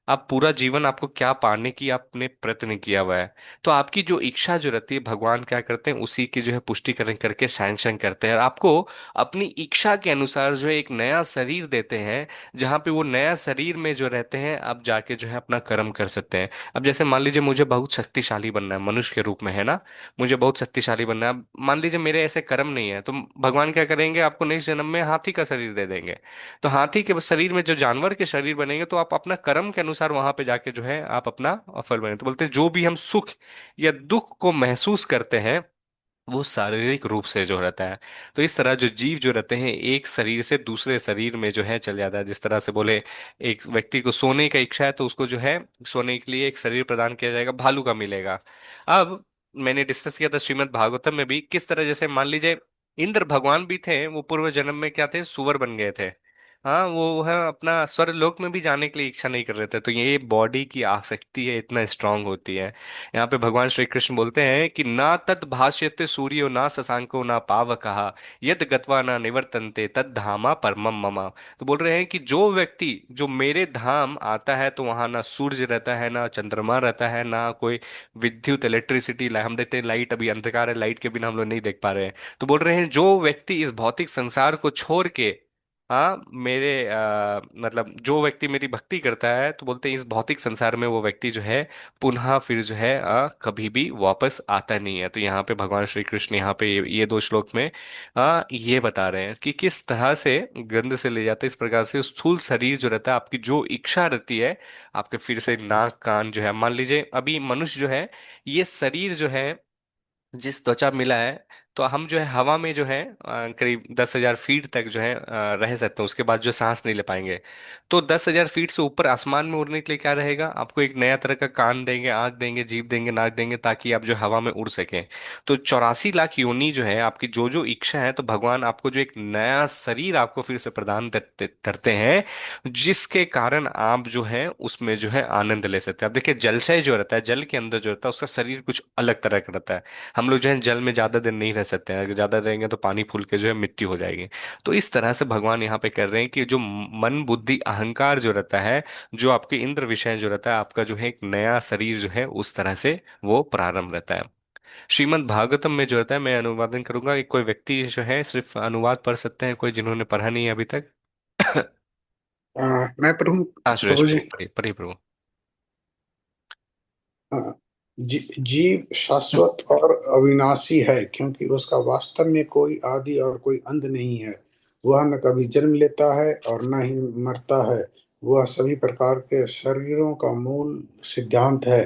आप पूरा जीवन आपको क्या पाने की आपने प्रयत्न किया हुआ है। तो आपकी जो इच्छा जो रहती है, भगवान क्या करते हैं, उसी की जो है पुष्टिकरण करके सैंक्शन करते हैं, और आपको अपनी इच्छा के अनुसार जो है एक नया शरीर देते हैं, जहाँ पे वो नया शरीर में जो रहते हैं आप जाके जो है अपना कर्म कर सकते हैं। अब जैसे मान लीजिए मुझे बहुत शक्तिशाली बनना है मनुष्य के रूप में, है ना। मुझे बहुत शक्तिशाली बनना है। अब मान लीजिए मेरे ऐसे कर्म नहीं है, तो भगवान क्या करेंगे, आपको नेक्स्ट जन्म में हाथी का शरीर दे देंगे। तो हाथी के शरीर में जो जानवर के शरीर बनेंगे, तो आप अपना कर्म के अनुसार वहां पे जाके जो है आप अपना फल बने। तो बोलते हैं जो भी हम सुख या दुख को महसूस करते हैं वो शारीरिक रूप से जो रहता है। तो इस तरह जो जीव जो रहते हैं एक शरीर से दूसरे शरीर में जो है चले जाता है। जिस तरह से बोले एक व्यक्ति को सोने का इच्छा है, तो उसको जो है सोने के लिए एक शरीर प्रदान किया जाएगा, भालू का मिलेगा। अब मैंने डिस्कस किया था श्रीमद् भागवतम में भी, किस तरह जैसे मान लीजिए इंद्र भगवान भी थे, वो पूर्व जन्म में क्या थे, सुअर बन गए थे। हाँ, वो है अपना स्वर्ग लोक में भी जाने के लिए इच्छा नहीं कर रहे थे। तो ये बॉडी की आसक्ति है, इतना स्ट्रांग होती है। यहाँ पे भगवान श्री कृष्ण बोलते हैं कि ना तद भाष्यते सूर्यो ना शशांको ना पावकः यद गत्वा ना निवर्तन्ते तद धामा परमम मम। तो बोल रहे हैं कि जो व्यक्ति जो मेरे धाम आता है, तो वहां ना सूर्य रहता है, ना चंद्रमा रहता है, ना कोई विद्युत इलेक्ट्रिसिटी, हम देखते हैं लाइट, अभी अंधकार है, लाइट के बिना हम लोग नहीं देख पा रहे हैं। तो बोल रहे हैं जो व्यक्ति इस भौतिक संसार को छोड़ के हाँ मेरे मतलब जो व्यक्ति मेरी भक्ति करता है तो बोलते हैं इस भौतिक संसार में वो व्यक्ति जो है पुनः फिर जो है कभी भी वापस आता नहीं है। तो यहाँ पे भगवान श्री कृष्ण यहाँ पे ये दो श्लोक में ये बता रहे हैं कि किस तरह से गंध से ले जाते हैं। इस प्रकार से स्थूल शरीर जो रहता है, आपकी जो इच्छा रहती है, आपके फिर से नाक कान जो है, मान लीजिए अभी मनुष्य जो है, ये शरीर जो है जिस त्वचा मिला है, तो हम जो है हवा में जो है करीब 10,000 फीट तक जो है रह सकते हैं, उसके बाद जो सांस नहीं ले पाएंगे। तो 10,000 फीट से ऊपर आसमान में उड़ने के लिए क्या रहेगा, आपको एक नया तरह का कान देंगे, आंख देंगे, जीभ देंगे, नाक देंगे, ताकि आप जो हवा में उड़ सकें। तो 84 लाख योनि जो है आपकी जो जो इच्छा है, तो भगवान आपको जो एक नया शरीर आपको फिर से प्रदान करते करते हैं, जिसके कारण आप जो है उसमें जो है आनंद ले सकते हैं। अब देखिए जलशय जो रहता है, जल के अंदर जो रहता है, उसका शरीर कुछ अलग तरह का रहता है। हम लोग जो है जल में ज्यादा दिन नहीं रह सकते हैं, अगर ज्यादा रहेंगे तो पानी फूल के जो है मृत्यु हो जाएगी। तो इस तरह से भगवान यहाँ पे कर रहे हैं कि जो मन बुद्धि अहंकार जो रहता है, जो आपके इंद्र विषय जो रहता है, आपका जो है एक नया शरीर जो है उस तरह से वो प्रारंभ रहता है। श्रीमद् भागवतम में जो रहता है, मैं अनुवादन करूंगा कि कोई व्यक्ति जो है सिर्फ अनुवाद पढ़ सकते हैं, कोई जिन्होंने पढ़ा नहीं है अभी तक। मैं पढ़ूं हाँ सुरेश, प्रभु जी? पढ़िए पढ़िए पढ़िए प्रभु। हाँ, जीव शाश्वत और अविनाशी है, क्योंकि उसका वास्तव में कोई आदि और कोई अंत नहीं है। वह न कभी जन्म लेता है और न ही मरता है। वह सभी प्रकार के शरीरों का मूल सिद्धांत है।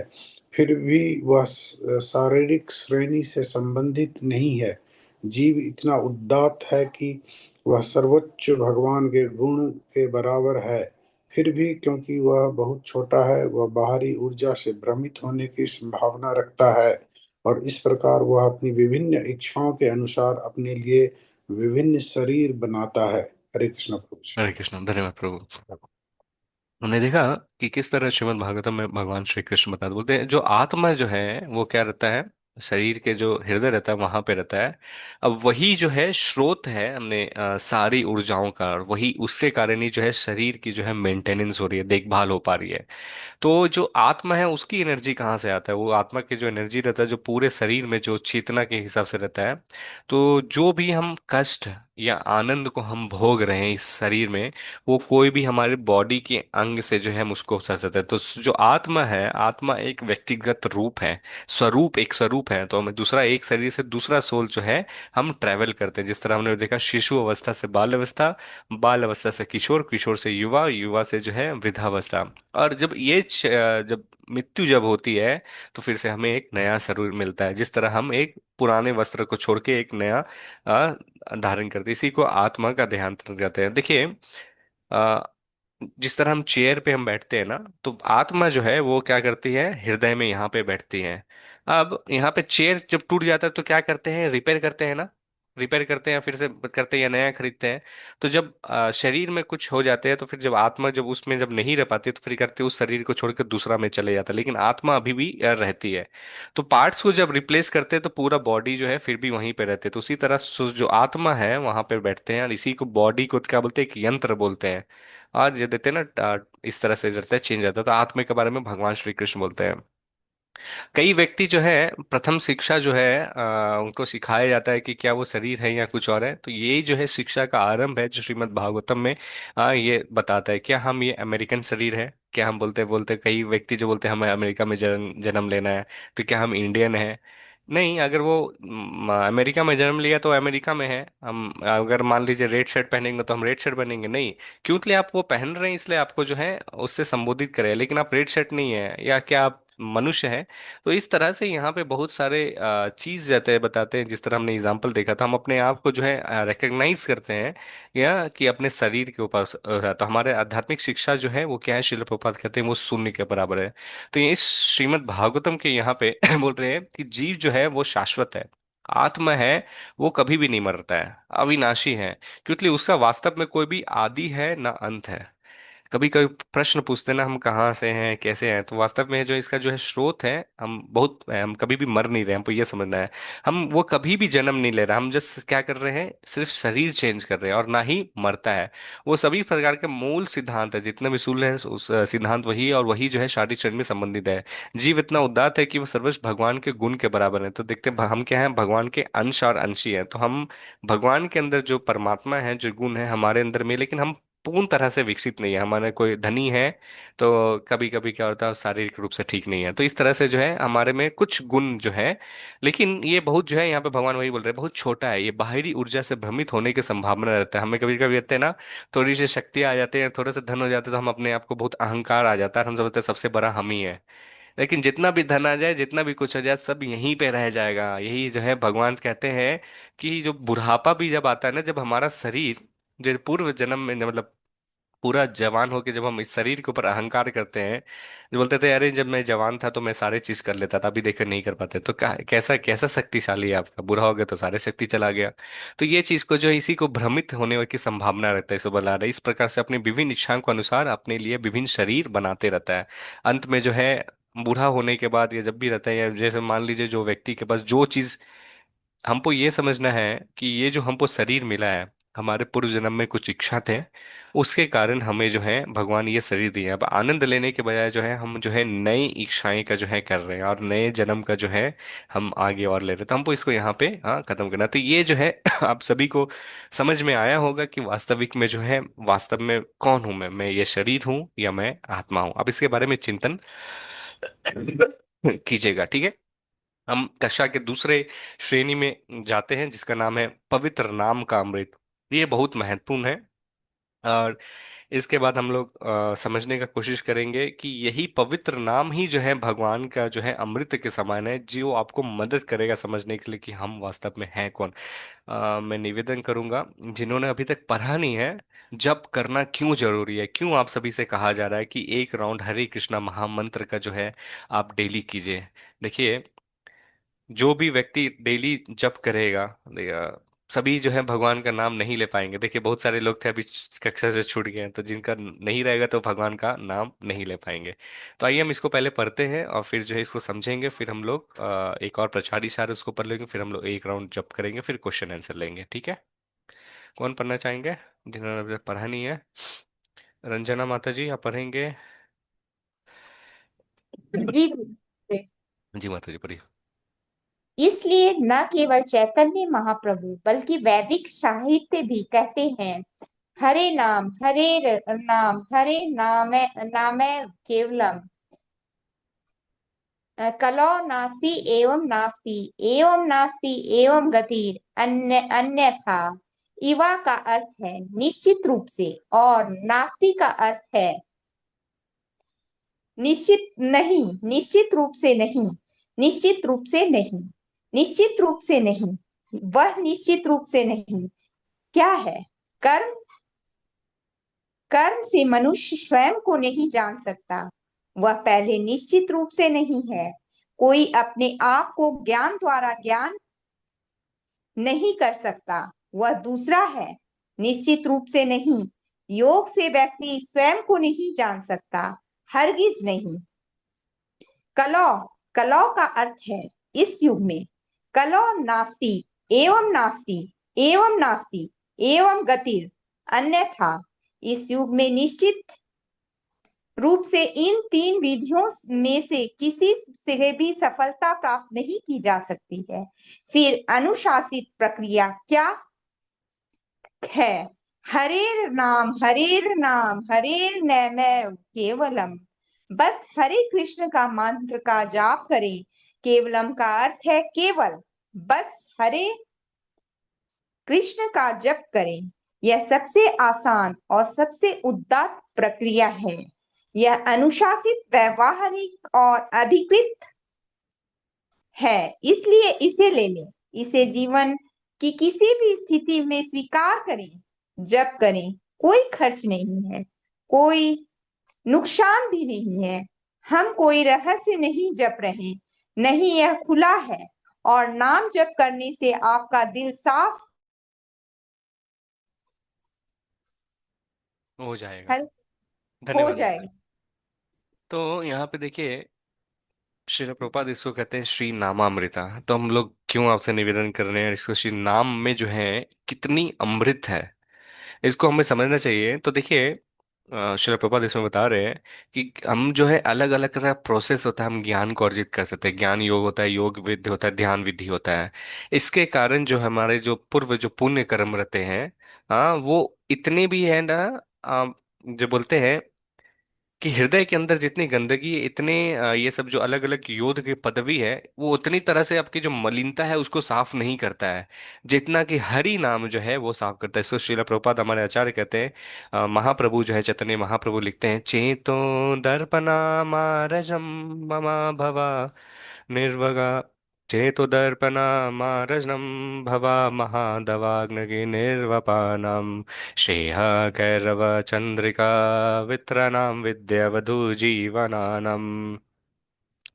फिर भी वह शारीरिक श्रेणी से संबंधित नहीं है। जीव इतना उदात्त है कि वह सर्वोच्च भगवान के गुण के बराबर है। फिर भी क्योंकि वह बहुत छोटा है, वह बाहरी ऊर्जा से भ्रमित होने की संभावना रखता है, और इस प्रकार वह अपनी विभिन्न इच्छाओं के अनुसार अपने लिए विभिन्न शरीर बनाता है। हरे कृष्ण प्रभु जी। हरे कृष्ण, धन्यवाद प्रभु। हमने देखा कि किस तरह श्रीमद् भागवतम में भगवान श्री कृष्ण बताते, बोलते हैं जो आत्मा जो है वो क्या रहता है, शरीर के जो हृदय रहता है वहां पे रहता है। अब वही जो है स्रोत है हमने सारी ऊर्जाओं का, और वही उसके कारण ही जो है शरीर की जो है मेंटेनेंस हो रही है, देखभाल हो पा रही है। तो जो आत्मा है उसकी एनर्जी कहाँ से आता है, वो आत्मा की जो एनर्जी रहता है जो पूरे शरीर में जो चेतना के हिसाब से रहता है। तो जो भी हम कष्ट या आनंद को हम भोग रहे हैं इस शरीर में, वो कोई भी हमारे बॉडी के अंग से जो है हम उसको सह सकते हैं। तो जो आत्मा है, आत्मा एक व्यक्तिगत रूप है, स्वरूप एक स्वरूप है। तो हमें दूसरा एक शरीर से दूसरा सोल जो है हम ट्रेवल करते हैं। जिस तरह हमने देखा शिशु अवस्था से बाल अवस्था, बाल अवस्था से किशोर, किशोर से युवा, युवा से जो है वृद्धावस्था। और जब जब मृत्यु जब होती है, तो फिर से हमें एक नया शरीर मिलता है। जिस तरह हम एक पुराने वस्त्र को छोड़ के एक नया अ, धारण करते हैं, इसी को आत्मा का देहांतरण कहते हैं। देखिए अ, जिस तरह हम चेयर पे हम बैठते हैं ना, तो आत्मा जो है वो क्या करती है, हृदय में यहाँ पे बैठती है। अब यहाँ पे चेयर जब टूट जाता है तो क्या करते हैं, रिपेयर करते हैं ना, रिपेयर करते हैं, फिर से करते हैं या नया खरीदते हैं। तो जब शरीर में कुछ हो जाते हैं, तो फिर जब आत्मा जब उसमें जब नहीं रह पाती, तो फिर करते हैं उस शरीर को छोड़कर दूसरा में चले जाता है, लेकिन आत्मा अभी भी रहती है। तो पार्ट्स को जब रिप्लेस करते हैं तो पूरा बॉडी जो है फिर भी वहीं पे रहते हैं। तो उसी तरह जो आत्मा है वहां पे बैठते हैं, और इसी को बॉडी को क्या बोलते हैं, एक यंत्र बोलते हैं। और ये देते हैं ना इस तरह से रहता है, चेंज आता है। तो आत्मा के बारे में भगवान श्री कृष्ण बोलते हैं। कई व्यक्ति जो है प्रथम शिक्षा जो है उनको सिखाया जाता है कि क्या वो शरीर है या कुछ और है। तो ये जो है शिक्षा का आरंभ है जो श्रीमद् भागवतम में ये बताता है। क्या हम ये अमेरिकन शरीर है, क्या हम बोलते बोलते कई व्यक्ति जो बोलते हैं हमें अमेरिका में जन्म जन्म लेना है, तो क्या हम इंडियन है? नहीं, अगर वो अमेरिका में जन्म लिया तो अमेरिका में है। हम अगर मान लीजिए रेड शर्ट पहनेंगे तो हम रेड शर्ट पहनेंगे नहीं, क्योंकि आप वो पहन रहे हैं इसलिए आपको जो है उससे संबोधित करें, लेकिन आप रेड शर्ट नहीं है, या क्या आप मनुष्य हैं? तो इस तरह से यहाँ पे बहुत सारे चीज रहते हैं, बताते हैं। जिस तरह हमने एग्जाम्पल देखा था, हम अपने आप को जो है रिकग्नाइज करते हैं या कि अपने शरीर के ऊपर तो हमारे आध्यात्मिक शिक्षा जो है वो क्या है, शिल प्रपात कहते हैं वो शून्य के बराबर है। तो ये इस श्रीमद् भागवतम के यहाँ पे बोल रहे हैं कि जीव जो है वो शाश्वत है, आत्मा है, वो कभी भी नहीं मरता है, अविनाशी है, क्योंकि उसका वास्तव में कोई भी आदि है ना अंत है। कभी कभी प्रश्न पूछते हैं ना हम कहाँ से हैं कैसे हैं, तो वास्तव में जो इसका जो है स्रोत है, हम कभी भी मर नहीं रहे, हमको ये समझना है। हम वो कभी भी जन्म नहीं ले रहे, हम जस्ट क्या कर रहे हैं, सिर्फ शरीर चेंज कर रहे हैं, और ना ही मरता है। वो सभी प्रकार के मूल सिद्धांत है, जितने भी सूल है उस सिद्धांत वही है, और वही जो है शारीरिक शरीर में संबंधित है। जीव इतना उदात्त है कि वो सर्वस्व भगवान के गुण के बराबर है। तो देखते हैं हम क्या है, भगवान के अंश और अंशी है। तो हम भगवान के अंदर जो परमात्मा है, जो गुण है हमारे अंदर में, लेकिन हम पूर्ण तरह से विकसित नहीं है। हमारे कोई धनी है तो कभी कभी क्या होता है, शारीरिक रूप से ठीक नहीं है। तो इस तरह से जो है हमारे में कुछ गुण जो है, लेकिन ये बहुत जो है, यहाँ पे भगवान वही बोल रहे हैं, बहुत छोटा है, ये बाहरी ऊर्जा से भ्रमित होने की संभावना रहता है। हमें कभी कभी कहते हैं ना, थोड़ी सी शक्ति आ जाते हैं, थोड़ा सा धन हो जाता है, तो हम अपने आप को बहुत अहंकार आ जाता है, हम समझते हैं सबसे बड़ा हम ही है। लेकिन जितना भी धन आ जाए, जितना भी कुछ हो जाए, सब यहीं पे रह जाएगा। यही जो है भगवान कहते हैं कि जो बुढ़ापा भी जब आता है ना, जब हमारा शरीर जो पूर्व जन्म में मतलब पूरा जवान होके जब हम इस शरीर के ऊपर अहंकार करते हैं, जो बोलते थे अरे जब मैं जवान था तो मैं सारे चीज कर लेता था, अभी देखकर नहीं कर पाते, तो कैसा कैसा शक्तिशाली है आपका, बुरा हो गया तो सारे शक्ति चला गया। तो ये चीज को जो है, इसी को भ्रमित होने की संभावना रहता है, इसे बला रहा है। इस प्रकार से अपनी विभिन्न इच्छाओं के अनुसार अपने लिए विभिन्न शरीर बनाते रहता है। अंत में जो है बूढ़ा होने के बाद, या जब भी रहता है, या जैसे मान लीजिए जो व्यक्ति के पास जो चीज, हमको ये समझना है कि ये जो हमको शरीर मिला है, हमारे पूर्व जन्म में कुछ इच्छा थे, उसके कारण हमें जो है भगवान ये शरीर दिए हैं। अब आनंद लेने के बजाय जो है हम जो है नई इच्छाएं का जो है कर रहे हैं, और नए जन्म का जो है हम आगे और ले रहे हैं। तो हमको इसको यहाँ पे खत्म करना। तो ये जो है आप सभी को समझ में आया होगा कि वास्तविक में जो है, वास्तव में कौन हूं मैं ये शरीर हूं या मैं आत्मा हूं। अब इसके बारे में चिंतन कीजिएगा, ठीक है। हम कक्षा के दूसरे श्रेणी में जाते हैं, जिसका नाम है पवित्र नाम का अमृत। ये बहुत महत्वपूर्ण है, और इसके बाद हम लोग समझने का कोशिश करेंगे कि यही पवित्र नाम ही जो है भगवान का जो है अमृत के समान है, जो आपको मदद करेगा समझने के लिए कि हम वास्तव में हैं कौन। मैं निवेदन करूंगा, जिन्होंने अभी तक पढ़ा नहीं है, जप करना क्यों जरूरी है, क्यों आप सभी से कहा जा रहा है कि एक राउंड हरे कृष्णा महामंत्र का जो है आप डेली कीजिए। देखिए, जो भी व्यक्ति डेली जप करेगा, सभी जो है भगवान का नाम नहीं ले पाएंगे। देखिए, बहुत सारे लोग थे अभी कक्षा से छूट गए हैं, तो जिनका नहीं रहेगा तो भगवान का नाम नहीं ले पाएंगे। तो आइए हम इसको पहले पढ़ते हैं, और फिर जो है इसको समझेंगे, फिर हम लोग एक और प्रचार इशारे उसको पढ़ लेंगे, फिर हम लोग एक राउंड जप करेंगे, फिर क्वेश्चन आंसर लेंगे, ठीक है। कौन पढ़ना चाहेंगे जिन्होंने अभी तक पढ़ा नहीं है? रंजना माता जी, आप पढ़ेंगे? जी। जी माता जी, पढ़िए। इसलिए न केवल चैतन्य महाप्रभु बल्कि वैदिक साहित्य भी कहते हैं, हरे नाम नाम केवलम कलो नास्ति एवं नास्ति एवं गतिर अन्यथा। इवा का अर्थ है निश्चित रूप से, और नास्ति का अर्थ है निश्चित नहीं, निश्चित रूप से नहीं, निश्चित रूप से नहीं, निश्चित रूप से नहीं। वह निश्चित रूप से नहीं क्या है? कर्म। कर्म से मनुष्य स्वयं को नहीं जान सकता, वह पहले निश्चित रूप से नहीं है। कोई अपने आप को ज्ञान द्वारा ज्ञान नहीं कर सकता, वह दूसरा है, निश्चित रूप से नहीं। योग से व्यक्ति स्वयं को नहीं जान सकता, हरगिज नहीं। कलौ, कलौ का अर्थ है इस युग में, कलौ नास्ति एवं नास्ति एवं नास्ति एवं गतिर अन्यथा। इस युग में निश्चित रूप से इन तीन विधियों में से किसी से भी सफलता प्राप्त नहीं की जा सकती है। फिर अनुशासित प्रक्रिया क्या है? हरेर नाम हरेर नैव केवलम। बस हरे कृष्ण का मंत्र का जाप करें। केवलम का अर्थ है केवल। बस हरे कृष्ण का जप करें। यह सबसे आसान और सबसे उदात्त प्रक्रिया है। यह अनुशासित, व्यवहारिक और अधिकृत है, इसलिए इसे ले लें। इसे जीवन की किसी भी स्थिति में स्वीकार करें, जप करें। कोई खर्च नहीं है, कोई नुकसान भी नहीं है। हम कोई रहस्य नहीं जप रहे, नहीं, यह खुला है। और नाम जप करने से आपका दिल साफ हो जाएगा। हो धन्यवाद जाए। माता। तो यहाँ पे देखिए, श्रील प्रभुपाद इसको कहते हैं श्री नामामृता। तो हम लोग क्यों आपसे निवेदन कर रहे हैं, इसको श्री नाम में जो है कितनी अमृत है, इसको हमें समझना चाहिए। तो देखिए, श्रील प्रभुपाद इसमें बता रहे हैं कि हम जो है अलग अलग का प्रोसेस होता है, हम ज्ञान को अर्जित कर सकते हैं। ज्ञान योग होता है, योग विधि होता है, ध्यान विधि होता है। इसके कारण जो हमारे जो पूर्व जो पुण्य कर्म रहते हैं, हाँ, वो इतने भी है ना, जो बोलते हैं कि हृदय के अंदर जितनी गंदगी है, इतने ये सब जो अलग अलग योद्ध की पदवी है, वो उतनी तरह से आपकी जो मलिनता है उसको साफ नहीं करता है जितना कि हरि नाम जो है वो साफ करता है। इसको श्रील प्रभुपाद हमारे आचार्य कहते हैं, महाप्रभु जो है चैतन्य महाप्रभु लिखते हैं, चेतो दर्पणा मारजम ममा भवा निर्वगा, चेतो दर्पणा मारजनम भवा महादवाग्नगे निर्वपानम, श्रेय कैरव चंद्रिका वित्रनाम विद्यावधु जीवनानम।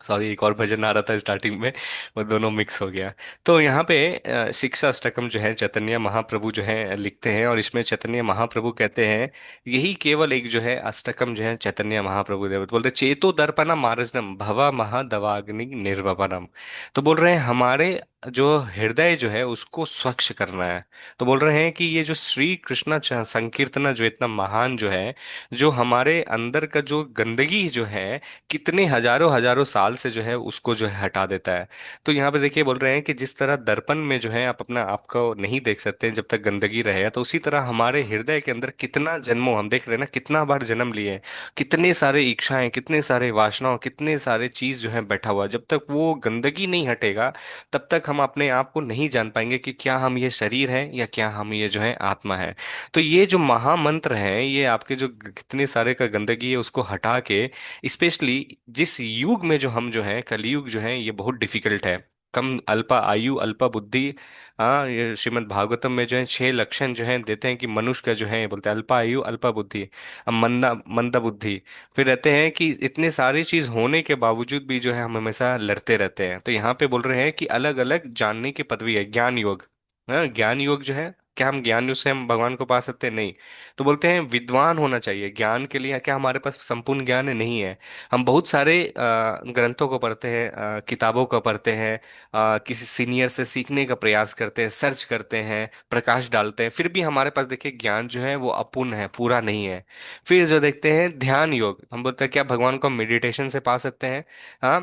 सॉरी, एक और भजन आ रहा था स्टार्टिंग में, वो दोनों मिक्स हो गया। तो यहाँ पे शिक्षा अष्टकम जो है चैतन्य महाप्रभु जो है लिखते हैं, और इसमें चैतन्य महाप्रभु कहते हैं, यही केवल एक जो है अष्टकम जो है चैतन्य महाप्रभु देव बोलते हैं, चेतो दर्पणा मार्जनम भवा महादवाग्नि निर्वपनम। तो बोल रहे हैं हमारे जो हृदय जो है उसको स्वच्छ करना है। तो बोल रहे हैं कि ये जो श्री कृष्ण संकीर्तना जो इतना महान जो है, जो हमारे अंदर का जो गंदगी जो है कितने हजारों हजारों साल से जो है उसको जो है हटा देता है। तो यहाँ पे देखिए बोल रहे हैं कि जिस तरह दर्पण में जो है आप अपना आप को नहीं देख सकते जब तक गंदगी रहे, तो उसी तरह हमारे हृदय के अंदर कितना जन्मों हम देख रहे हैं ना, कितना बार जन्म लिए, कितने सारे इच्छाएं, कितने सारे वासनाओं, कितने सारे चीज जो है बैठा हुआ, जब तक वो गंदगी नहीं हटेगा तब तक हम अपने आप को नहीं जान पाएंगे कि क्या हम ये शरीर है या क्या हम ये जो है आत्मा है। तो ये जो महामंत्र है, ये आपके जो कितने सारे का गंदगी है उसको हटा के, स्पेशली जिस युग में जो हम जो है कलयुग जो है ये बहुत डिफिकल्ट है, कम अल्पा आयु अल्पा बुद्धि। हाँ, ये श्रीमद् भागवतम में जो है 6 लक्षण जो है देते हैं कि मनुष्य का जो है, ये बोलते हैं अल्पा आयु अल्पा बुद्धि, अब मंदा मंदा बुद्धि। फिर रहते हैं कि इतने सारी चीज होने के बावजूद भी जो है हम हमेशा लड़ते रहते हैं। तो यहाँ पे बोल रहे हैं कि अलग अलग जानने की पदवी है, ज्ञान योग। हाँ, ज्ञान योग जो है, क्या हम ज्ञान योग से हम भगवान को पा सकते हैं? नहीं। तो बोलते हैं विद्वान होना चाहिए ज्ञान के लिए। क्या हमारे पास संपूर्ण ज्ञान है? नहीं है। हम बहुत सारे ग्रंथों को पढ़ते हैं, किताबों को पढ़ते हैं, किसी सीनियर से सीखने का प्रयास करते हैं, सर्च करते हैं, प्रकाश डालते हैं, फिर भी हमारे पास देखिए ज्ञान जो है वो अपूर्ण है, पूरा नहीं है। फिर जो देखते हैं ध्यान योग, हम बोलते हैं क्या भगवान को मेडिटेशन से पा सकते हैं? हाँ।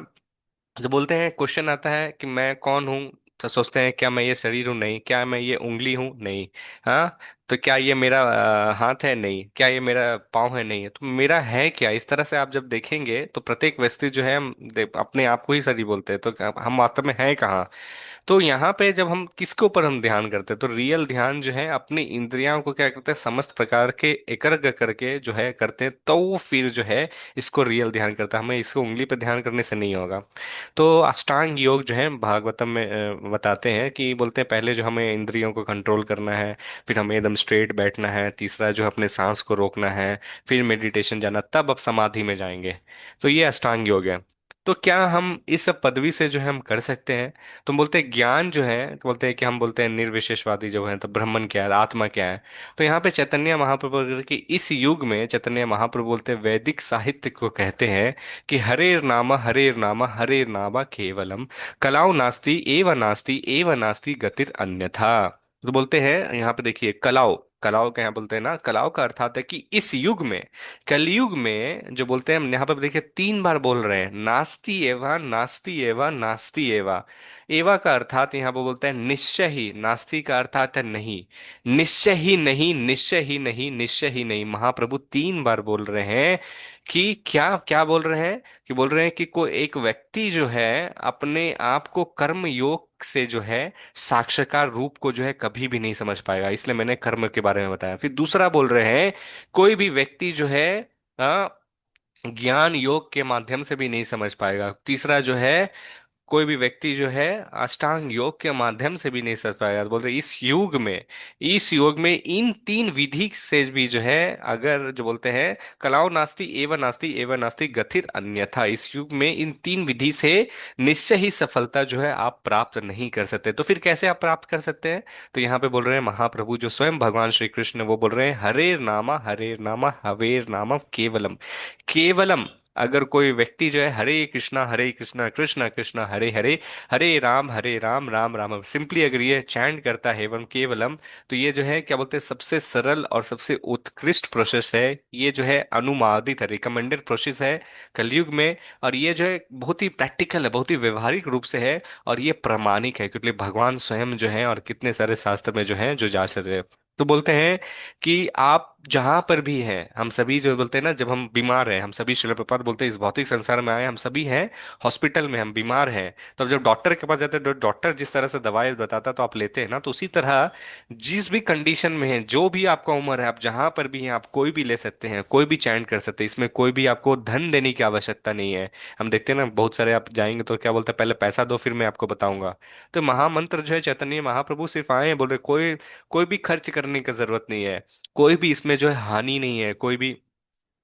तो बोलते हैं, क्वेश्चन आता है कि मैं कौन हूँ? तो सोचते हैं क्या मैं ये शरीर हूँ? नहीं। क्या मैं ये उंगली हूँ? नहीं। हाँ। तो क्या ये मेरा हाथ है? नहीं। क्या ये मेरा पाँव है? नहीं है। तो मेरा है क्या? इस तरह से आप जब देखेंगे तो प्रत्येक व्यक्ति जो है अपने आप को ही शरीर बोलते हैं, तो हम वास्तव में है कहाँ? तो यहाँ पे जब हम किसके ऊपर हम ध्यान करते हैं, तो रियल ध्यान जो है अपनी इंद्रियों को क्या करते हैं, समस्त प्रकार के एकाग्र करके जो है करते हैं, तो वो फिर जो है इसको रियल ध्यान करता है। हमें इसको उंगली पे ध्यान करने से नहीं होगा। तो अष्टांग योग जो है भागवतम में बताते हैं कि बोलते हैं पहले जो हमें इंद्रियों को कंट्रोल करना है, फिर हमें एकदम स्ट्रेट बैठना है, तीसरा जो है अपने सांस को रोकना है, फिर मेडिटेशन जाना, तब अब समाधि में जाएंगे। तो ये अष्टांग योग है। तो क्या हम इस सब पदवी से जो है हम कर सकते हैं? तो बोलते हैं ज्ञान जो है, तो बोलते हैं कि हम बोलते हैं निर्विशेषवादी जो है, तो ब्रह्मन क्या है, आत्मा क्या है? तो यहाँ पे चैतन्य महाप्रभु बोलते हैं कि इस युग में चैतन्य महाप्रभु बोलते हैं, वैदिक साहित्य को कहते हैं कि हरेर नाम हरेर नाम केवलम, कलाउ नास्ति एव नास्ति गतिर अन्यथा। तो बोलते हैं यहाँ पे देखिए, कलाओ कलाओ का यहाँ बोलते हैं ना, कलाओ का अर्थात है कि इस युग में, कलयुग में जो बोलते हैं, हम यहाँ पर देखिए 3 बार बोल रहे हैं, नास्ति एवा नास्ति एवा नास्ति एवा। एवा का अर्थात यहाँ पर बोलते हैं निश्चय ही, नास्ति का अर्थात है नहीं, निश्चय ही नहीं, निश्चय ही नहीं, निश्चय ही नहीं। महाप्रभु 3 बार बोल रहे हैं कि क्या क्या बोल रहे हैं, कि बोल रहे हैं कि कोई एक व्यक्ति जो है अपने आप को कर्म योग से जो है साक्षात्कार रूप को जो है कभी भी नहीं समझ पाएगा, इसलिए मैंने कर्म के बारे में बताया। फिर दूसरा बोल रहे हैं, कोई भी व्यक्ति जो है अ, ज्ञान योग के माध्यम से भी नहीं समझ पाएगा। तीसरा जो है कोई भी व्यक्ति जो है अष्टांग योग के माध्यम से भी नहीं कर पाएगा। बोल रहे इस युग में इन तीन विधि से भी जो है, अगर जो बोलते हैं कलाओ नास्ति एवं नास्ति एवं नास्ति गतिर अन्यथा, इस युग में इन तीन विधि से निश्चय ही सफलता जो है आप प्राप्त नहीं कर सकते। तो फिर कैसे आप प्राप्त कर सकते हैं? तो यहाँ पे बोल रहे हैं महाप्रभु जो स्वयं भगवान श्री कृष्ण, वो बोल रहे हैं हरेर नामा हवेर नामा केवलम। केवलम, अगर कोई व्यक्ति जो है हरे कृष्णा कृष्णा कृष्णा हरे हरे, हरे राम राम राम सिंपली अगर ये चैंट करता है एवं केवलम, तो ये जो है क्या बोलते हैं सबसे सरल और सबसे उत्कृष्ट प्रोसेस है। ये जो है अनुमादित है, रिकमेंडेड प्रोसेस है कलयुग में। और ये जो है बहुत ही प्रैक्टिकल है, बहुत ही व्यवहारिक रूप से है, और ये प्रामाणिक है क्योंकि भगवान स्वयं जो है और कितने सारे शास्त्र में जो है जो जा सकते हैं। तो बोलते हैं कि आप जहां पर भी हैं, हम सभी जो बोलते हैं ना, जब हम बीमार हैं, हम सभी, शिल प्रपात बोलते हैं इस भौतिक संसार में आए हम सभी हैं हॉस्पिटल में, हम बीमार हैं। तो जब डॉक्टर के पास जाते हैं तो डॉक्टर जिस तरह से दवाई बताता है तो आप लेते हैं ना, तो उसी तरह जिस भी कंडीशन में है, जो भी आपका उम्र है, आप जहां पर भी हैं, आप कोई भी ले सकते हैं, कोई भी चैंट कर सकते हैं। इसमें कोई भी आपको धन देने की आवश्यकता नहीं है। हम देखते हैं ना बहुत सारे, आप जाएंगे तो क्या बोलते हैं, पहले पैसा दो फिर मैं आपको बताऊंगा। तो महामंत्र जो है चैतन्य महाप्रभु सिर्फ आए हैं, बोल रहे कोई कोई भी खर्च करने की जरूरत नहीं है, कोई भी इसमें जो है हानि नहीं है, कोई भी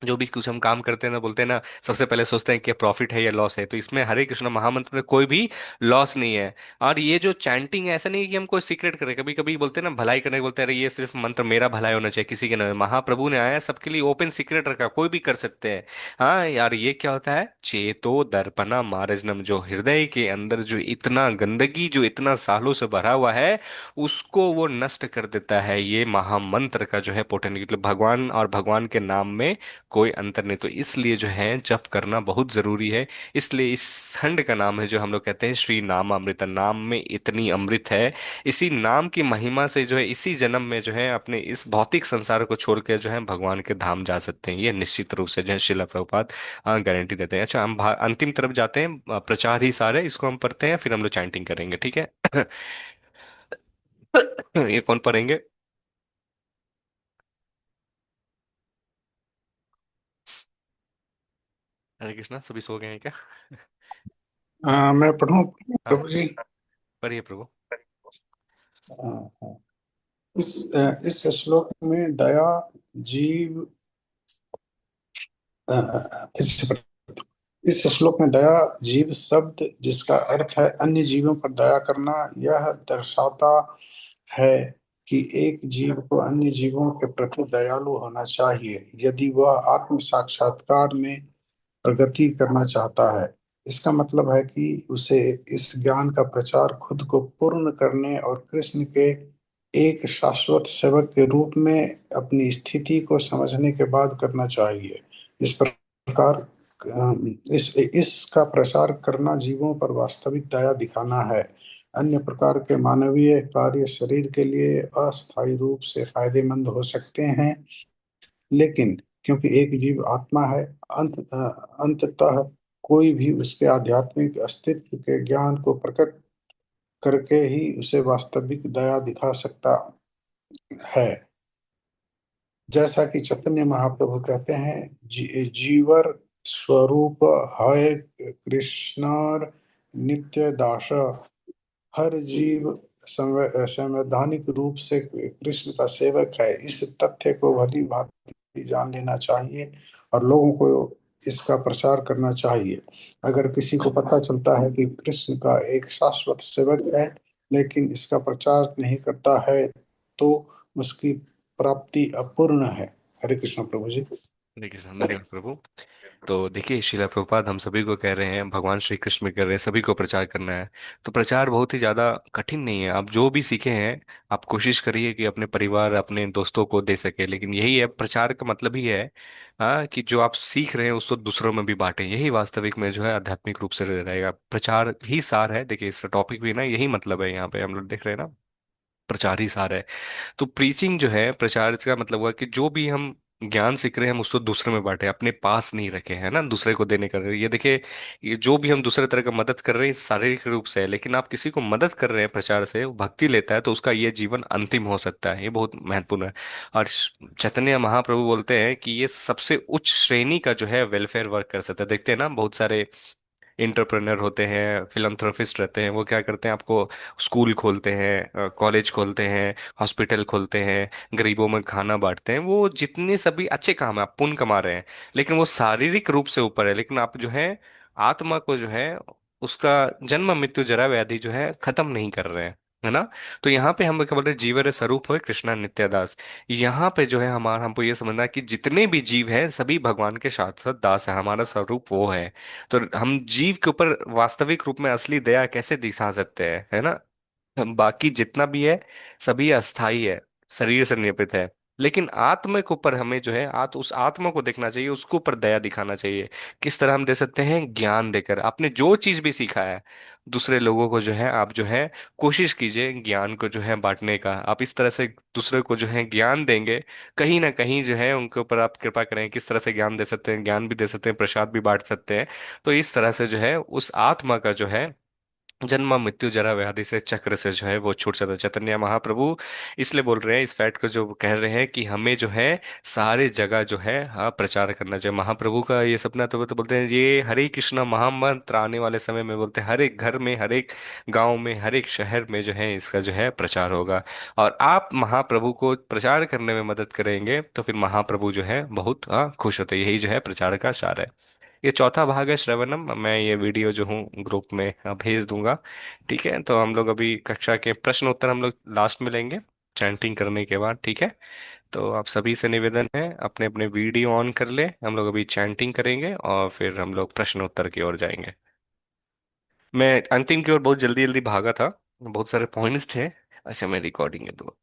जो भी कुछ हम काम करते हैं ना, बोलते हैं ना सबसे पहले सोचते हैं कि प्रॉफिट है या लॉस है, तो इसमें हरे कृष्ण महामंत्र में कोई भी लॉस नहीं है। और ये जो चैंटिंग है, ऐसा नहीं है कि हम कोई सीक्रेट करें, कभी कभी बोलते हैं ना भलाई करने के, बोलते हैं अरे ये सिर्फ मंत्र मेरा भलाई होना चाहिए किसी के नहीं, महाप्रभु ने आया सबके लिए ओपन सीक्रेट रखा, कोई भी कर सकते हैं। हाँ यार, ये क्या होता है, चेतो दर्पणा मारजनम, जो हृदय के अंदर जो इतना गंदगी जो इतना सालों से भरा हुआ है, उसको वो नष्ट कर देता है। ये महामंत्र का जो है पोटेंट, मतलब भगवान और भगवान के नाम में कोई अंतर नहीं। तो इसलिए जो है जप करना बहुत जरूरी है। इसलिए इस खंड का नाम है जो हम लोग कहते हैं श्री नाम अमृत, नाम में इतनी अमृत है। इसी नाम की महिमा से जो है इसी जन्म में जो है अपने इस भौतिक संसार को छोड़ के जो है भगवान के धाम जा सकते हैं। ये निश्चित रूप से जो है शिला प्रभुपाद गारंटी देते हैं। अच्छा, हम अंतिम तरफ जाते हैं, प्रचार ही सार है, इसको हम पढ़ते हैं फिर हम लोग चैंटिंग करेंगे, ठीक है? ये कौन पढ़ेंगे? हरे कृष्णा, सभी सो गए हैं क्या? मैं पढ़ूं हाँ, प्रभु जी? पढ़िए प्रभु। हाँ। इस श्लोक में दया जीव इस इस श्लोक में दया जीव शब्द जिसका अर्थ है अन्य जीवों पर दया करना, यह दर्शाता है कि एक जीव को अन्य जीवों के प्रति दयालु होना चाहिए यदि वह आत्म साक्षात्कार में प्रगति करना चाहता है। इसका मतलब है कि उसे इस ज्ञान का प्रचार खुद को पूर्ण करने और कृष्ण के एक शाश्वत सेवक के रूप में अपनी स्थिति को समझने के बाद करना चाहिए। इस प्रकार इसका प्रसार करना जीवों पर वास्तविक दया दिखाना है। अन्य प्रकार के मानवीय कार्य शरीर के लिए अस्थायी रूप से फायदेमंद हो सकते हैं, लेकिन क्योंकि एक जीव आत्मा है, अंततः कोई भी उसके आध्यात्मिक अस्तित्व के ज्ञान को प्रकट करके ही उसे वास्तविक दया दिखा सकता है। जैसा कि चैतन्य महाप्रभु कहते हैं, जीवर स्वरूप है कृष्णर नित्य दास। हर जीव संवैधानिक रूप से कृष्ण का सेवक है। इस तथ्य को भली भांति जान लेना चाहिए और लोगों को इसका प्रचार करना चाहिए। अगर किसी को पता चलता है कि कृष्ण का एक शाश्वत सेवक है लेकिन इसका प्रचार नहीं करता है, तो उसकी प्राप्ति अपूर्ण है। हरे कृष्ण प्रभु जी। हरे कृष्ण, धन्यवाद प्रभु। तो देखिए शिला प्रभुपाद हम सभी को कह रहे हैं, भगवान श्री कृष्ण भी कर रहे हैं, सभी को प्रचार करना है। तो प्रचार बहुत ही ज्यादा कठिन नहीं है। आप जो भी सीखे हैं, आप कोशिश करिए कि अपने परिवार अपने दोस्तों को दे सके। लेकिन यही है प्रचार का मतलब ही है, हाँ, कि जो आप सीख रहे हैं उसको दूसरों में भी बांटें। यही वास्तविक में जो है आध्यात्मिक रूप से रहेगा, प्रचार ही सार है। देखिए इस टॉपिक भी ना यही मतलब है, यहाँ पे हम लोग देख रहे हैं ना, प्रचार ही सार है। तो प्रीचिंग जो है, प्रचार का मतलब हुआ कि जो भी हम ज्ञान सीख रहे हैं हम उसको दूसरे में बांटे, अपने पास नहीं रखे, है ना, दूसरे को देने कर रहे हैं। ये देखिए, ये जो भी हम दूसरे तरह का मदद कर रहे हैं शारीरिक रूप से है, लेकिन आप किसी को मदद कर रहे हैं प्रचार से, वो भक्ति लेता है तो उसका ये जीवन अंतिम हो सकता है। ये बहुत महत्वपूर्ण है। और चैतन्य महाप्रभु बोलते हैं कि ये सबसे उच्च श्रेणी का जो है वेलफेयर वर्क कर सकता है। देखते हैं ना बहुत सारे इंटरप्रेनर होते हैं, फिलंथ्रोपिस्ट रहते हैं, वो क्या करते हैं, आपको स्कूल खोलते हैं, कॉलेज खोलते हैं, हॉस्पिटल खोलते हैं, गरीबों में खाना बांटते हैं। वो जितने सभी अच्छे काम है, आप पुण्य कमा रहे हैं, लेकिन वो शारीरिक रूप से ऊपर है। लेकिन आप जो है आत्मा को जो है उसका जन्म मृत्यु जरा व्याधि जो है खत्म नहीं कर रहे हैं, है ना। तो यहाँ पे हम क्या बोलते हैं, जीवर स्वरूप है कृष्णा नित्य दास। यहाँ पे जो है हमारा, हमको ये समझना है कि जितने भी जीव हैं सभी भगवान के साथ साथ दास है, हमारा स्वरूप वो है। तो हम जीव के ऊपर वास्तविक रूप में असली दया कैसे दिखा सकते हैं, है ना। बाकी जितना भी है सभी अस्थाई है, शरीर से निर्मित है। लेकिन आत्मा के ऊपर हमें जो है उस आत्मा को देखना चाहिए, उसके ऊपर दया दिखाना चाहिए। किस तरह हम दे सकते हैं, ज्ञान देकर। आपने जो चीज भी सीखा है दूसरे लोगों को जो है आप जो है कोशिश कीजिए ज्ञान को जो है बांटने का। आप इस तरह से दूसरे को जो है ज्ञान देंगे, कहीं ना कहीं जो है उनके ऊपर आप कृपा करें। किस तरह से ज्ञान दे सकते हैं, ज्ञान भी दे सकते हैं, प्रसाद भी बांट सकते हैं। तो इस तरह से जो है उस आत्मा का जो है जन्म मृत्यु जरा व्याधि से चक्र से जो है वो छूट जाता है। चैतन्य महाप्रभु इसलिए बोल रहे हैं, इस फैक्ट को जो कह रहे हैं कि हमें जो है सारे जगह जो है हाँ प्रचार करना चाहिए। महाप्रभु का ये सपना, तो बोलते हैं ये हरे कृष्णा महामंत्र आने वाले समय में बोलते हैं हर एक घर में, हर एक गांव में, हर एक शहर में जो है इसका जो है प्रचार होगा। और आप महाप्रभु को प्रचार करने में मदद करेंगे तो फिर महाप्रभु जो है बहुत खुश होते हैं। यही जो है प्रचार का सार है। ये चौथा भाग है श्रवणम। मैं ये वीडियो जो हूँ ग्रुप में भेज दूंगा। ठीक है, तो हम लोग अभी कक्षा के प्रश्न उत्तर हम लोग लास्ट में लेंगे चैंटिंग करने के बाद। ठीक है, तो आप सभी से निवेदन है अपने अपने वीडियो ऑन कर ले, हम लोग अभी चैंटिंग करेंगे और फिर हम लोग प्रश्न उत्तर की ओर जाएंगे। मैं अंतिम की ओर बहुत जल्दी जल्दी भागा था, बहुत सारे पॉइंट्स थे। अच्छा, मैं रिकॉर्डिंग है तो